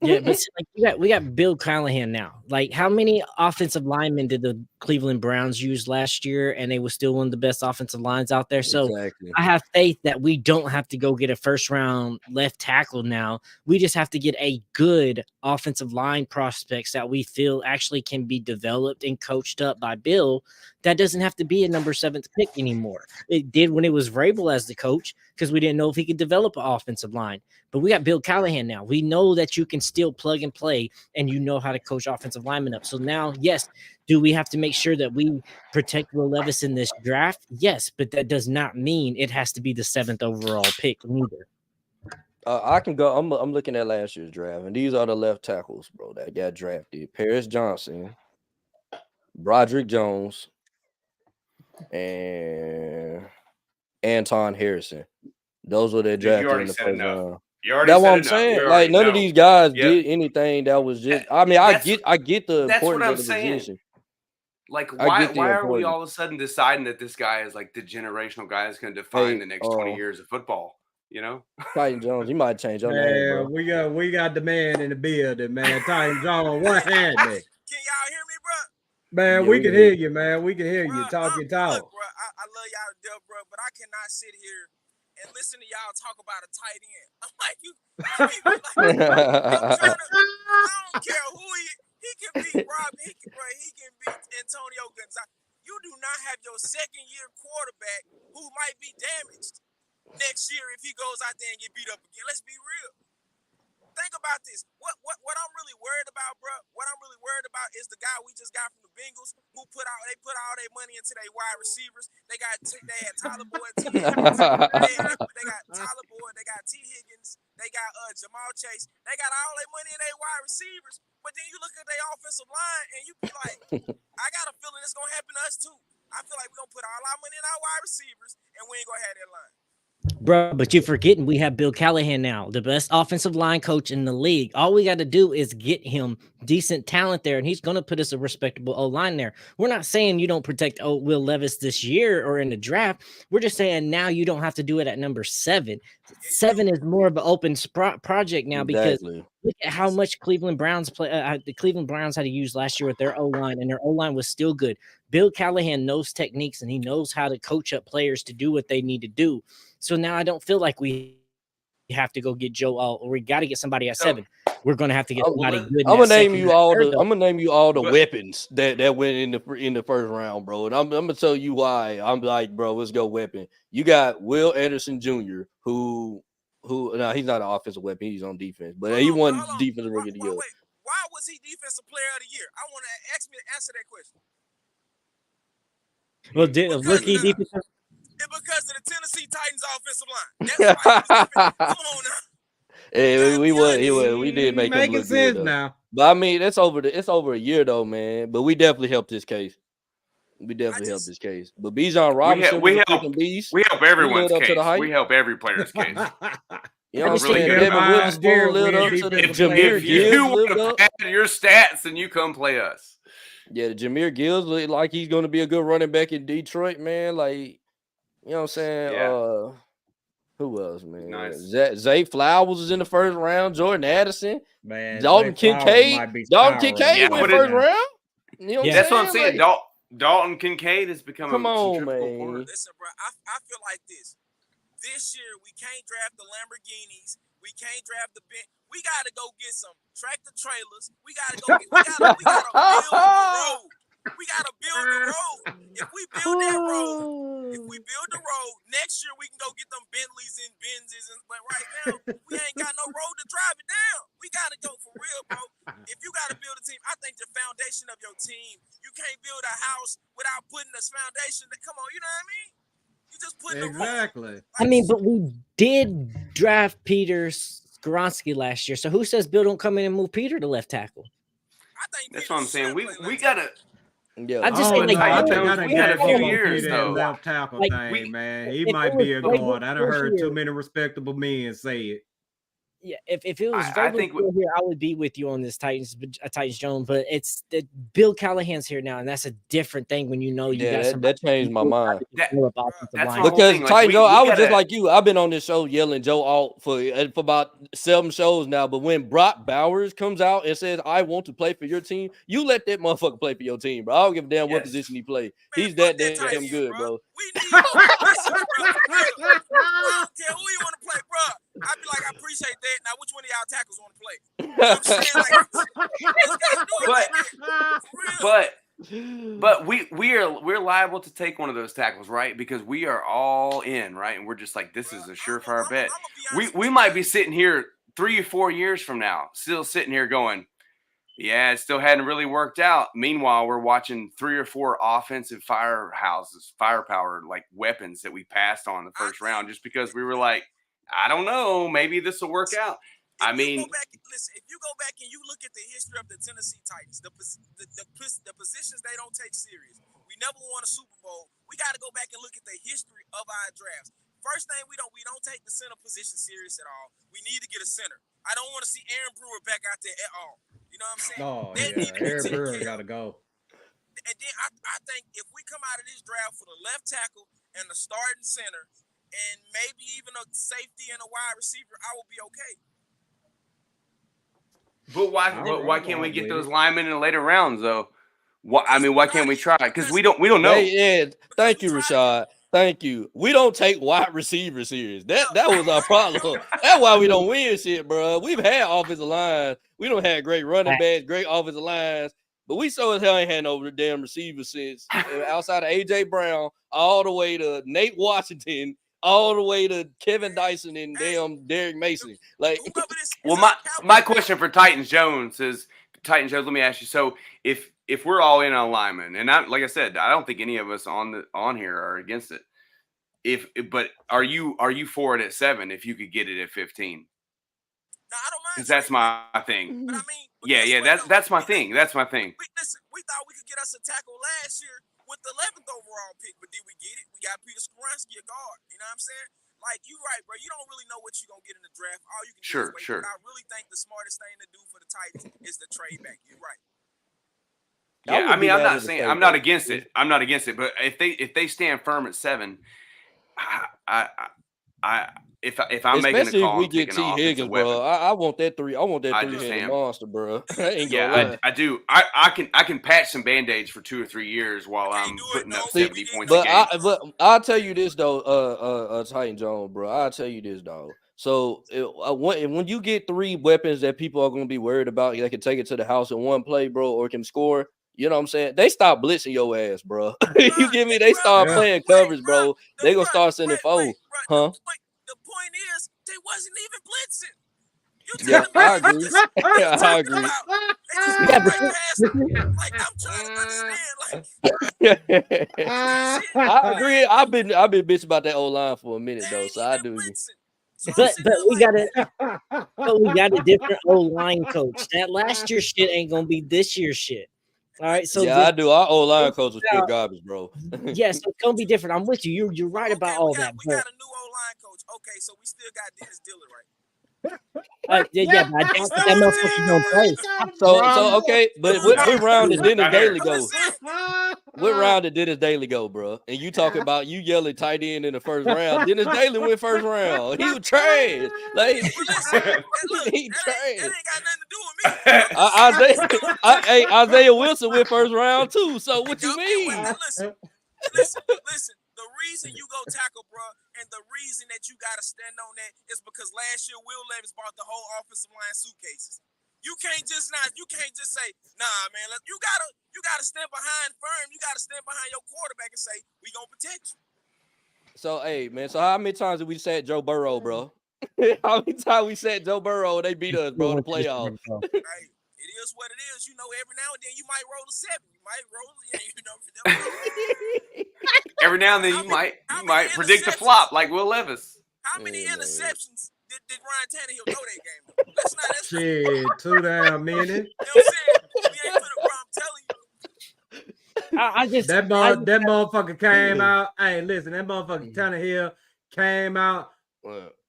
Yeah, but like, we got Bill Callahan now. Like, how many offensive linemen did the Cleveland Browns use last year, and they were still one of the best offensive lines out there? So exactly. I have faith that we don't have to go get a first-round left tackle now. We just have to get a good offensive line prospects that we feel actually can be developed and coached up by Bill. That doesn't have to be a number 7th pick anymore. It did when it was Vrabel as the coach, because we didn't know if he could develop an offensive line. But we got Bill Callahan now. We know that you can still plug and play, and you know how to coach offensive linemen up. So now, yes, do we have to make sure that we protect Will Levis in this draft? Yes, but that does not mean it has to be the 7th overall pick neither.
I can go. I'm looking at last year's draft, and these are the left tackles, bro, that got drafted. Paris Johnson, Broderick Jones, and Anton Harrison. Those were their drafted in the first round. That's what I'm saying. Like, none of these guys did anything that was just. I mean, I get the importance of the position.
Like,
I
why
get the
are we
importance.
all of a sudden deciding that this guy is like the generational guy that's going to define the next 20 years of football? You know,
Titan Jones, you might change your name, bro.
we got the man in the building, man. Titan Jones, what happened?
Can y'all hear me, bro?
Man,
Yeah,
we can hear you, man. We can hear you.
Bruh,
Talk your talk.
Look, bro, I love y'all to death, bro, but I cannot sit here and listen to y'all talk about a tight end. I'm like, I don't care who he can beat Rob, he can beat Antonio Gonzalez. You do not have your second-year quarterback who might be damaged next year if he goes out there and get beat up again. Let's be real. Think about this. What I'm really worried about, bro? What I'm really worried about is the guy we just got from the Bengals who put all their money into their wide receivers. They had Tyler Boyd, T Higgins. They got Tyler Boyd. They got T Higgins. They got Jamal Chase. They got all their money in their wide receivers. But then you look at their offensive line and you be like, I got a feeling it's gonna happen to us too. I feel like we're gonna put all our money in our wide receivers and we ain't gonna have that line.
Bro, but you're forgetting we have Bill Callahan now, the best offensive line coach in the league. All we got to do is get him decent talent there, and he's going to put us a respectable O-line there. We're not saying you don't protect Will Levis this year or in the draft. We're just saying now you don't have to do it at number 7. 7 is more of an open project now because look at how much Cleveland Browns play. The Cleveland Browns had to use last year with their O-line, and their O-line was still good. Bill Callahan knows techniques, and he knows how to coach up players to do what they need to do. So now I don't feel like we have to go get Joe Alt, or we got to get somebody at 7. We're going to have to get somebody good.
I'm gonna name you all the weapons that went in the first round, bro. And I'm gonna tell you why. I'm like, bro, let's go weapon. You got Will Anderson Jr., who now he's not an offensive weapon, he's on defense, but he won defensive rookie of the year.
Wait, why was he defensive player of the year? I want to answer that question.
Well, rookie defensive.
Because of the Tennessee Titans offensive line. That's why he was defensive. Come on now.
Yeah, we did make him look
sense
good,
now.
But I mean, it's over a year though, man. But we definitely helped this case. But Bijan Robinson,
we help everyone's case. We help every player's case.
You know what I'm saying? Devin Witherspoon lived up to the Jameer Gibbs.
If you want to pad your stats, then you come play us.
Yeah, Jameer Gibbs look like he's going to be a good running back in Detroit, man. Like, you know what I'm saying?
Yeah.
Who else, man?
Nice.
Zay Flowers is in the first round. Jordan Addison.
Man,
Dalton Kincaid went first round. You know
that's what I'm saying. Like, Dalton Kincaid has become
come on, man.
Listen, bro, I feel like this. This year, we can't draft the Lamborghinis. We can't draft the Benz. We got to go get some tractor trailers. We got to build the road. We got to build the road. If we build the road, next year we can go get them Bentleys and Benzes. But right now, we ain't got no road to drive it down. We got to go for real, bro. If you got to build a team, I think the foundation of your team, you can't build a house without putting this foundation. Come on, you know what I mean? You just put
exactly.
I mean, but we did draft Peter Skoronski last year. So who says Bill don't come in and move Peter to left tackle?
I think
that's what I'm saying. We gotta.
Yeah,
I'm just saying,
we had a few years though.
Left tackle
like,
thing, man. He might be a guard. I done heard too many respectable men say it.
Yeah, if it was here, I would be with you on this Titans Jones, but it's that Bill Callahan's here now, and that's a different thing when you know you got somebody.
That changed my mind.
Because
Titans, I was just like you. I've been on this show yelling Joe Alt for about 7 shows now, but when Brock Bowers comes out and says, I want to play for your team, you let that motherfucker play for your team, bro. I don't give a damn what position he plays. He's that damn good, bro.
We need I don't care who you want to play, bro. I'd be like, I appreciate that. Now, which one of y'all tackles want to play? You know what I'm saying?
But we're liable to take one of those tackles, right? Because we are all in, right? And we're just like, this is a surefire bet. We might be sitting here 3 or 4 years from now, still sitting here going, yeah, it still hadn't really worked out. Meanwhile, we're watching 3 or 4 offensive firepower, like weapons that we passed on in the first round just because we were like, I don't know, maybe this will work out.
If you go back and you look at the history of the Tennessee Titans, the positions they don't take serious. We never won a Super Bowl. We got to go back and look at the history of our drafts. First thing, we don't take the center position serious at all. We need to get a center. I don't want to see Aaron Brewer back out there at all. You know what I'm saying?
Oh, yeah. Aaron Brewer got to go.
And then I think if we come out of this draft with a left tackle and a starting center and maybe even a safety and a wide receiver, I will be okay.
But why can't we get those linemen in the later rounds though? Why can't we try? Because we don't know.
Yeah, thank you, Rashad. Thank you. We don't take wide receivers serious. That was our problem. That's why we don't win shit, bro. We've had offensive lines. We don't have great running backs, great offensive lines, but we so as hell ain't had over the damn receivers since outside of AJ Brown, all the way to Nate Washington, all the way to Kevin Dyson and damn Derek Mason. Like,
well, my question for Titans Jones is, Titans Jones, let me ask you. So if we're all in on linemen, and like I said, I don't think any of us on here are against it. But are you for it at 7 if you could get it at 15?
No, I don't mind.
Because that's my thing.
But I mean,
that's my thing. That's my thing.
We thought we could get us a tackle last year with the 11th overall pick, but did we get it? We got Peter Skoronski, a guard. You know what I'm saying? Like, you're right, bro. You don't really know what you're going to get in the draft. All you can do is wait. Sure. But I really think the smartest thing to do for the Titans is the trade back. You're right.
Yeah, I mean, I'm not saying I'm not against it. I'm not against it. But if they stand firm at 7, if I'm making a call,
if we get T Higgins, bro, I want that three. I want that three-headed monster, bro.
I do. I can patch some band-aids for 2 or 3 years while I'm putting up 70 points a game.
But I'll tell you this though, Titan Jones, bro. I'll tell you this, dog. So when you get 3 weapons that people are going to be worried about, they can take it to the house in one play, bro, or can score. You know what I'm saying? They stop blitzing your ass, bro. You get me? They start playing coverage, bro. They gonna start sending foes, huh?
The point is, they wasn't even blitzing.
Yeah, I agree. I agree. I agree. I've been bitching about that old line for a minute though, so I do.
But we got a different old line coach. That last year shit ain't gonna be this year's shit. All right, so
I do. Our old line coach was pure garbage, bro.
Yes, it's gonna be different. I'm with you. You're right about all that.
We got a new old line coach. Okay, so we still got Dennis Dillard, right?
But I don't think that motherfucker gonna play.
So okay, but what round did Dennis Daly go? What round did Dennis Daly go, bro? And you talking about you yelling tight end in the first round? Dennis Daly went first round. He was trash. Like he trash.
That ain't got nothing to do with me.
Isaiah Wilson went first round too. So what you mean?
Listen. The reason you go tackle, bro, and the reason that you gotta stand on that is because last year Will Levis bought the whole offensive line suitcases. You can't just say, nah, man. You gotta stand behind firm. You gotta stand behind your quarterback and say, we gonna protect you.
So hey, man. So how many times did we sack Joe Burrow, bro? How many times we said Joe Burrow? They beat us, bro, in the playoffs.
Right. It is what it is. You know, every now and then you might roll a 7. You might roll,
Every now and then you might predict a flop like Will Levis.
How many interceptions did Ryan Tannehill throw that game? Let's not.
Shit, 2 damn minutes.
You know what I'm saying? We ain't put a problem telling you.
That motherfucker came out. Hey, listen, that motherfucker Tannehill came out,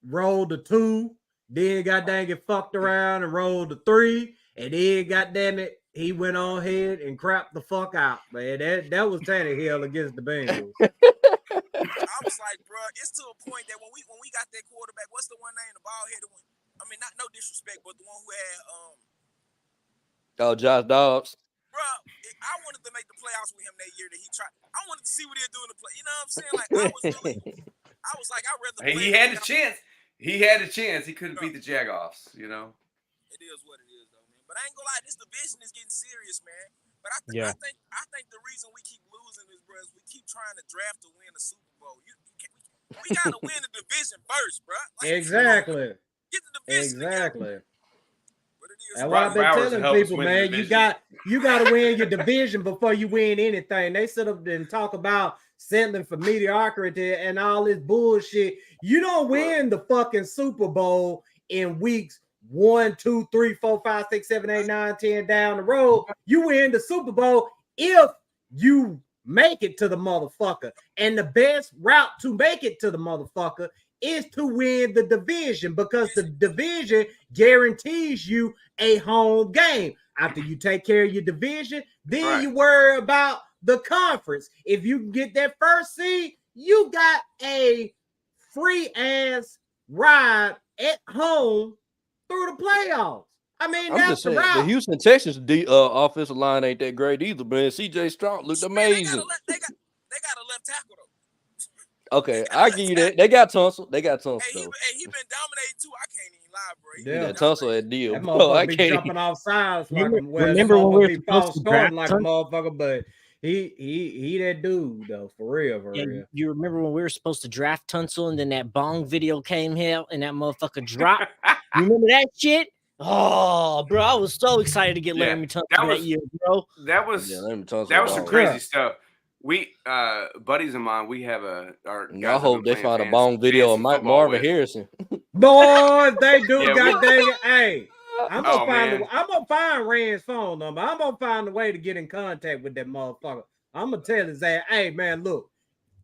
rolled the 2, then got dang it fucked around and rolled the 3. And then, goddamn it, he went on ahead and crapped the fuck out, man. That was Tannehill against the Bengals.
I was like, bro, it's to a point that when we got that quarterback, what's the one name, the bald-headed one? I mean, no disrespect, but the one who had
Josh Dobbs.
Bro, I wanted to make the playoffs with him that year that he tried. I wanted to see what he'll do in the play. You know what I'm saying? Like I was like, I'd rather.
Hey, he had a chance. He had a chance. He couldn't beat the Jagoffs. You know.
It is what it is, though, man. But I ain't gonna lie, this division is getting serious, man. But I think the reason we keep losing is, bro, is we keep trying to draft to win the Super Bowl. We gotta win the division first, bro. Like,
exactly.
Get the division.
Exactly.
That's
what I've been telling people, man. You got to win your division before you win anything. They sit up and talk about settling for mediocrity and all this bullshit. You don't win the fucking Super Bowl in weeks 1, 2, 3, 4, 5, 6, 7, 8, 9, 10 down the road. You win the Super Bowl if you make it to the motherfucker. And the best route to make it to the motherfucker is to win the division, because the division guarantees you a home game. After you take care of your division, then you worry about the conference. If you can get that first seed, you got a free ass ride at home through the playoffs. I mean,
I'm
that's
just saying,
the route.
the Houston Texans offensive line ain't that great either, man. CJ Stroud looked amazing.
They got a left tackle though.
Okay, I give you that. They got Tunsil. They got Tunsil.
He been dominating too. I can't even lie, bro.
Yeah, Tunsil at deal.
That
Bro,
motherfucker
I
be
can't.
jumping off sides like
remember when we were supposed to draft
like a motherfucker, but he that dude though, for real.
You remember when we were supposed to draft Tunsil and then that bong video came here and that motherfucker dropped? You remember that shit? Oh, bro, I was so excited to get Laramie Tunsil that year, bro.
That was some crazy stuff. We buddies of mine, we have I
hope they find a bong video of Marvin Harrison.
Boy, they do. God dang it! Hey, I'm
Oh,
gonna find Rand's phone number. I'm gonna find a way to get in contact with that motherfucker. I'm gonna tell his ass, hey man, look,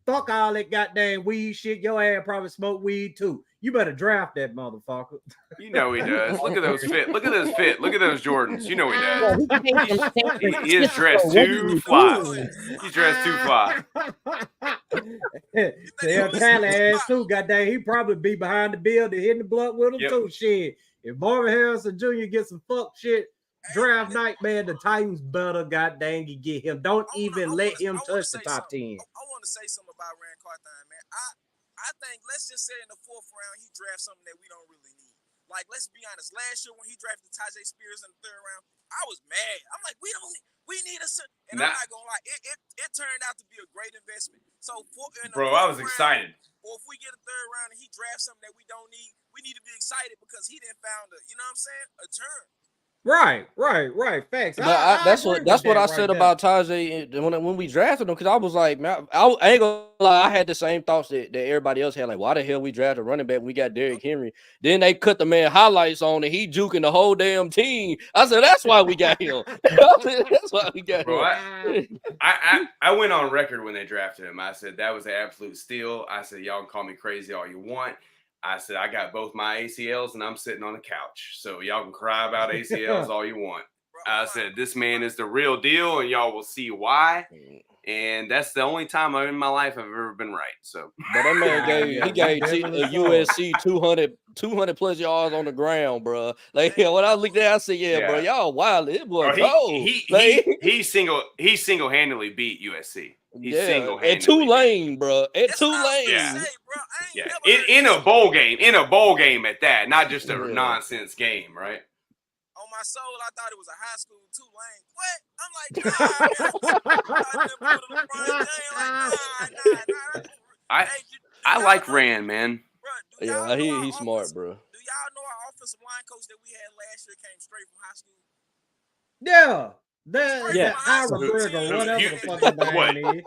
fuck all that goddamn weed shit. Your ass probably smoke weed too. You better draft that motherfucker.
You know he does. Look at those fit. Look at those fit. Look at those Jordans. You know he does. He is dressed too fly. He's dressed too fly.
Tell Tyler ass too. Goddamn, he probably be behind the building hitting the blunt with him too. Shit. If Marvin Harrison Jr. gets some fuck shit draft night, man, the Titans better goddamn you get him. Don't even let him touch the top 10.
I want to say something about Rand Carthon, man. I think, let's just say in the 4th round, he drafts something that we don't really need. Like, let's be honest. Last year when he drafted Tajay Spears in the 3rd round, I was mad. I'm like, we need a certain. And I'm not gonna lie, it turned out to be a great investment. So,
I was excited.
Or if we get a 3rd round and he drafts something that we don't need, we need to be excited because he didn't found you know what I'm saying, a turn.
Right. Facts.
That's what I said about Tajay when we drafted him, because I was like, man, I ain't gonna lie, I had the same thoughts that everybody else had. Like, why the hell we drafted a running back when we got Derrick Henry? Then they cut the man highlights on and he juking the whole damn team. I said, that's why we got him. That's why we got him.
I went on record when they drafted him. I said that was an absolute steal. I said, y'all can call me crazy all you want. I said, I got both my ACLs and I'm sitting on the couch. So y'all can cry about ACLs all you want. I said, this man is the real deal and y'all will see why. And that's the only time in my life I've ever been right. So,
but that man gave USC 200 plus yards on the ground, bro. Like, when I looked at it, I said, bro, y'all wild. It boy cold.
He single-handedly beat USC.
At Tulane, bro. At Tulane.
In a bowl game at that, not just a nonsense game, right?
On my soul, I thought it was a high school Tulane. What? I'm like,
I like Rand, man.
Bro,
yeah, he's smart, bro.
Do y'all know our offensive line coach that we had last year came straight from high school?
Whatever the fuck his name is.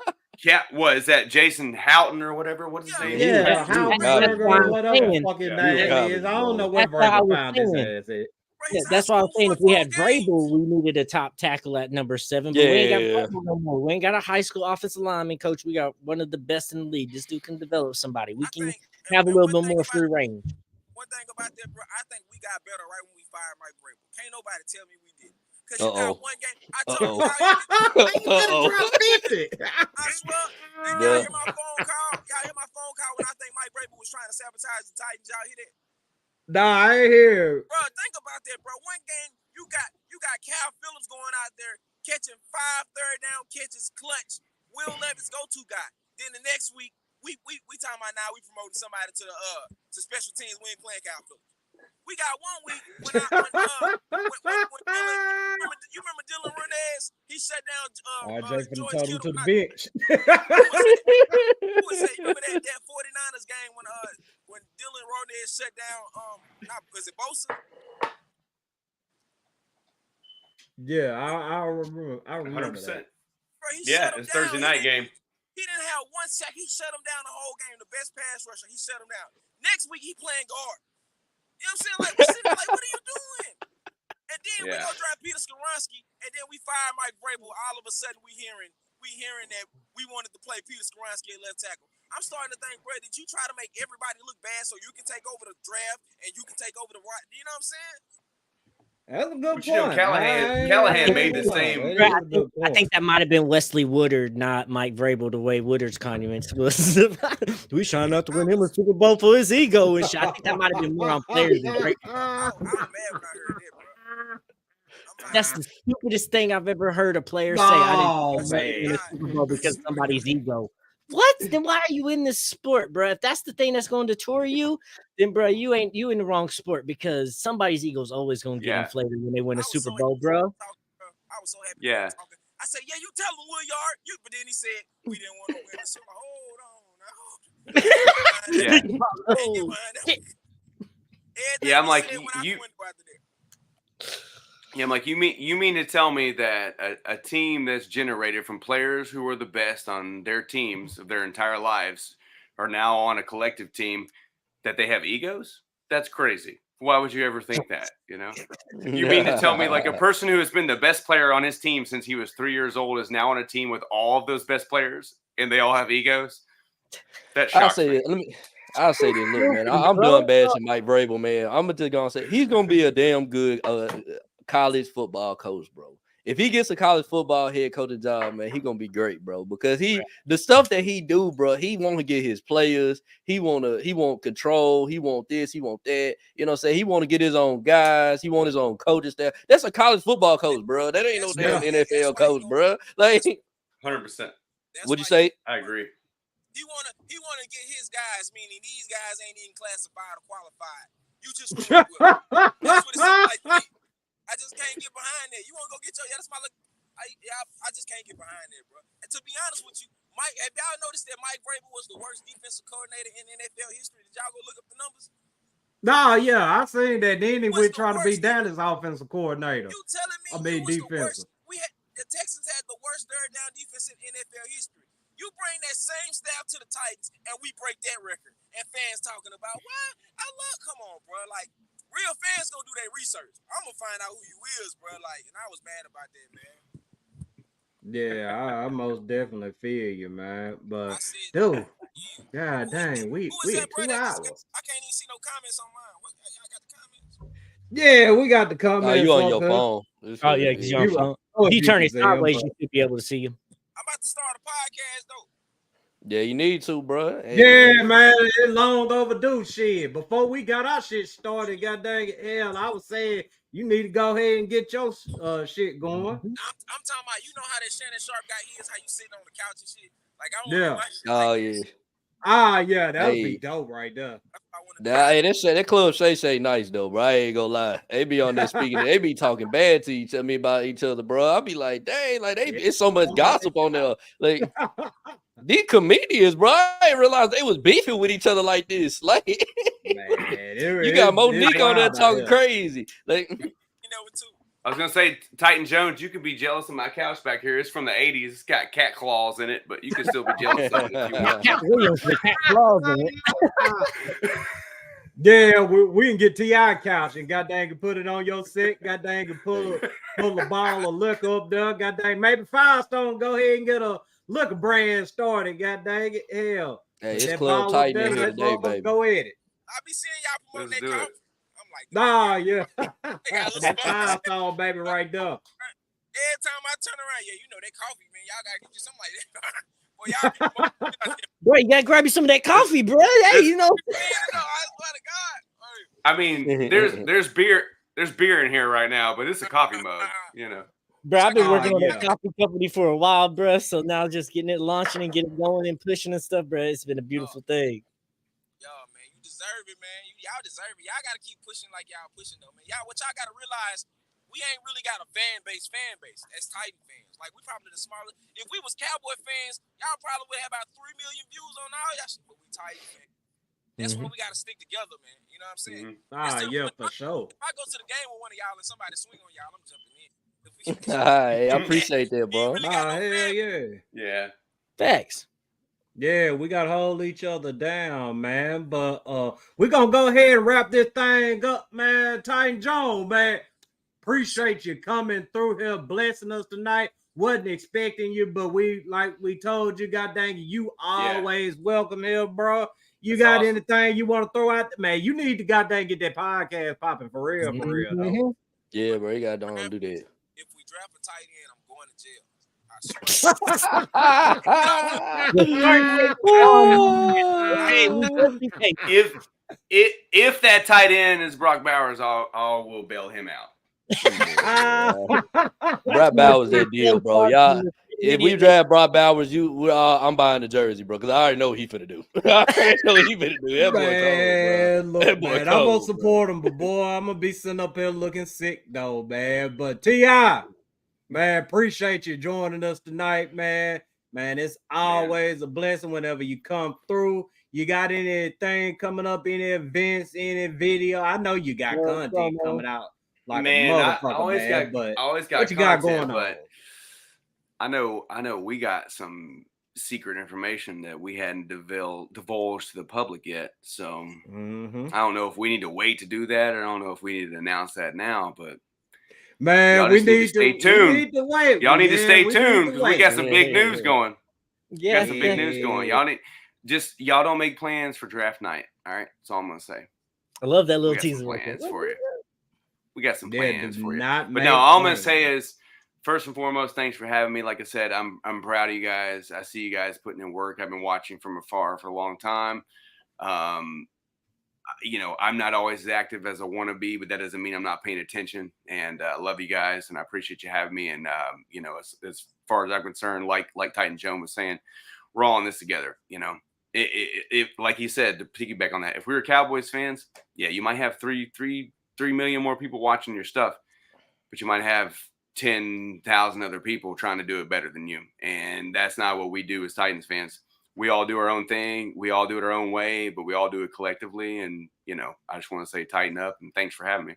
What is that? Jason Houghton or whatever? What's his name?
Yeah, whatever the fuck his name is. I don't know what Vrabel found his ass at.
Yeah, that's why I was saying if we had Vrabel, we needed a top tackle at number 7. But we ain't got Vrabel no more. We ain't got a high school offensive lineman coach. We got one of the best in the league. This dude can develop somebody. We can have a little bit more free range.
One thing about that, bro, I think we got better right when we fired Mike Vrabel. Can't nobody tell me we did. Because you got one game. I told you. I swear. Y'all hear my phone call? Y'all hear my phone call when I think Mike Vrabel was trying to sabotage the Titans? Y'all hear that?
Nah, I ain't hear.
Bro, think about that, bro. One game, you got Cal Phillips going out there catching 5 third-down catches, clutch. Will Levis go-to guy. Then the next week, we talking about now we promoting somebody to special teams. We ain't playing Cal Phillips. We got 1 week when you remember Dylan Hernandez? He shut down
Jason
George
told him
Kittle.
to the bench.
Who was that? You remember that 49ers game when Dylan Hernandez shut down was it Bosa?
Yeah, I remember. I remember
100%.
that.
Bro,
It's Thursday night game.
He didn't have 1 sack. He shut him down the whole game. The best pass rusher. He shut him down. Next week he playing guard. You know what I'm saying? Like, we're sitting like, what are you doing? And then we go draft Peter Skoronski, and then we fire Mike Vrabel. All of a sudden, we hearing that we wanted to play Peter Skoronski at left tackle. I'm starting to think, bro, did you try to make everybody look bad so you can take over the draft and you can take over the right? You know what I'm saying?
That's a good
But, you know,
point.
Callahan made the same.
I think that might have been Wesley Woodard, not Mike Vrabel, the way Woodard's comments was. We trying not to win him a Super Bowl for his ego and shit. I think that might have been more on players than Vrabel.
I was mad when I heard that, bro.
That's the stupidest thing I've ever heard a player say. I didn't win a Super Bowl because of somebody's ego. What? Then why are you in this sport, bro? If that's the thing that's going to deter you, then, bro, you in the wrong sport because somebody's ego is always going to get inflated when they win a Super Bowl, bro.
I was so happy.
Yeah.
I said, yeah, you tell him, Williard. But then he said, we didn't want to win the Super Bowl. Hold on.
Yeah, I'm like, you mean to tell me that a team that's generated from players who were the best on their teams of their entire lives are now on a collective team that they have egos? That's crazy. Why would you ever think that? You know, you mean to tell me like a person who has been the best player on his team since he was 3 years old is now on a team with all of those best players and they all have egos? That shocks me.
I'll say this, look, man. I'm done bashing Mike Vrabel, man. I'm just gonna say he's gonna be a damn good college football coach, bro. If he gets a college football head coaching job, man, he's gonna be great, bro. Because the stuff that he do, bro, he want to get his players. He want control. He want this. He want that. You know what I'm saying? He want to get his own guys. He want his own coaches there. That's a college football coach, bro. That ain't no damn NFL coach, bro. Like
100%.
What'd you say?
I agree.
He wanna get his guys, meaning these guys ain't even classified or qualified. You just grew up with them. That's what it seems like to me. I just can't get behind that. You want to go get that's my look. I just can't get behind that, bro. And to be honest with you, Mike, have y'all noticed that Mike Vrabel was the worst defensive coordinator in NFL history? Did y'all go look up the numbers?
Nah, yeah, I seen that. Then he went trying to be Dallas offensive coordinator.
You telling me
defensive.
The Texans had the worst third down defense in NFL history. You bring that same staff to the Titans, and we break that record. And fans talking about, come on, bro. Like, real fans gonna do their research. I'm gonna find out who you is, bro. Like, and I was mad about that, man.
Yeah, I most definitely feel you, man. But dude, god dang, we 2 hours.
I can't even see no comments on mine. Y'all got the comments?
Yeah, we got the comments.
You on your phone?
Oh yeah, because you're on phone. You turn it sideways, you should be able to see you.
I'm about to start a podcast though.
Yeah, you need to, bro.
Yeah, man, it's long overdue shit. Before we got our shit started, god dang it, hell, I was saying you need to go ahead and get your shit going.
I'm talking about, you know how that Shannon Sharp got his, how you sitting on the couch and shit. Like I
don't yeah, that would be dope right there.
That Club Shay nice though, bro. I ain't gonna lie. They be on there speaking. They be talking bad to each other about each other, bro. I be like, dang, like it's so much gossip on there. Like these comedians, bro. I didn't realize they was beefing with each other like this. Like, man, you got Monique on there talking crazy. Like,
you know what too.
I was gonna say, Titan Jones, you can be jealous of my couch back here. It's from the '80s. It's got cat claws in it, but you can still be jealous of it if you want.
Cat Williams with cat claws in it.
Yeah, we can get T.I. couch and goddamn can put it on your set. Goddamn can pull a bottle of liquor up there. Goddamn, maybe Firestone go ahead and get a liquor brand started. Goddamn it, hell.
Hey, it's Club Titan in here today, baby.
Go at it.
I be seeing y'all promoting that coffee.
Nah, yeah. Firestone, baby, right there.
Every time I turn around, you know that coffee, man. Y'all gotta get you something like that.
Boy, you gotta grab you some of that coffee, bro. Hey, you know.
I mean, there's beer in here right now, but it's a coffee mug, you know.
Bro, I've been working on that coffee company for a while, bro. So now just getting it launching and getting it going and pushing and stuff, bro. It's been a beautiful thing.
Yo, man, you deserve it, man. Y'all deserve it. Y'all gotta keep pushing like y'all pushing though, man. What y'all gotta realize, we ain't really got a fan base as Titan fans. Like, we probably the smallest. If we was Cowboy fans, y'all probably would have about 3 million views on all y'all shit, but we Titan fans. That's where we got to stick together, man. You know what I'm saying?
For sure.
If I go to the game with one of y'all and somebody swing on y'all, I'm jumping in.
I appreciate that, bro.
Hell yeah.
Yeah.
Thanks.
Yeah, we got to hold each other down, man. But we're going to go ahead and wrap this thing up, man. Titan Jones, man. Appreciate you coming through here, blessing us tonight. Wasn't expecting you, but we told you, god dang it, you always welcome here, bro. You got anything you want to throw out? Man, you need to god dang get that podcast popping for real,
Yeah, bro, you gotta don't do that.
If we draft a tight end, I'm going to jail. I
swear. If that tight end is Brock Bowers, I will bail him out.
Brock Bowers that deal, bro. Y'all, if we draft Brock Bowers, I'm buying the jersey, bro, because I already know what he finna do. I already know what he finna do. That boy
Man,
cold,
look,
that boy
man,
cold,
I'm gonna support him, but boy, I'm gonna be sitting up here looking sick though, man. But T.I., man, appreciate you joining us tonight, man. Man, it's always a blessing whenever you come through. You got anything coming up, any events, any video? I know you got content coming out like a motherfucker, man. But
I always got
what you
content,
got going
but on? I know we got some secret information that we hadn't divulged to the public yet. So I don't know if we need to wait to do that, or I don't know if we need to announce that now, but
man, we need to stay tuned.
We need to wait. Y'all need to stay tuned because we got some big news going.
Yeah,
got some big news going. Y'all don't make plans for draft night. All right, that's all I'm gonna say.
I love that little teaser.
Plans for you. We got some plans for you.
But
no, all I'm gonna say is, first and foremost, thanks for having me. Like I said, I'm proud of you guys. I see you guys putting in work. I've been watching from afar for a long time. You know, I'm not always as active as I want to be, but that doesn't mean I'm not paying attention. And I love you guys, and I appreciate you having me. And you know, as far as I'm concerned, like Titan Joan was saying, we're all in this together. You know, it like he said, to piggyback on that, if we were Cowboys fans, yeah, you might have 3 million more people watching your stuff, but you might have 10,000 other people trying to do it better than you. And that's not what we do as Titans fans. We all do our own thing. We all do it our own way, but we all do it collectively. And, you know, I just want to say tighten up, and thanks for having me.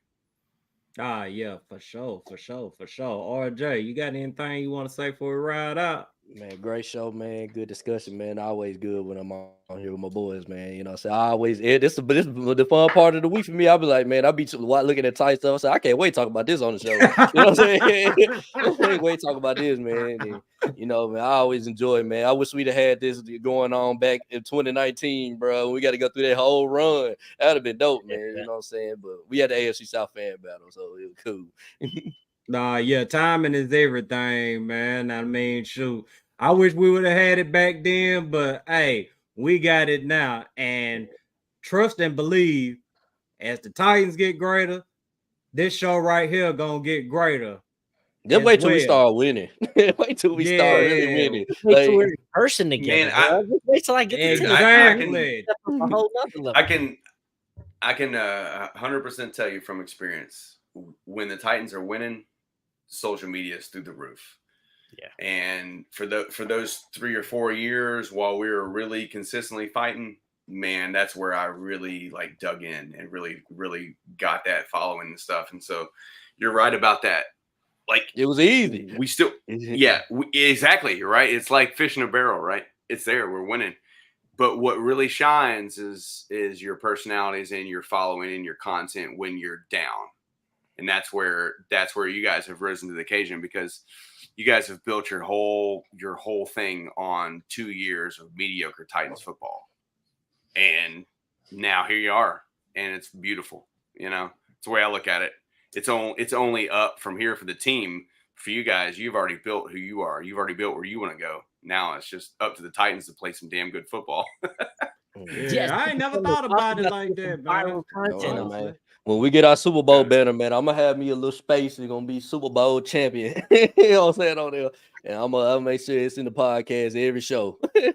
Yeah, for sure. RJ, you got anything you want to say before we ride out?
Man, great show, man. Good discussion, man. Always good when I'm on here with my boys, man. You know, so I always this is the fun part of the week for me. I'll be like, man, I'll be looking at tight stuff. I say, I can't wait to talk about this on the show. You know what I'm saying? I can't wait to talk about this, man. And, you know, man, I always enjoy it, man. I wish we'd have had this going on back in 2019, bro. We got to go through that whole run. That'd have been dope, man. You know what I'm saying? But we had the AFC South fan battle, so it was cool.
Yeah, timing is everything, man. I mean, shoot, I wish we would have had it back then, but hey, we got it now. And trust and believe, as the Titans get greater, this show right here gonna get greater.
Just wait till we start winning. Wait till we start really winning.
Wait till we're in person together.
Man,
wait till I get
exactly.
I can 100% tell you from experience, when the Titans are winning, social media is through the roof. Yeah. And for those 3 or 4 years while we were really consistently fighting, man, that's where I really like dug in and really got that following and stuff. And so you're right about that. Like,
it was easy.
We still, exactly. You're right. It's like fish in a barrel, right? It's there. We're winning. But what really shines is your personalities and your following and your content when you're down. And that's where you guys have risen to the occasion, because you guys have built your whole thing on 2 years of mediocre Titans football. And now here you are, and it's beautiful. You know, it's the way I look at it. It's only up from here for the team. For you guys, you've already built who you are. You've already built where you want to go. Now it's just up to the Titans to play some damn good football.
I ain't never thought about it like that, man.
When we get our Super Bowl banner, man, I'm gonna have me a little space. It's gonna be Super Bowl champion. You know what I'm saying, on there, and I'm gonna make sure it's in the podcast every show.
Man,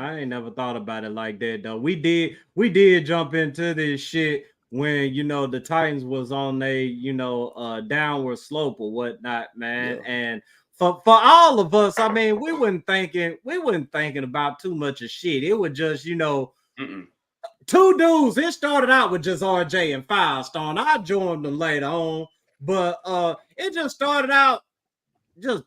I ain't never thought about it like that though. We did jump into this shit when, you know, the Titans was on a, you know, downward slope or whatnot, man. Yeah. And for all of us, I mean, we wasn't thinking about too much of shit. It was just, you know. Two dudes. It started out with just RJ and Firestone. I joined them later on, but it just started out just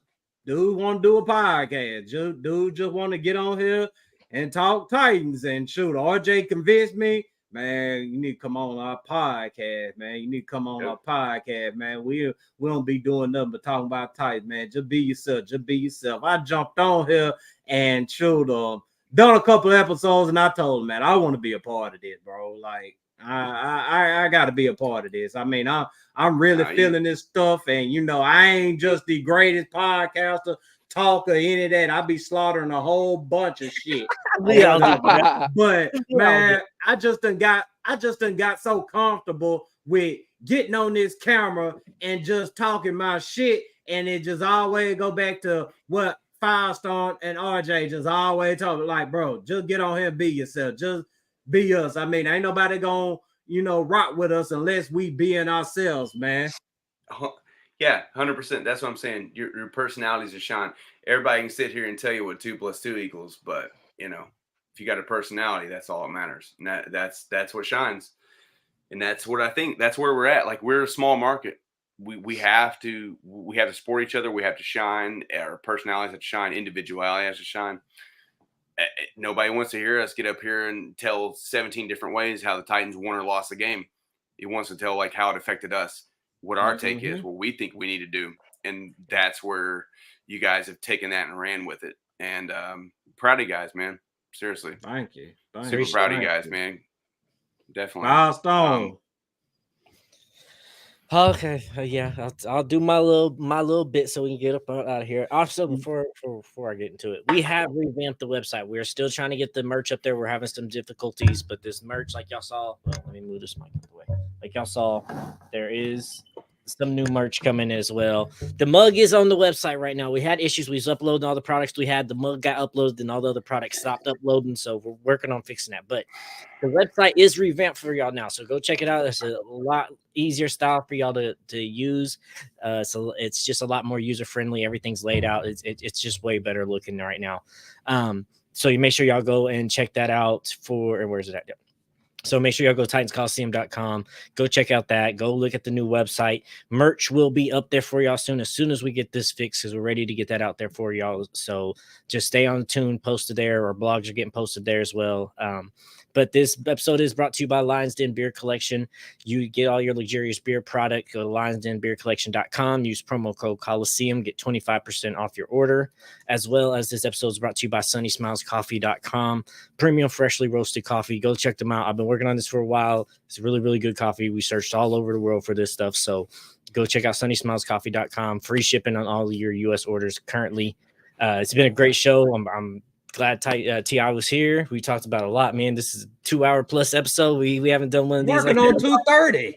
dude want to do a podcast. Dude just want to get on here and talk Titans. And shoot, RJ convinced me, man, you need to come on our podcast, man. You need to come on our podcast, man. We don't be doing nothing but talking about Titans, man. Just be yourself. Just be yourself. I jumped on here and shoot done a couple episodes, and I told him, man, I want to be a part of this, bro. Like, I got to be a part of this. I mean, I'm really feeling this stuff, and you know, I ain't just the greatest podcaster, talker, any of that. I be slaughtering a whole bunch of shit. But man, I just done got so comfortable with getting on this camera and just talking my shit, and it just always go back to what Firestone and RJ just always talk like, bro, just get on here and be yourself. Just be us. I mean, ain't nobody gonna, you know, rock with us unless we being ourselves, man.
Yeah, 100%. That's what I'm saying. Your personalities are shine. Everybody can sit here and tell you what 2 + 2 equals, but you know, if you got a personality, that's all that matters. And that's what shines. And that's what I think. That's where we're at. Like, we're a small market. We have to support each other. We have to shine. Our personalities have to shine. Individuality has to shine. Nobody wants to hear us get up here and tell 17 different ways how the Titans won or lost the game. He wants to tell like how it affected us, what our take is, what we think we need to do. And that's where you guys have taken that and ran with it. And proud of you guys, man. Seriously.
Thank you.
Super proud of you guys, man. Definitely.
Milestone.
Okay, yeah, I'll do my little bit so we can get up out of here. Also, before I get into it, we have revamped the website. We're still trying to get the merch up there. We're having some difficulties, but this merch, like y'all saw, let me move this mic out the way. Like y'all saw, there is some new merch coming as well. The mug is on the website right now. We had issues. We was uploading all the products we had. The mug got uploaded, and all the other products stopped uploading. So we're working on fixing that. But the website is revamped for y'all now. So go check it out. It's a lot easier style for y'all to use. So it's just a lot more user friendly. Everything's laid out. It's just way better looking right now. So you make sure y'all go and check that out where's it at? So make sure y'all go to TitansColosseum.com. Go check out that. Go look at the new website. Merch will be up there for y'all soon as we get this fixed, because we're ready to get that out there for y'all. So just stay on tune, posted there. Our blogs are getting posted there as well. But this episode is brought to you by Lions Den Beer Collection. You get all your luxurious beer product. Go to lionsdenbeercollection.com. Use promo code Colosseum. Get 25% off your order. As well as this episode is brought to you by SunnySmilesCoffee.com. Premium freshly roasted coffee. Go check them out. I've been working on this for a while. It's really, really good coffee. We searched all over the world for this stuff. So go check out SunnySmilesCoffee.com. Free shipping on all of your U.S. orders currently. It's been a great show. I'm glad T.I. was here. We talked about a lot, man. This is a 2-hour plus episode. We haven't done one of these.
Working on 2:30.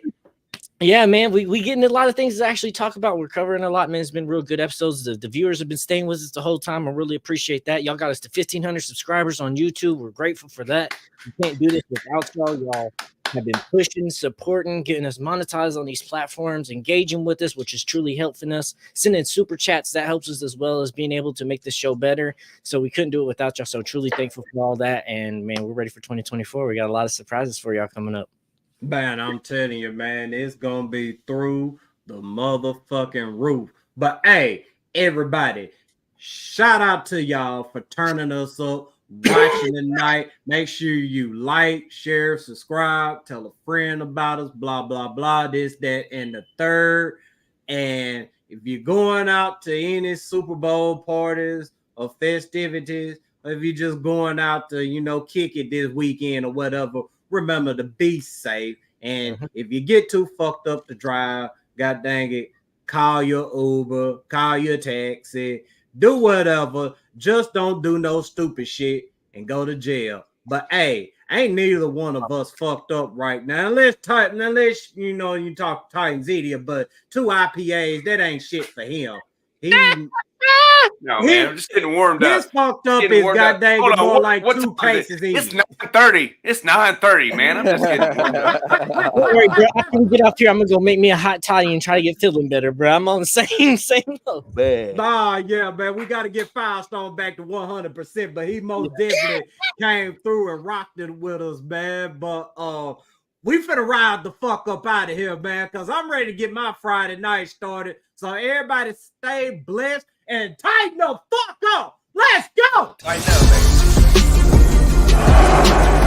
Yeah, man. We getting a lot of things to actually talk about. We're covering a lot, man. It's been real good episodes. The viewers have been staying with us the whole time. I really appreciate that. Y'all got us to 1,500 subscribers on YouTube. We're grateful for that. We can't do this without y'all. Y'all have been pushing, supporting, getting us monetized on these platforms, engaging with us, which is truly helping us. Sending super chats, that helps us, as well as being able to make this show better. So we couldn't do it without y'all. So truly thankful for all that. And man, we're ready for 2024. We got a lot of surprises for y'all coming up.
Man, I'm telling you, man, it's gonna be through the motherfucking roof. But hey, everybody, shout out to y'all for turning us up, watching tonight. Make sure you like, share, subscribe, tell a friend about us, blah, blah, blah, this, that, and the third. And if you're going out to any Super Bowl parties or festivities, or if you're just going out to, you know, kick it this weekend or whatever, remember to be safe. And if you get too fucked up to drive, god dang it, call your Uber, call your taxi, do whatever. Just don't do no stupid shit and go to jail. But hey, ain't neither one of us fucked up right now. Unless you know you talk Titans idiot, but 2 IPAs, that ain't shit for him.
No, man, I'm just getting warmed up.
This fucked up is goddamn more like 2 cases each.
It's 9:30. It's 9:30, man. I'm just getting warmed up.
Don't worry, bro. I can get off here. I'm gonna go make me a hot toddy and try to get feeling better, bro. I'm on the same load.
Nah, yeah, man. We got to get Firestone back to 100%, but he most definitely came through and rocked it with us, man. But we finna ride the fuck up out of here, man, because I'm ready to get my Friday night started. So everybody stay blessed and tighten the fuck up. Let's go.
Tighten up, baby.